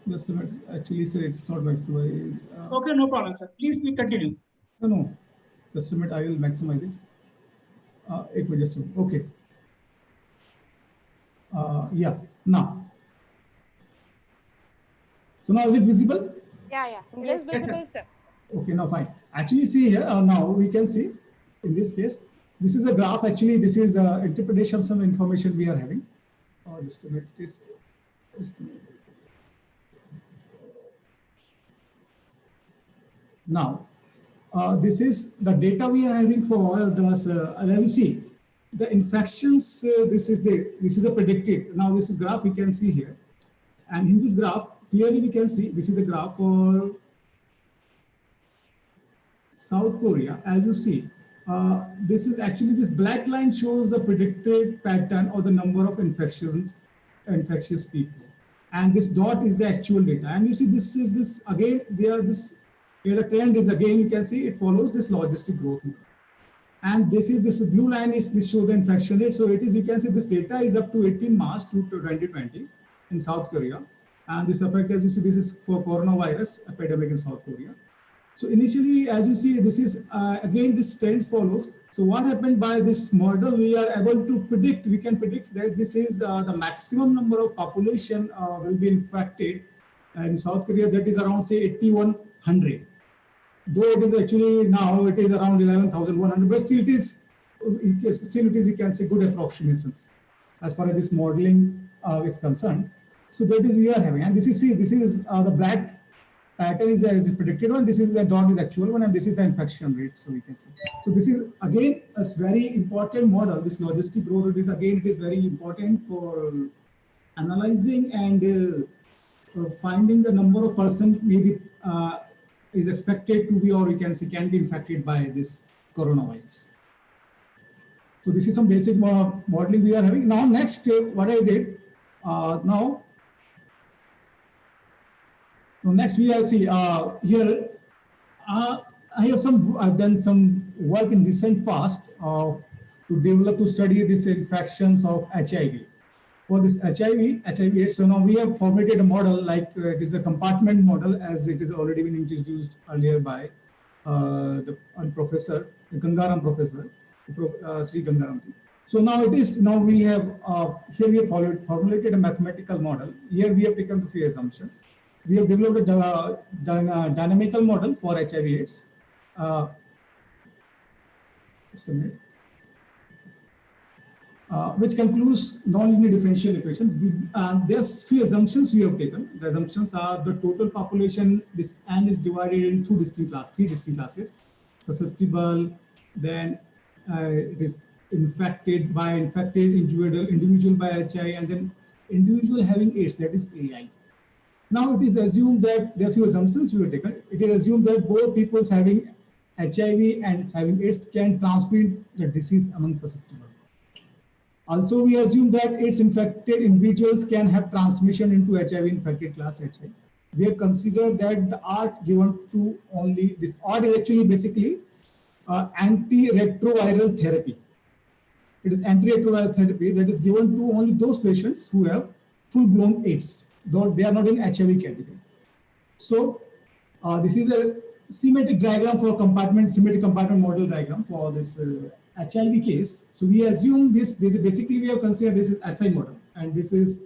Just a minute. Actually, sir, it's not maximized. Okay, no problem, sir. Please we continue. No. Just a minute, I will maximize it. It will just okay. Yeah. Now. So now is it visible? Yeah. It is visible, sir. Okay. Now fine. Actually, see here. Now we can see in this case. This is a graph. Actually, this is interpretation of some information we are having. Just a minute, just a minute. Now, this is the data we are having for the, as you see, the infections. This is the predicted. Now, this is graph we can see here, and in this graph, clearly we can see this is the graph for South Korea. As you see, this is actually, this black line shows the predicted pattern or the number of infectious people, and this dot is the actual data. And you see, this again, the trend is, again, you can see it follows this logistic growth model. And this blue line is, this shows the infection rate. So it is, you can see this data is up to 18 March 2020 in South Korea. And this effect, as you see, this is for coronavirus epidemic in South Korea. So initially, as you see, this is, again, this trend follows. So what happened by this model, we are able to predict, we can predict that this is the maximum number of population will be infected in South Korea, that is around, say, 8,100. Though it is actually now it is around 11,100, but still it is, you can say, good approximations as far as this modeling is concerned. So that is we are having, and this is, see, this is the black pattern is the predicted one, this is the dot is actual one, and this is the infection rate. So we can see. So this is again a very important model. This logistic growth is, again, it is very important for analyzing and finding the number of person maybe is expected to be, or you can say can be infected by this coronavirus. So this is some basic modeling we are having. Now next, what I did, next we are see here. I've done some work in recent past to study these infections of HIV. For this HIV, so now we have formulated a model like it is a compartment model, as it is already been introduced earlier by the professor, the Gangaram professor, Sri Gangaram. So now it is, now we have, here we have formulated a mathematical model. Here we have taken the few assumptions. We have developed a dynamical model for HIV/AIDS. Just a minute. Which concludes nonlinear differential equation. There's three assumptions we have taken. The assumptions are the total population, this N is divided in three distinct classes, susceptible, then it is infected individual by HIV, and then individual having AIDS, that is AI. Now it is assumed that there are few assumptions we have taken. It is assumed that both people having HIV and having AIDS can transmit the disease among susceptible. Also, we assume that AIDS-infected individuals can have transmission into HIV-infected class HIV. We have considered that the art given to only, this art is actually basically antiretroviral therapy. It is antiretroviral therapy that is given to only those patients who have full-blown AIDS, though they are not in HIV category. So this is a symmetric diagram for symmetric compartment model diagram for this HIV case. So we assume this basically we have considered this is SI model, and this is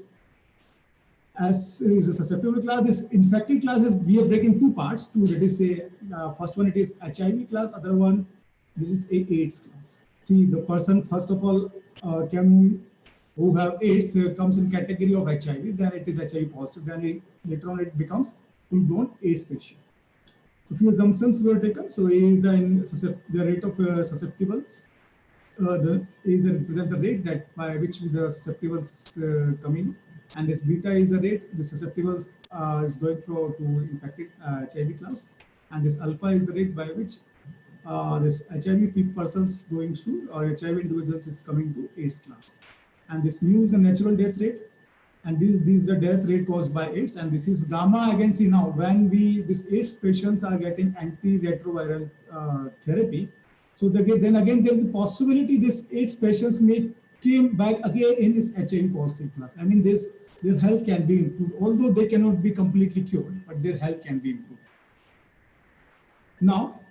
as is a susceptible class. This infected class we have break in two parts. That is first one it is HIV class, other one this is AIDS class. See, the person first of all who have AIDS comes in category of HIV, then it is HIV positive, then later on it becomes full-blown AIDS patient. So few assumptions were taken. So A is the rate of susceptibles. Is represent the rate that by which the susceptibles come in, and this beta is the rate the susceptibles is going to infected HIV class, and this alpha is the rate by which this HIV persons going to, or HIV individuals is coming to AIDS class, and this mu is the natural death rate, and this is the death rate caused by AIDS, and this is gamma. Again, see now when these AIDS patients are getting antiretroviral therapy. So then again, there is a possibility this AIDS patients may came back again in this HIV positive class. I mean, their health can be improved, although they cannot be completely cured, but their health can be improved. Now,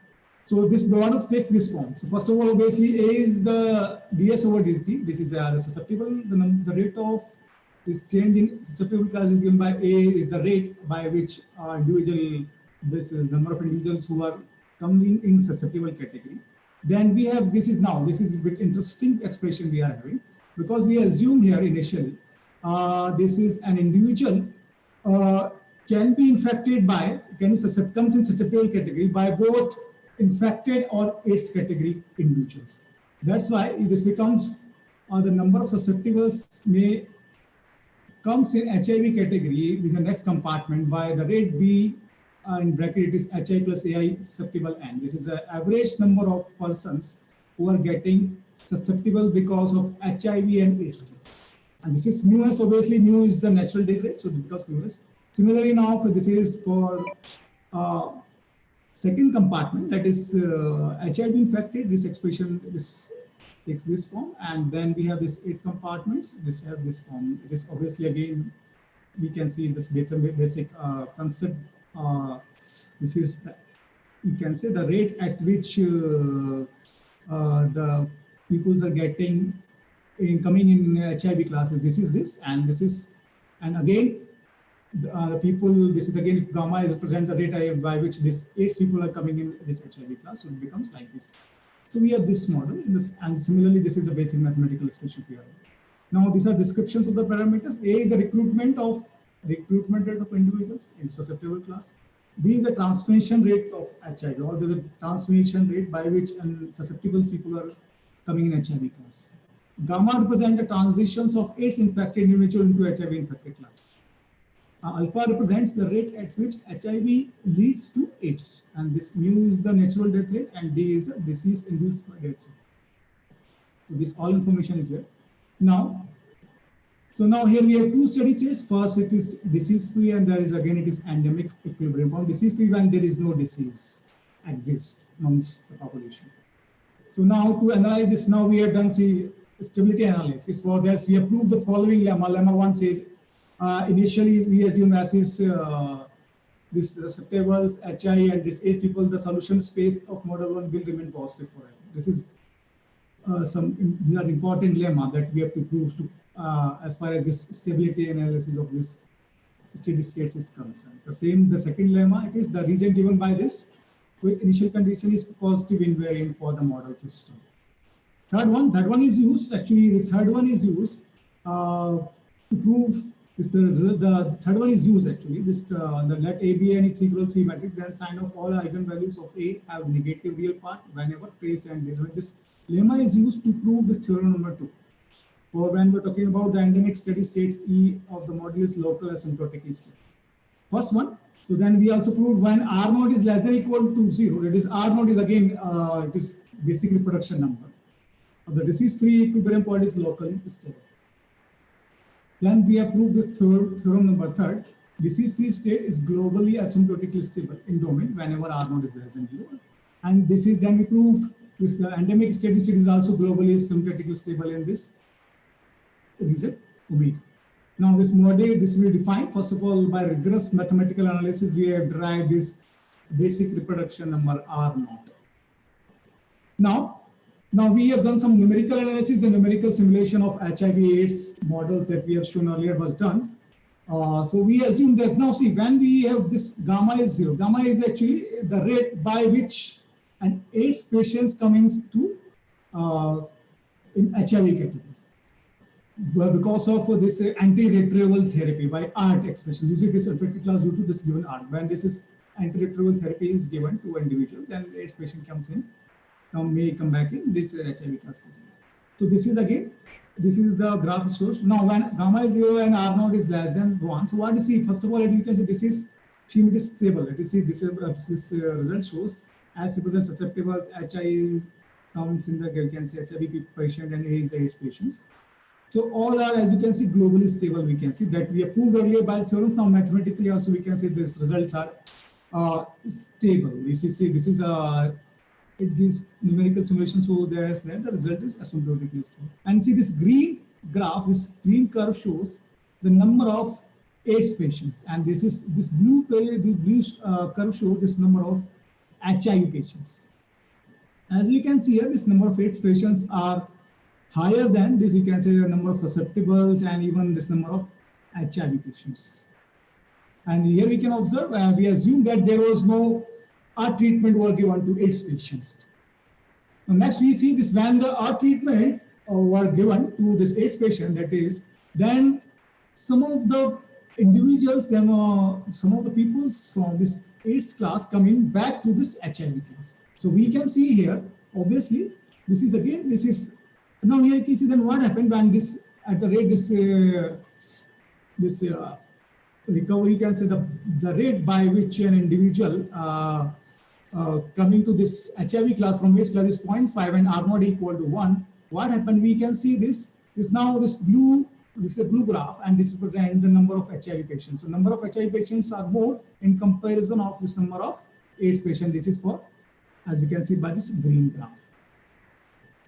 so this model takes this form. So first of all, obviously, A is the DS over DT. This is susceptible. The rate of this change in susceptible class is given by A is the rate by which this is number of individuals who are coming in susceptible category. then we have, this is a bit interesting expression we are having, because we assume here initially, this is an individual can be infected by, comes in susceptible category by both infected or AIDS category individuals. That's why this becomes the number of susceptibles may comes in HIV category in the next compartment by the rate B in bracket it is HI plus AI susceptible N. This is the average number of persons who are getting susceptible because of HIV and AIDS case. And this is mu s, obviously mu is the natural death rate, so because mu s. Similarly now for this is for second compartment, that is HIV infected, this expression this takes this form, and then we have this AIDS compartments, this have this form. It is obviously again we can see this basic concept. This is the, you can say the rate at which the peoples are getting coming in HIV classes. This is this, and this is, and again the people, this is again if gamma is represent the rate by which this AIDS people are coming in this HIV class, so it becomes like this. So we have this model in this, and similarly this is a basic mathematical expression here. Now these are descriptions of the parameters. A is the recruitment rate of individuals in susceptible class. B is the transmission rate of HIV, or the transmission rate by which susceptible people are coming in HIV class. Gamma represent the transitions of AIDS infected individual into HIV infected class. Alpha represents the rate at which HIV leads to AIDS, and this mu is the natural death rate, and D is a disease induced by death rate. So this all information is here. Now, so now here we have two study sets. First, it is disease free, and there is again it is endemic equilibrium form. Disease free when there is no disease exists amongst the population. So now to analyze this, now we have done stability analysis. For this, we have proved the following lemma. Lemma 1 says initially we assume as is this susceptibles, HI, and this AIDS people, the solution space of model 1 will remain positive forever. This is these are important lemma that we have to prove to as far as this stability analysis of this steady states is concerned. The second lemma, it is the region given by this with initial condition is positive invariant for the model system. That one is used, actually this third one is used to prove this, the third one is used actually, this the let A be any 3x3 matrix, then sign of all eigenvalues of A have negative real part whenever trace and this lemma is used to prove this theorem number 2. Or when we're talking about the endemic steady states, E of the model is local asymptotically stable. First one, so then we also proved when R naught is less than or equal to 0, that is R naught is again, it is basic reproduction number. The disease-free equilibrium point is locally stable. Then we have proved this theorem number 3. Disease-free state is globally asymptotically stable in domain whenever R naught is less than 0. And this is then we proved this the endemic steady state is also globally asymptotically stable in this region omega. Now this model, this will be defined first of all by rigorous mathematical analysis. We have derived this basic reproduction number R naught. Now we have done some numerical analysis. The numerical simulation of HIV/AIDS models that we have shown earlier was done. So we assume that now see when we have this gamma is 0. Gamma is actually the rate by which an AIDS patients coming to in HIV category. Because of this antiretroviral therapy by ART expression. This is disinfected class due to this given ART. When this is antiretroviral therapy is given to individual, then AIDS patient comes in, may come back in this HIV class category. So this is again, this is the graph source. Now when gamma is 0 and R naught is less than 1, so what is see? First of all, you can see this is stable. Let us see this result shows as represents susceptibles, HI comes in the, you can say HIV patient and AIDS patients. So all are, as you can see, globally stable. We can see that we have proved earlier by theorem. Now mathematically also we can say these results are stable. This is it gives numerical simulation, so there's that the result is asymptotically stable. And see this green graph, this green curve shows the number of AIDS patients, and this is this blue curve shows this number of HIV patients. As you can see here, this number of AIDS patients are higher than this, you can say the number of susceptibles and even this number of HIV patients. And here we can observe, we assume that there was no treatment were given to AIDS patients. Next, we see this when the our treatment were given to this AIDS patient, that is, then some of the individuals, then some of the peoples from this AIDS class coming back to this HIV class. So we can see here, obviously, this is again, this is, now here you can see then what happened when this, at the rate this recovery, you can say the rate by which an individual coming to this HIV class from AIDS class is 0.5 and R not equal to 1. What happened? We can see this is now this is a blue graph, and this represents the number of HIV patients. So number of HIV patients are more in comparison of this number of AIDS patients. This is for, as you can see by this green graph.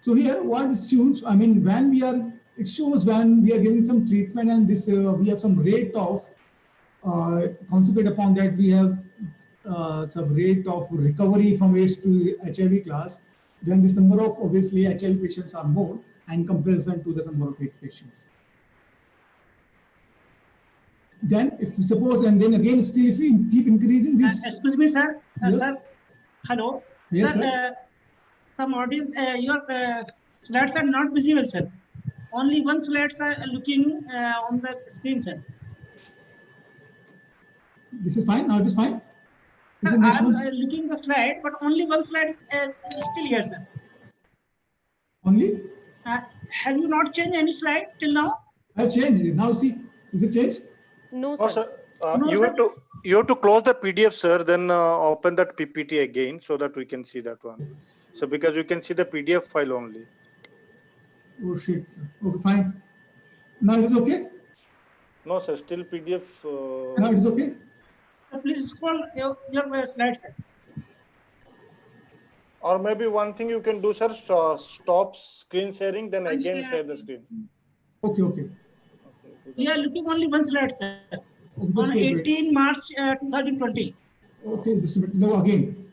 So here what it shows, I mean, when we are, it shows when we are giving some treatment and this we have some rate of consequent upon that we have some rate of recovery from AIDS to HIV class, then this number of obviously HIV patients are more in comparison to the number of AIDS patients. Then if you suppose, and then again still if we keep increasing this. Excuse me, sir. Yes. Sir. Hello. Yes, sir. Some audience, your slides are not visible, sir. Only one slides are looking on the screen, sir. This is fine. Now it is fine. This is I next am one. looking the slide, but only one slide is still here, sir. Only? Have you not changed any slide till now? I have changed it. Now see, is it changed? No, No, sir. sir. No, You sir. have to close the PDF, sir. Then open that PPT again so that we can see that one. So because you can see the PDF file only. Oh shit. Sir. Okay, fine. Now it is okay. No, sir. Still PDF. Now it is okay. Please scroll your slides, sir. Or maybe one thing you can do, sir. Stop screen sharing, then again share the screen. Okay, okay. We are looking only one slide, sir. Okay, On 18 March 2020. Okay, just a minute. No, again.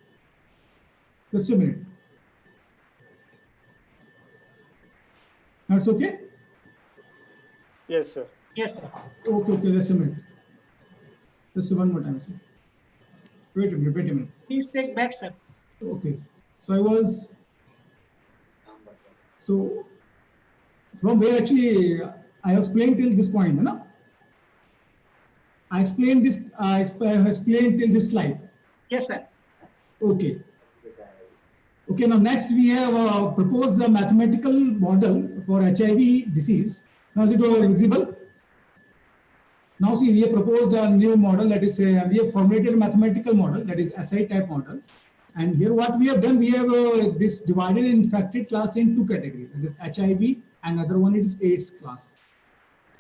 Just a minute. That's okay? Yes, sir. Yes, sir. Okay, okay, just a minute. Just one more time, sir. Wait a minute. Please take back, sir. Okay. So I was, so from where actually I have explained till this point, you know? I explained this, I have explained till this slide. Yes, sir. Okay. Okay, now next we have proposed a mathematical model for HIV disease. Now is it visible? Now see, we have proposed a new model, that is, we have formulated a mathematical model, that is SI type models. And here what we have done, we have this divided infected class in two categories, that is HIV and other one is AIDS class.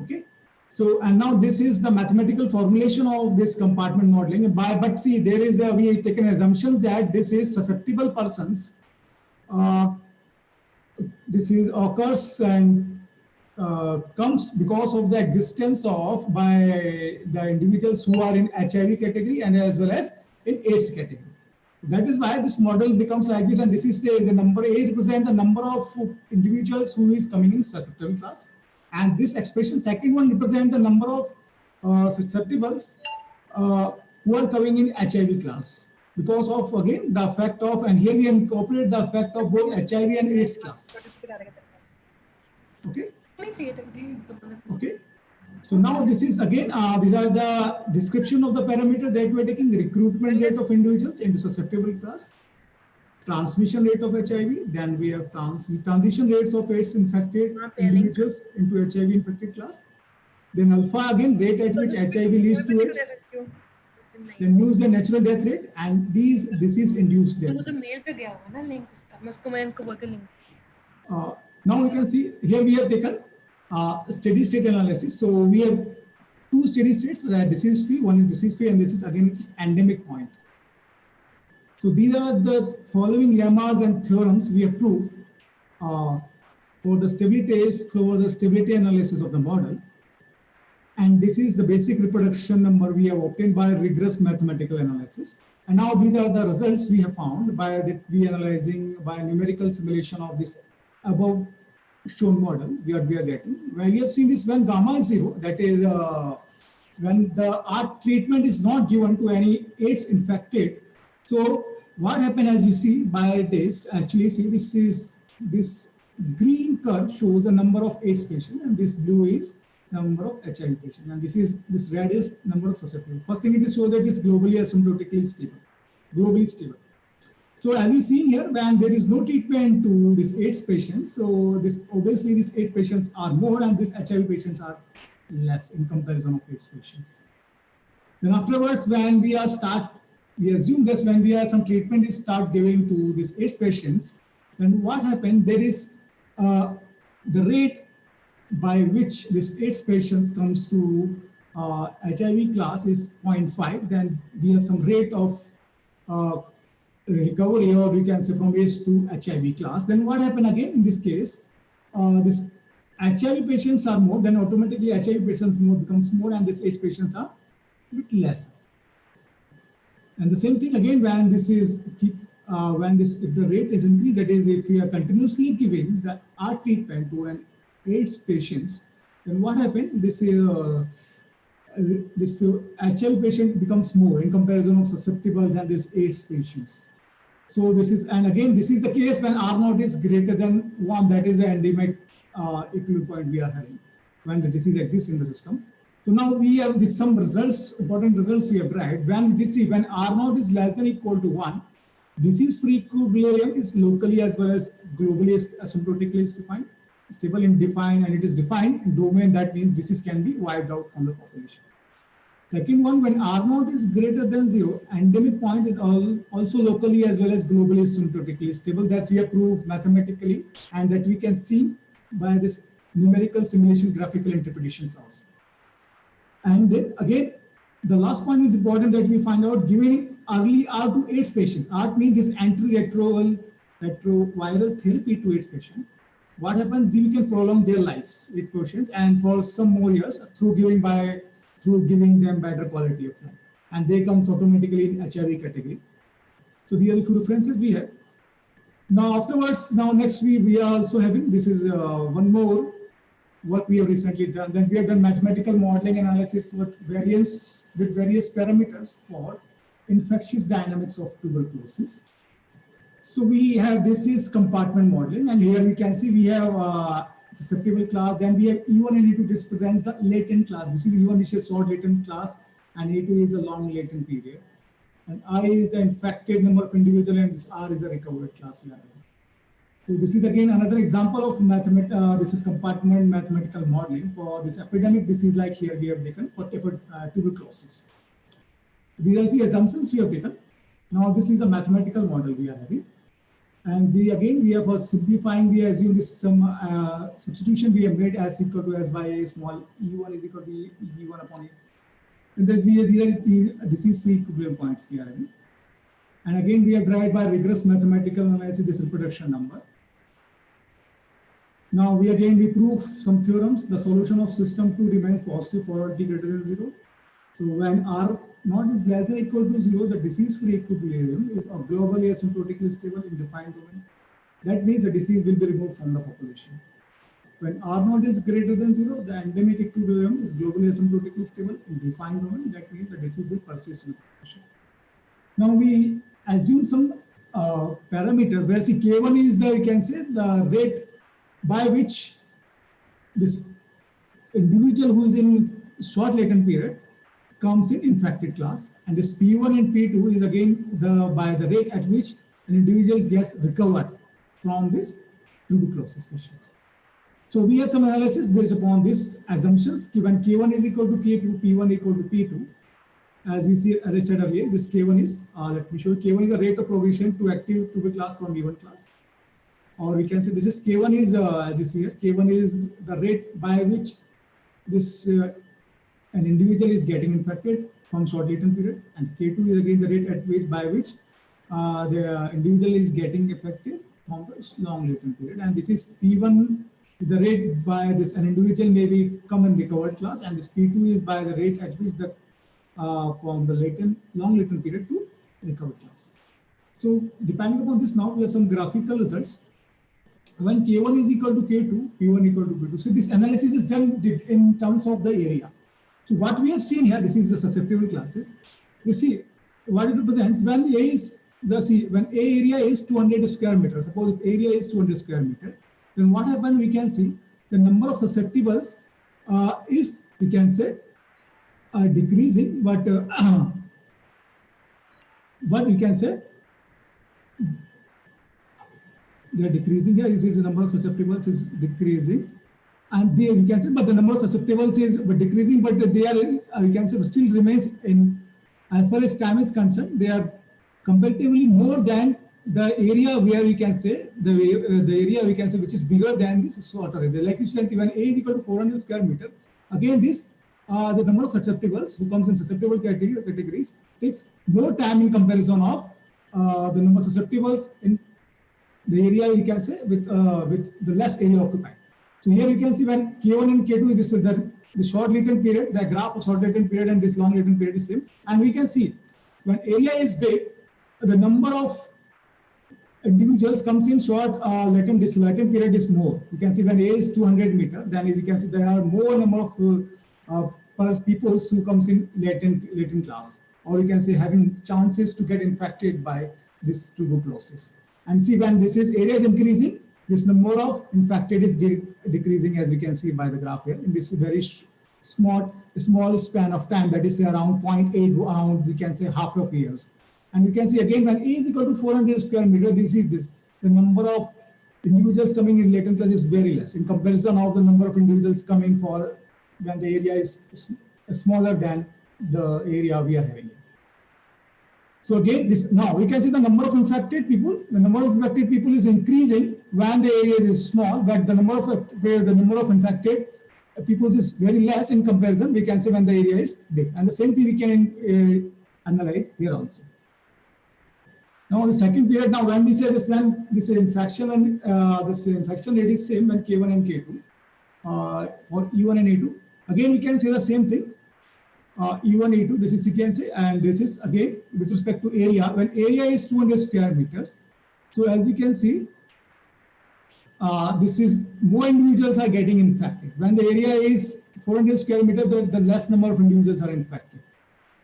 Okay. So, and now this is the mathematical formulation of this compartment modeling. But see, there is we have taken assumptions that this is susceptible persons. This is occurs and comes because of the existence of by the individuals who are in HIV category and as well as in AIDS category. That is why this model becomes like this, and this is the number A represents the number of individuals who is coming in susceptible class. And this expression, second one, represents the number of susceptibles who are coming in HIV class because of, again, the effect of, and here we incorporate the effect of both HIV and AIDS class. Okay. Okay. So now this is again, these are the description of the parameter that we are taking: the recruitment rate of individuals into susceptible class, transmission rate of HIV, then we have transition rates of AIDS infected individuals into HIV infected class, then alpha again, rate at which HIV leads to AIDS, then use the natural death rate and these disease induced death rate. Now you can see here we have taken steady state analysis. So we have two steady states, disease free, one is disease free and this is again it is endemic point. So these are the following lemmas and theorems we have proved for the stability analysis of the model. And this is the basic reproduction number we have obtained by rigorous mathematical analysis. And now these are the results we have found by that we analyzing by numerical simulation of this above shown model we are getting. When we have seen this when gamma is 0, that is when our treatment is not given to any AIDS infected. So what happened, as we see by this, actually see this green curve shows the number of AIDS patients, and this blue is number of HIV patients, and this red is number of susceptible. First thing it is show that it's globally asymptotically stable. So as you see here, when there is no treatment to these AIDS patients, so this obviously these AIDS patients are more, and these HIV patients are less in comparison of AIDS patients. Then afterwards, when we assume this, when we have some treatment is start giving to these AIDS patients, then what happened? There is the rate by which this AIDS patients comes to HIV class is 0.5. Then we have some rate of recovery, or we can say from AIDS to HIV class. Then what happened again in this case? This HIV patients are more, then automatically HIV patients more becomes more, and this AIDS patients are a bit less. And the same thing again when this is if the rate is increased, that is, if we are continuously giving our treatment to an AIDS patients, then what happened? This HIV patient becomes more in comparison of susceptibles and this AIDS patients. So this is, and again, this is the case when R0 is greater than 1, that is the endemic equilibrium point we are having when the disease exists in the system. So now we have some results, important results we have derived. When R0 is less than or equal to 1, disease-free equilibrium is locally as well as globally asymptotically defined, stable in defined, and it is defined in domain. That means disease can be wiped out from the population. Second one, when R0 is greater than 0, endemic point is also locally as well as globally asymptotically stable. That we have proved mathematically, and that we can see by this numerical simulation graphical interpretations also. And then again, the last point is important that we find out giving early R to AIDS patients. R means this antiretroviral therapy to AIDS patient. What happens? We can prolong their lives with patients, and for some more years through giving them better quality of life, and they comes automatically in HIV category. So these are the few references we have. Now afterwards, next we are also having, this is one more work we have recently done. Then we have done mathematical modeling analysis with various parameters for infectious dynamics of tuberculosis. So we have, this is compartment modeling, and here we can see we have susceptible class, then we have E1 and E2. This presents the latent class. This is E1 is a short latent class, and E2 is a long latent period. And I is the infected number of individual, and this R is the recovered class we are having. So this is again another example of this is compartment mathematical modeling for this epidemic disease, like here we have taken for tuberculosis. These are the assumptions we have taken. Now this is the mathematical model we are having. And again, we are for simplifying, we assume this some substitution we have made as equal to S by A small E1 is equal to E1 upon A. And these are the disease-free equilibrium points we are having. And again, we have derived by rigorous mathematical analysis this reproduction number. Now we prove some theorems. The solution of system 2 remains positive for t greater than 0. So when R0 is less than or equal to 0, the disease-free equilibrium is globally asymptotically stable in defined domain. That means the disease will be removed from the population. When R0 is greater than 0, the endemic equilibrium is globally asymptotically stable in defined domain. That means the disease will persist in the population. Now we assume some parameters where see K1 is the, you can say, the rate by which this individual who is in short latent period comes in infected class, and this P1 and P2 is again by the rate at which an individual gets recovered from this tuberculosis patient. So we have some analysis based upon these assumptions. Given K1 is equal to K2, P1 equal to P2. As we see, as I said earlier, this K1 is, let me show you, K1 is the rate of progression to active tuber class from given class. Or we can say this is K1 is, as you see here, K1 is the rate by which this an individual is getting infected from short latent period, and K2 is again the rate at which by which the individual is getting affected from the long latent period, and this is P1 is the rate by this an individual may become in recovered class, and this P2 is by the rate at which the from the long latent period to recovered class. So depending upon this, now we have some graphical results. When K1 is equal to K2, P1 equal to P2. So this analysis is done in terms of the area. So what we have seen here, this is the susceptible classes. You see what it represents when A is see, when A area is 200 square meters, suppose if area is 200 square meter, then what happens, we can see the number of susceptibles is, we can say, decreasing, but we can say they are decreasing here. You see the number of susceptibles is decreasing, and they, we can say, but the number of susceptibles is decreasing, but they are, we can say, still remains in, as far as time is concerned, they are comparatively more than the area where we can say the area we can say which is bigger than this water area. Like you can see, when A is equal to 400 square meter, again this the number of susceptibles who comes in susceptible categories takes more time in comparison of the number of susceptibles in the area you can say with the less area occupied. So here you can see when K1 and K2 is the short latent period, the graph of short latent period and this long latent period is same, and we can see when area is big, the number of individuals comes in short latent, this latent period is more. You can see when A is 200 meter, then as you can see there are more number of people who comes in latent class, or you can say having chances to get infected by this tuberculosis. And see when this is area is increasing, this number of infected is decreasing, as we can see by the graph here in this very small span of time, that is around 0.8, around we can say half of years. And you can see again when A is equal to 400 square meter, this is this, the number of individuals coming in latent class is very less in comparison of the number of individuals coming for when the area is smaller than the area we are having. So again, this now we can see the number of infected people. The number of infected people is increasing when the area is small, but the number of infected people is very less in comparison. We can say when the area is big, and the same thing we can analyze here also. Now the second period, now when we say this, when this infection and this infection rate is same when K1 and K2 for E1 and E2. Again, we can say the same thing. E1, E2, this is sequence, and this is again with respect to area. When area is 200 square meters, so as you can see, this is more individuals are getting infected. When the area is 400 square meters, the less number of individuals are infected.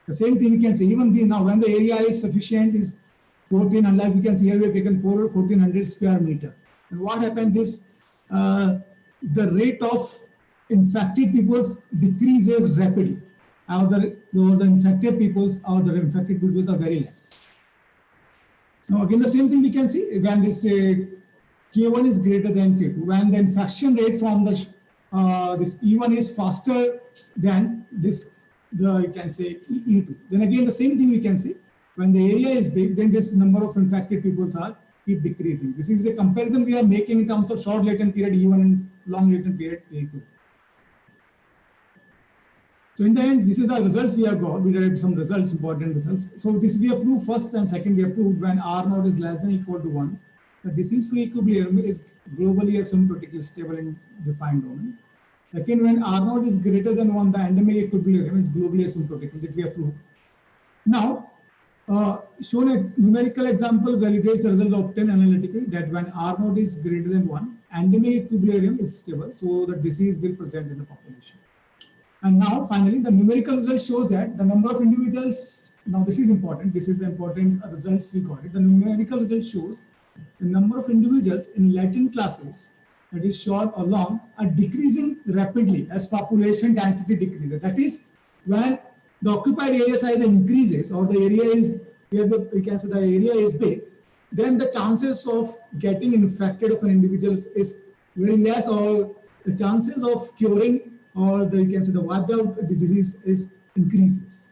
The same thing we can say, even now when the area is sufficient is 1400, like we can see here we have taken 1400 square meter. And what happened is the rate of infected peoples decreases rapidly. The infected peoples or the infected peoples are very less. Now again the same thing we can see when this K1 is greater than K2, when the infection rate from the this E1 is faster than this you can say E2. Then again the same thing we can see when the area is big, then this number of infected peoples are keep decreasing. This is a comparison we are making in terms of short latent period E1 and long latent period A2. So in the end, this is the results we have got. We derived some results, important results. So this we have proved first and second we have proved when R0 is less than or equal to 1, the disease-free equilibrium is globally asymptotically stable in defined domain. Second, when R0 is greater than 1, the endemic equilibrium is globally asymptotic, that we have proved. Now, shown a numerical example validates the result obtained analytically that when R0 is greater than 1, endemic equilibrium is stable, so the disease will present in the population. And now finally, the numerical result shows that the number of individuals, now this is important results we got it. The numerical result shows the number of individuals in latent classes, that is short or long, are decreasing rapidly as population density decreases. That is, when the occupied area size increases or the area is, we can say the area is big, then the chances of getting infected of an individual is very less, or the chances of curing or you can say the wiped out disease is increases.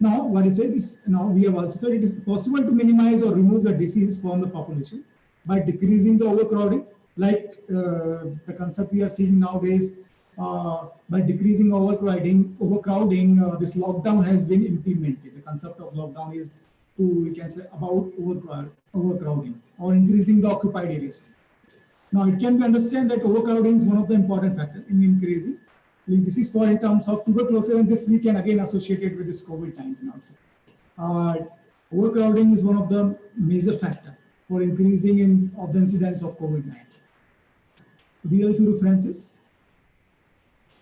Now, what is it is, now we have also said it is possible to minimize or remove the disease from the population by decreasing the overcrowding, like the concept we are seeing nowadays, by decreasing overcrowding, this lockdown has been implemented. The concept of lockdown is to, we can say, about overcrowding or increasing the occupied areas. Now, it can be understood that overcrowding is one of the important factors in increasing. This is for in terms of tuberculosis, and this we can again associate it with this COVID-19 also. Overcrowding is one of the major factors for increasing of the incidence of COVID-19. These are a few references.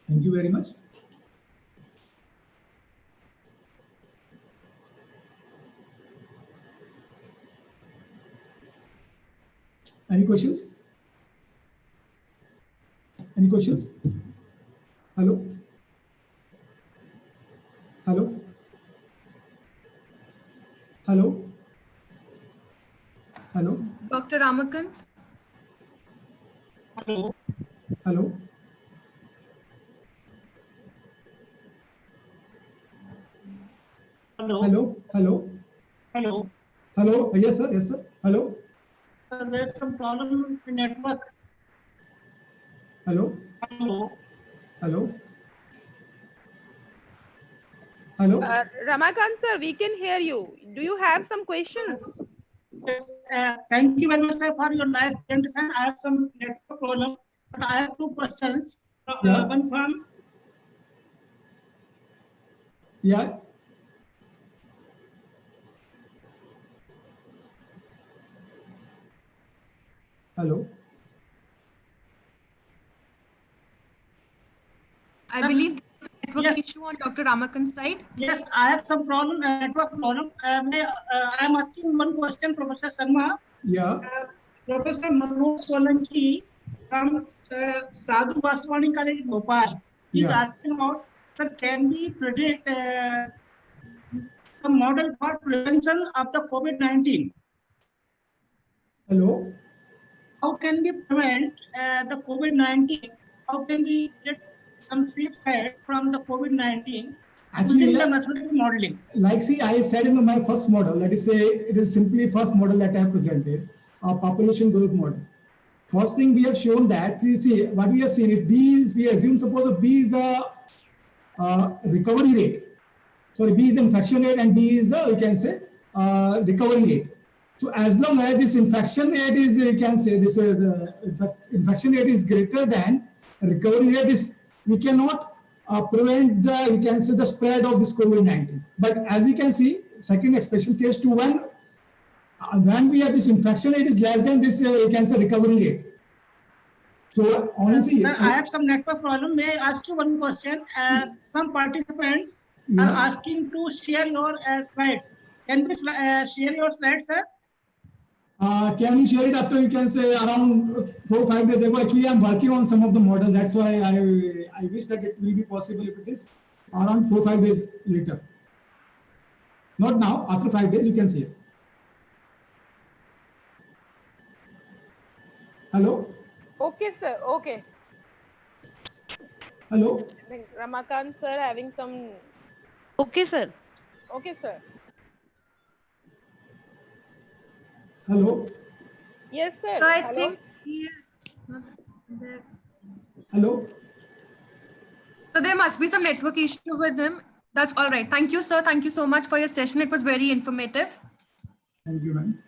Thank you very much. Any questions? Any questions? Hello? Hello? Hello? Hello? Dr. Ramakant? Hello. Hello? Hello. Hello? Hello? Hello. Hello? Yes, sir. Yes, sir. Hello? There's some problem in network. Hello? Hello. Hello? Hello? Ramakant sir, we can hear you. Do you have some questions? Yes, thank you very much, sir, for your nice presentation. I have some network problem, but I have two questions. Yeah. One from Yeah. Hello? I believe there's a network Yes. issue on Dr. Ramakant's side. Yes, I have some problem, network problem. I am asking one question, Professor Sharma. Yeah. Professor Manoj Solanki from Sadhu Vaswani College, Bhopal. He's Yeah. asking about, sir, can we predict a model for prevention of the COVID-19? Hello? How can we prevent the COVID-19? How can we get some safe sides from the COVID-19 Actually, using the mathematical modeling? like see, I said in my first model, let us say it is simply first model that I have presented, a population growth model. First thing we have shown that, you see, what we have seen, if B is, we assume suppose the B is the recovery rate. Sorry, B is the infection rate and D is the, you can say, recovery rate. So as long as this infection rate is, you can say this is infection rate is greater than recovery rate is, we cannot prevent the, you can say, the spread of this COVID-19. But as you can see, second expression case 2, when we have this infection rate is less than this, you can say, recovery rate. So honestly, sir, I have some network problem. May I ask you one question? Some participants are asking to share your slides. Can we share your slides, sir? Can you share it after, you can say, around 4 or 5 days ago? Actually, I'm working on some of the models. That's why I wish that it will be possible if it is around 4 or 5 days later. Not now, after 5 days, you can see it. Hello? Okay, sir. Okay. Hello? I think Ramakant sir having some. Okay, sir. Okay, sir. Hello? Yes, sir. So I Hello. think he is not there. Hello? So there must be some network issue with him. That's all right. Thank you, sir. Thank you so much for your session. It was very informative. Thank you, ma'am.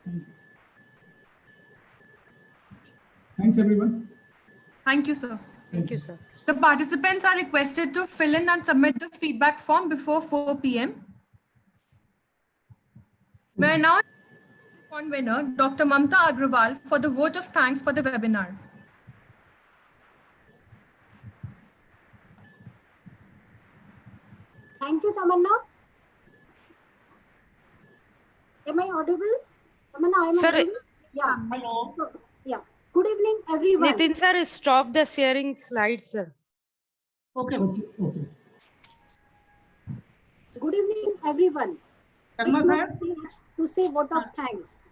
Thank you. Thanks, everyone. Thank you, sir. Thank you, sir. The participants are requested to fill in and submit the feedback form before 4 p.m. We are now convener, Dr. Mamta Agrawal, for the vote of thanks for the webinar. Thank you, Tamanna. Am I audible? Tamanna, am I Sir, audible? Yeah. Hello. So, yeah. Good evening, everyone. Nitin sir, stop the sharing slides, sir. Okay. Okay. Good evening, everyone. Sharma, It's my sir. privilege to say vote of thanks.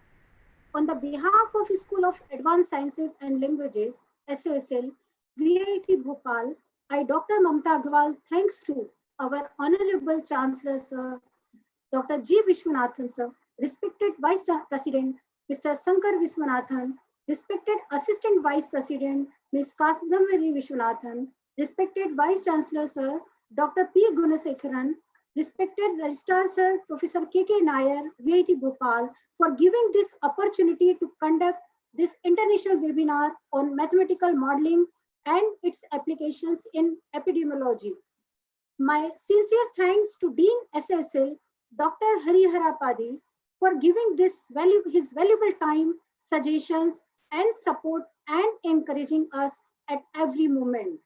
On the behalf of School of Advanced Sciences and Languages, SASL, VIT Bhopal, I, Dr. Mamta Agrawal, thanks to our Honorable Chancellor, Sir, Dr. G. Vishwanathan, Sir, respected Vice President, Mr. Sankar Viswanathan, respected Assistant Vice President, Ms. Kadambari Vishwanathan, respected Vice Chancellor, Sir, Dr. P. Gunasekharan, respected Registrar, Sir, Professor K.K. Nair, VIT Bhopal, for giving this opportunity to conduct this international webinar on mathematical modeling and its applications in epidemiology. My sincere thanks to Dean SSL, Dr. Harihara Padi, for giving his valuable time, suggestions, and support and encouraging us at every moment.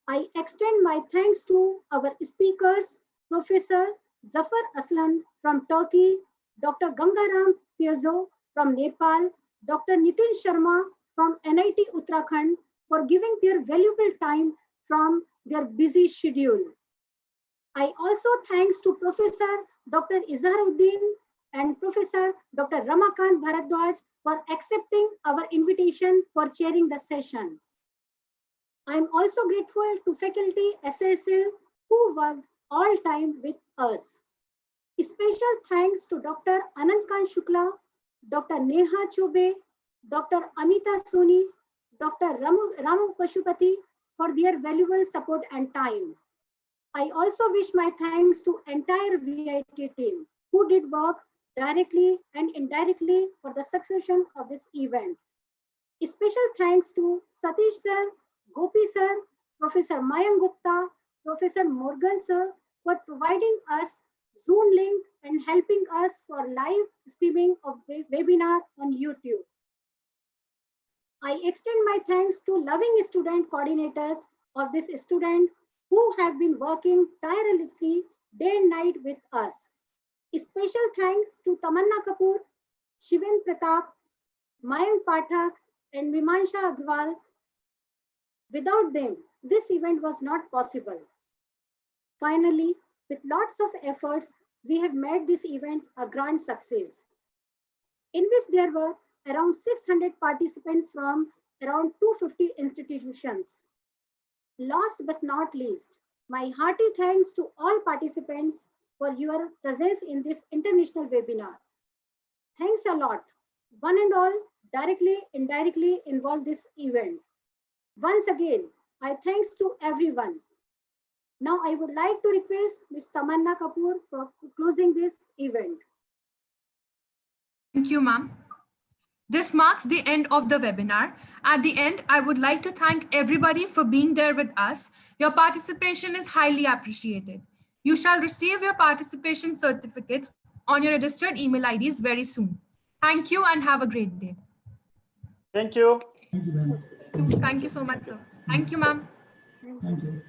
I extend my thanks to our speakers, Professor Zafar Aslan from Turkey, Dr. Gangaram Fiyzo from Nepal, Dr. Nitin Sharma from NIT Uttarakhand for giving their valuable time from their busy schedule. I also thanks to Professor Dr. Izharuddin and Professor Dr. Ramakant Bharadwaj for accepting our invitation for chairing the session. I am also grateful to faculty SSL who worked all time with us. Special thanks to Dr. Anantkant Shukla, Dr. Neha Chobe, Dr. Amita Soni, Dr. Ramu Pashupati for their valuable support and time. I also wish my thanks to entire VIT team who did work directly and indirectly for the succession of this event. Special thanks to Satish sir, Gopi sir, Professor Mayank Gupta, Professor Morgan sir for providing us Zoom link and helping us for live streaming of webinar on YouTube. I extend my thanks to loving student coordinators of this student who have been working tirelessly day and night with us. Special thanks to Tamanna Kapoor, Shiven Pratap, Mayank Pathak, and Mimansha Agrawal. Without them, this event was not possible. Finally, with lots of efforts, we have made this event a grand success, in which there were around 600 participants from around 250 institutions. Last but not least, my hearty thanks to all participants for your presence in this international webinar. Thanks a lot. One and all directly, indirectly involved this event. Once again, I thanks to everyone. Now I would like to request Ms. Tamanna Kapoor for closing this event. Thank you, ma'am. This marks the end of the webinar. At the end, I would like to thank everybody for being there with us. Your participation is highly appreciated. You shall receive your participation certificates on your registered email IDs very soon. Thank you and have a great day. Thank you. Thank you, ma'am. Thank you so much, sir. Thank you, ma'am. Thank you.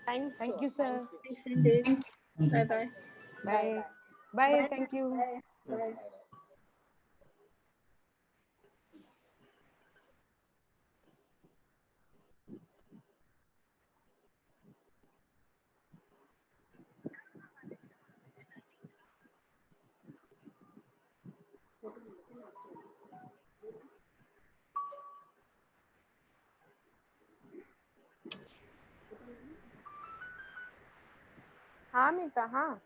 Thank you, sir. Thanks indeed. Thank you. Thank you. Bye-bye. Bye. Bye. Thank you. Bye. Bye. हाँ मीता हाँ